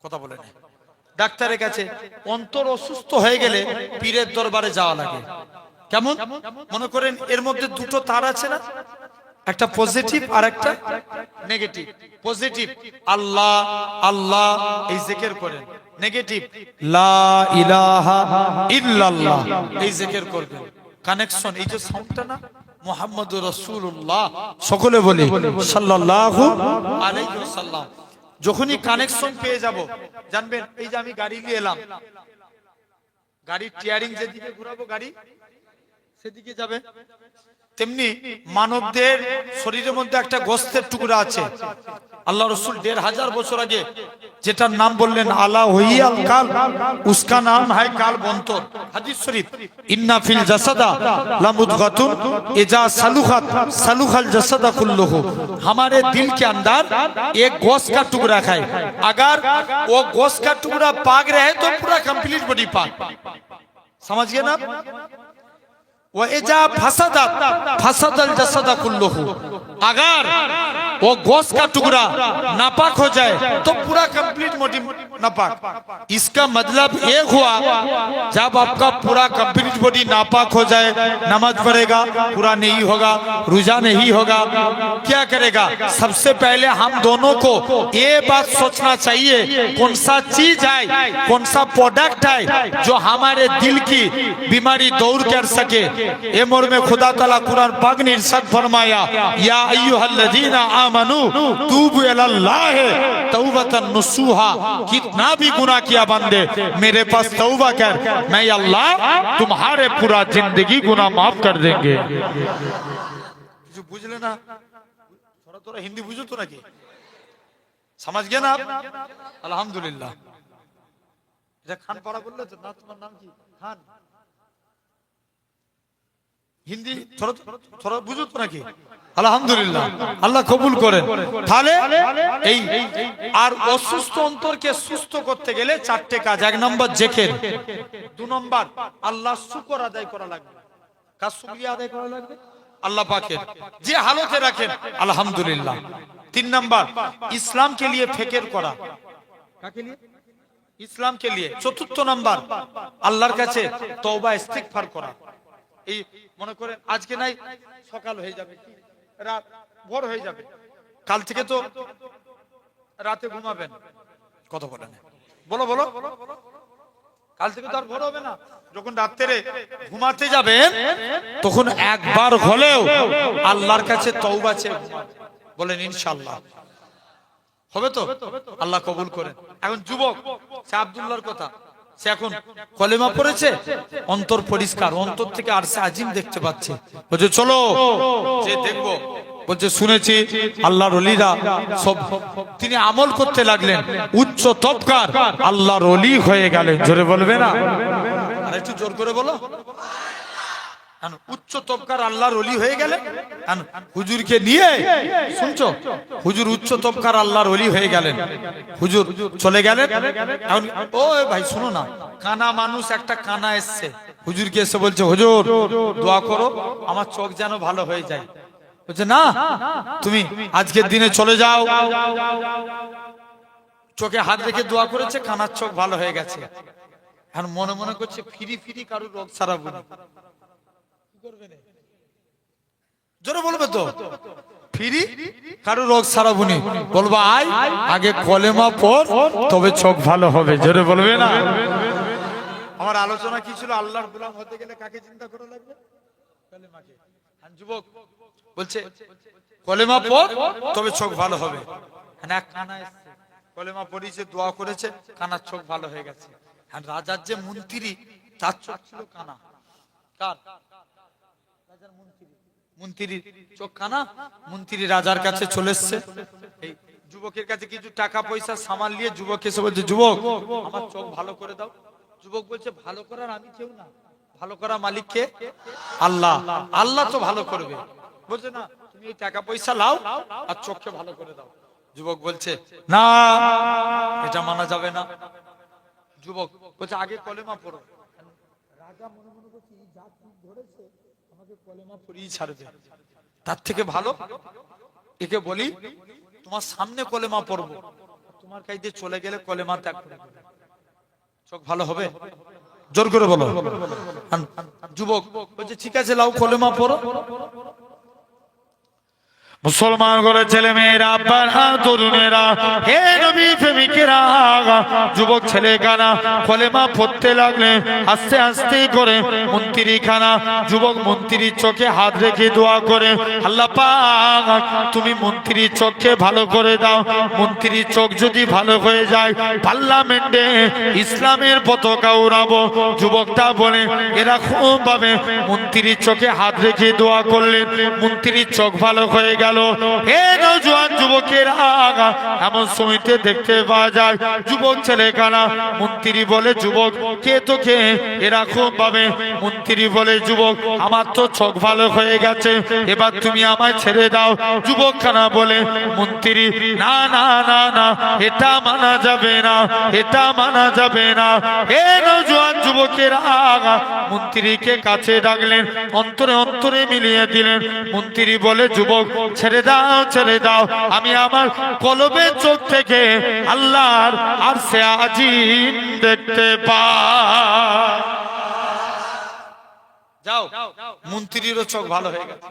কথা বলেন, ডাক্তারের কাছে। অন্তর অসুস্থ হয়ে গেলে পীরের দরবারে যাওয়া লাগে। কেমন? মনে করেন এর মধ্যে 2টো তার আছে না, একটা পজিটিভ আর একটা নেগেটিভ। পজিটিভ আল্লাহ আল্লাহ এই জিকির করেন, নেগেটিভ লা ইলাহা ইল্লাল্লাহ এই জিকির করবেন। কানেকশন, এই যে সাউন্ডটা না, মুহাম্মাদুর রাসূলুল্লাহ, সকলে বলি সাল্লাল্লাহু আলাইহি ওয়াসাল্লাম। যখনই কানেকশন পেয়ে যাব, জানবেন এই যে আমি গাড়ি নিয়ে এলাম, গাড়ির টিয়ারিং যেদিকে ঘোরাবো গাড়ি সেদিকে যাবে। তেমনি মানবদের শরীরের মধ্যে একটা গোস্তের টুকরা আছে। আল্লাহ রসুল 1500 বছর আগে যেটার নাম বললেন আলা ওয়াহিয়াল কাল, उसका नाम है काल बंतर। হাদিস শরীফ, ইন্না ফিল জাসাদা লামুদগাতুন इजा सलुखत सलुखल जसदा कुल्लुहु। हमारे दिल के अंदर एक गोश्त का टुकड़ा है, अगर वो गोश्त का टुकड़ा पाक रहे तो पूरा कंप्लीट बॉडी पाक। समझ गए ना? फसदल जसदा कुल्लुहु, अगर वो गोश्त का टुकड़ा नापाक हो जाए तो पूरा कंप्लीट बॉडी नापाक। इसका मतलब ये हुआ, जब आपका पूरा कंप्लीट बॉडी नापाक हो जाए, नमाज पढ़ेगा पूरा नहीं होगा, रोजा नहीं होगा, क्या करेगा? सबसे पहले हम दोनों को ये बात सोचना चाहिए, कौन सा चीज है, कौन सा प्रोडक्ट है जो हमारे दिल की बीमारी दूर कर सके। ए मोर में खुदा ताला कुरान पाक ने इरशाद फरमाया, या अय्युहल्लज़ीना आमनू तूबू इलल्लाह तौबतन नसूहा। कितना भी गुनाह किया बंदे, मेरे पास तौबा कर, मैं अल्लाह तुम्हारे पूरा जिंदगी गुनाह माफ कर देंगे। जो बुझले ना, थोड़ा थोड़ा हिंदी बुझो तो नाकि समझ गए ना आप? अल्हम्दुलिल्लाह। এটা খান পড়া বললে তো না, তোমার নাম কি? খান। হিন্দি থোড়া বুঝো তো নাকি? আলহামদুলিল্লাহ, আল্লাহ কবুল করেন। তাহলে এই আর অসুস্থ অন্তরকে সুস্থ করতে গেলে 4টে কাজ। 1 নম্বর জিকির, 2 নম্বর আল্লাহ শুকর আদায় করা লাগবে। কার শুকরিয়া আদায় করা লাগবে? আল্লাহ পাকের, যে হালতে রাখেন আলহামদুলিল্লাহ। 3 নম্বর ইসলাম के लिए ফিকির করা। কাকে নিয়ে? ইসলাম के लिए। 4র্থ নম্বর আল্লাহর কাছে তওবা ইস্তিগফার করা। এই মনে করেন আজকে নাই সকাল হয়ে যাবে, রাত ভোর হয়ে যাবে, কাল থেকে তো রাতে ঘুমাবেন। কথা বলেন, বলো বলো, কাল থেকে তো আর ভোর হবে না। যখন রাত্রে ঘুমাতে যাবেন তখন একবার হলেও আল্লাহর কাছে তওবা চেয়ে বলেন, ইনশাআল্লাহ হবে তো? আল্লাহ কবুল করেন। এখন যুবক, সে আব্দুল্লাহর কথা, সে এখন কলেমা পড়েছে, অন্তর পরিষ্কার, অন্তর থেকে আরশে আজিম দেখতে পাচ্ছে। বলছে চলো যে দেখবো। বলছে শুনেছি আল্লাহর ওলিরা সব, তিনি আমল করতে লাগলেন, উচ্চ তবকার আল্লাহর ওলি হয়ে গেলেন। জোরে বলবে না? আর একটু জোর করে বলো। উচ্চ তবকার আল্লাহর ওলি হয়ে গেলেন। হুজুরকে নিয়ে শুনছো, হুজুর উচ্চ তবকার আল্লাহর ওলি হয়ে গেলেন। হুজুর চলে গেলেন। এখন ও ভাই শুনো না, কানা মানুষ একটা কানা এসছে, হুজুরকে এসে বলছে হুজুর দোয়া করো আমার চোখ যেন ভালো হয়ে যায়। বলছে না, তুমি আজকের দিনে চলে যাও। চোখে হাত রেখে দোয়া করেছে, কানার চোখ ভালো হয়ে গেছে। এখন মনে মনে করছে ফিরি ফিরি কারোর রোগ সারাবো। জোরে বলবে তো, ফিরি কারো রোগ সারাবুনি, বলবো আয় আগে কলেমা পড় তবে চোখ ভালো হবে। জোরে বলবে না? আমার আলোচনা কি ছিল? আল্লাহর গোলাম হতে গেলে কাকে চিন্তা করা লাগবে? কলেমাকে। যুবক বলছে কলেমা পড় তবে চোখ ভালো হবে। এক কানা এসেছে, কলেমা পড়িয়েছে, দোয়া করেছে, কানার চোখ ভালো হয়ে গেছে। রাজার যে মন্ত্রী, তার চোখ ছিল কানা। কার? মন্ত্রীর চোখ কানা। মন্ত্রী রাজার কাছে চলে এসছে, এই যুবকের কাছে কিছু টাকা পয়সা সামাল নিয়ে যুবক এসে বলছে যুবক আমার চোখ ভালো করে দাও। যুবক বলছে ভালো করার আমি কেউ না, ভালো করা মালিক কে? আল্লাহ। আল্লাহ তো ভালো করবে। বলছে না তুমি এই টাকা পয়সা লাও আর চোখকে ভালো করে দাও। যুবক বলছে না, এটা মানা যাবে না। যুবক বলছে আগে কলেমা পড়ো। রাজা মনে মনে করছে যা ঠিক ধরেছে আমাকে কলেমা পড়িয়ে ছাড়বে, তার থেকে ভালো একে বলি তোমার সামনে কলেমা পড়বো, তোমার কাছে দিয়ে চলে গেলে কলেমা ত্যাগ করে দেবে। চোখ ভালো হবে? জোর করে বলো। যুবক বলছে ঠিক আছে লাও কলেমা পড়ো। মুসলমান করে ছেলে মেয়েরা, আব্বারা, তরুণেরা, হে নবী প্রেমিকেরা, যুবক ছেলে কানা কলেমা পড়তে লাগলে আস্তে আস্তে করে মন্ত্রী খানা যুবক মন্ত্রীর চোখে হাত রেখে দোয়া করে, আল্লাহ পাক তুমি মন্ত্রীর চোখকে ভালো করে দাও। মন্ত্রীর চোখ যদি ভালো হয়ে যায় পার্লামেন্টে ইসলামের পতাকা উড়াবো। যুবকটা বলে এরকম ভাবে মন্ত্রীর চোখে হাত রেখে দোয়া করলেন, মন্ত্রীর চোখ ভালো হয়ে গেল। হে নওজোয়ান যুবকেরা, এমন সময়তে দেখতে পাওয়া যায় যুবক ছেলে কানা মন্ত্রী বলে যুবক কে তোকে এরকম ভাবে? মন্ত্রী বলে যুবক আমার তো চোখ ভালো হয়ে গেছে, এবার তুমি আমায় ছেড়ে দাও। যুবক কানা বলে মন্ত্রী না না না না, এটা মানা যাবে না, এটা মানা যাবে না। হে নওজোয়ান যুবকেরা মন্ত্রীকে কাছে ডাকলেন, অন্তরে অন্তরে মিলিয়ে দিলেন। মন্ত্রী বলে যুবক ছেড়ে দাও, ছেড়ে দাও, আমি আমার কলবের চোখ থেকে আল্লাহর আরশে আজিম দেখতে পাই। যাও। মন্ত্রীরও চোখ ভালো হয়ে গেছে,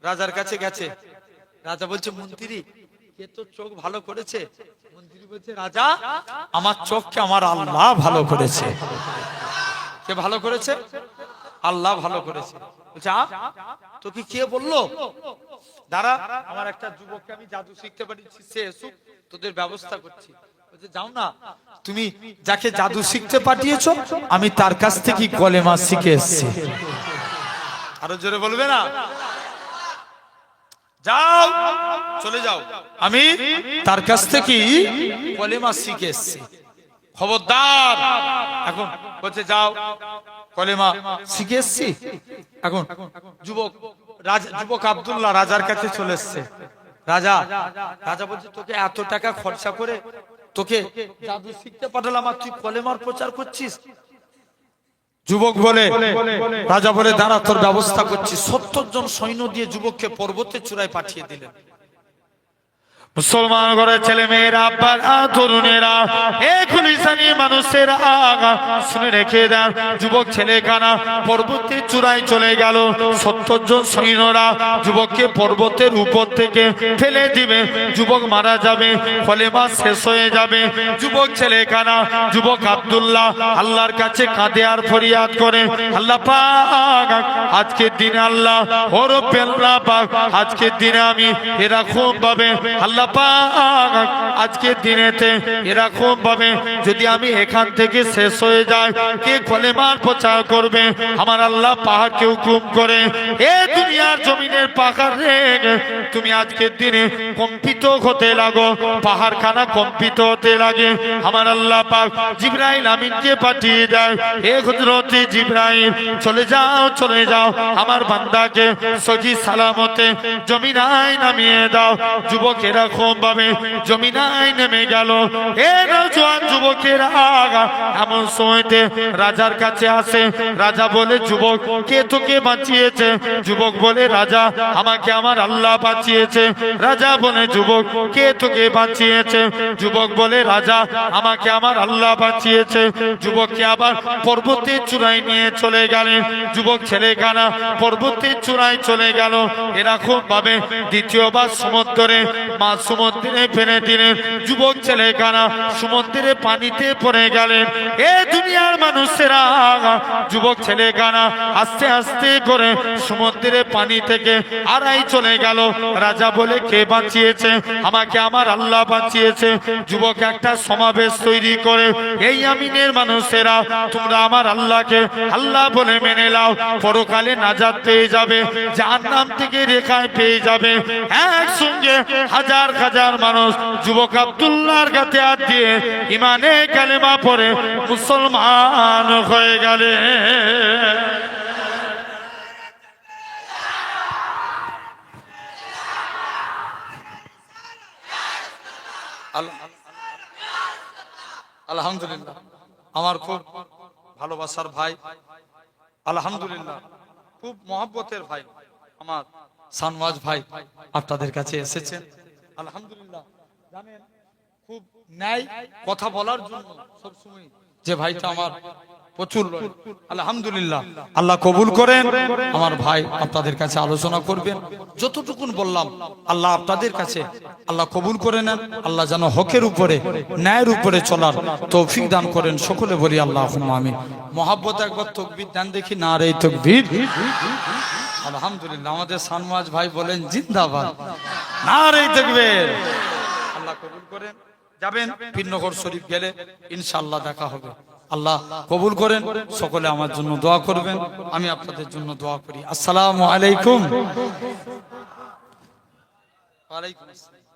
রাজার কাছে গেছে। রাজা বলছে মন্ত্রী কে তো চোখ ভালো করেছে? মন্ত্রী বলছে রাজা আমার চোখকে আমার আল্লাহ ভালো করেছে। কে ভালো করেছে? আল্লাহ ভালো করেছে। বলছে তোকে কে বললো? দাঁড়া, আমার একটা যুবককে আমি জাদু শিখতে পারিছি, সে এসুক, তোদের ব্যবস্থা করছি। বলছে যাও না, তুমি যাকে জাদু শিখতে পাঠিয়েছো আমি তার কাছ থেকে কলেমা শিখে এসেছি। আরো জোরে বলবে না? যাও, চলে যাও, আমি তার কাছ থেকে কলেমা শিখে এসেছি। খবরদার। এখন বলছে যাও, কলেমা শিখে এসেছি। এখন যুবক যুবক আব্দুল্লাহ রাজার কাছে চলে এসছে। রাজা বলছে তোকে এত টাকা খরচা করে তোকে জাদু শিখতে পাঠালাম আর তুই কলেমার প্রচার করছিস? যুবক বলে রাজা বলে দাঁড়া তোর ব্যবস্থা করছি। 70 জন সৈন্য দিয়ে যুবককে পর্বতের চূড়ায় পাঠিয়ে দিলেন। মুসলমান ঘরের ছেলে মেয়েরা, আব্বারা, তরুণেরা, এখুলিসানি মানুষেরা শুনে রেখে দেন, যুবক ছেলে কানা পর্বতের চূড়ায় চলে গেল। 70 জন সৈন্যরা যুবককে পর্বতের উপর থেকে ফেলে দিবে, যুবক মারা যাবে, কলেমা শেষ হয়ে যাবে। যুবক ছেলে কানা যুবক আব্দুল্লাহ আল্লাহর কাছে কাঁদে আর ফরিয়াদ করে, আল্লাহ পাক আজকের দিনে আল্লাহ ওর পেল্লা পাক আজকের দিনে আমি এরকম ভাবে আল্লাহ পাক আজকের দিনেতে এরকম ভাবে যদি আমি এখান থেকে শেষ হয়ে যাই, কে কলেমার প্রচার করবে? আমার আল্লাহ পাহাড়কে হুকুম করে, এ দুনিয়ার জমিনের পাহাড় রে তুমি আজকের দিনে কম্পিত হতে লাগো, পাহাড়খানা কম্পিত হতে লাগে। আমার আল্লাহ পাক জিবরাইল আমিনকে পাঠিয়ে দেয়, এ হযরতে জিবরাইল চলে যাও, চলে যাও, আমার বান্দাকে সহি সালামতে জমিনায় নামিয়ে দাও। যুবক এরকম ভাবে জমিনায় নেমে গেল। এ নওজোয়ান যুবকেরা এমন সময়তে রাজার কাছে আসে। রাজা বলে যুবক কে তোকে বাঁচিয়েছে? যুবক বলে রাজা আমাকে আমার আল্লাহ বাঁচিয়েছে। রাজা বলে যুবক কে তোকে বাঁচিয়েছে? যুবক বলে রাজা আমাকে আমার আল্লাহ বাঁচিয়েছে। যুবককে আবার পর্বতের চূড়ায় নিয়ে চলে গেলেন। যুবক ছেলে কানা পর্বতের চূড়ায় চলে গেল। এরকম ভাবে দ্বিতীয়বার সমুদ্রে মা সমুদ্রে ফেলে দিলেন। যুবক ছেলে কানা সমুদ্রে পানিতে পড়ে গেলেন। এ দুনিয়ার মানুষেরা যুবক ছেলে কানা আস্তে আস্তে করে সমুদ্রের পানি থেকে আড়াই চলে গেল। রাজা বলে কে বাঁচিয়েছে? আমাকে আমার আল্লাহ বাঁচিয়েছে। যুবক একটা সমাবেশ তৈরি করে, এই আমিনের মানুষেরা তোমরা আমার আল্লাহকে আল্লাহ বলে মেনে নাও, পরকালে নাজাত পেয়ে যাবে, জাহান্নাম থেকে রেহাই পেয়ে যাবে। একসঙ্গে হাজার হাজার মানুষ যুবক আব্দুল্লাহর কাছে হাত দিয়ে ইমানে কালেমা পড়ে মুসলমান হয়ে গেলে। আলহামদুলিল্লাহ, আমার খুব ভালোবাসার ভাই, আলহামদুলিল্লাহ খুব মহব্বতের ভাই আমার সানওয়াজ ভাই আপনাদের কাছে এসেছেন। আলহামদুলিল্লাহ, জানেন খুব ন্যায় কথা বলার জন্য সবসময় যে ভাইটা আমার প্রচুর লয়। আলহামদুলিল্লাহ, আল্লাহ কবুল করেন। আমার ভাই আপনাদের কাছে আলোচনা করবেন, যতটুকুন বললাম আল্লাহ আপনাদের কাছে আল্লাহ কবুল করে নেন। আল্লাহ যেন হকের উপরে ন্যায়ের উপরে চলার তৌফিক দান করেন। সকলে বলি আল্লাহুম্মা আমিন। মহাব্বত একবার তাকবীর দেন দেখি, নারে তাকবীর। আলহামদুলিল্লাহ, আমাদের সানওয়াজ ভাই বলেন জিন্দাবাদ, নারে তাকবীর। আল্লাহ কবুল করেন। যাবেন পীরনগর শরীফ গেলে ইনশাআল্লাহ দেখা হবে। আল্লাহ কবুল করেন। সকলে আমার জন্য দোয়া করবেন, আমি আপনাদের জন্য দোয়া করি। আসসালামু আলাইকুম। ওয়া আলাইকুম আসসালাম।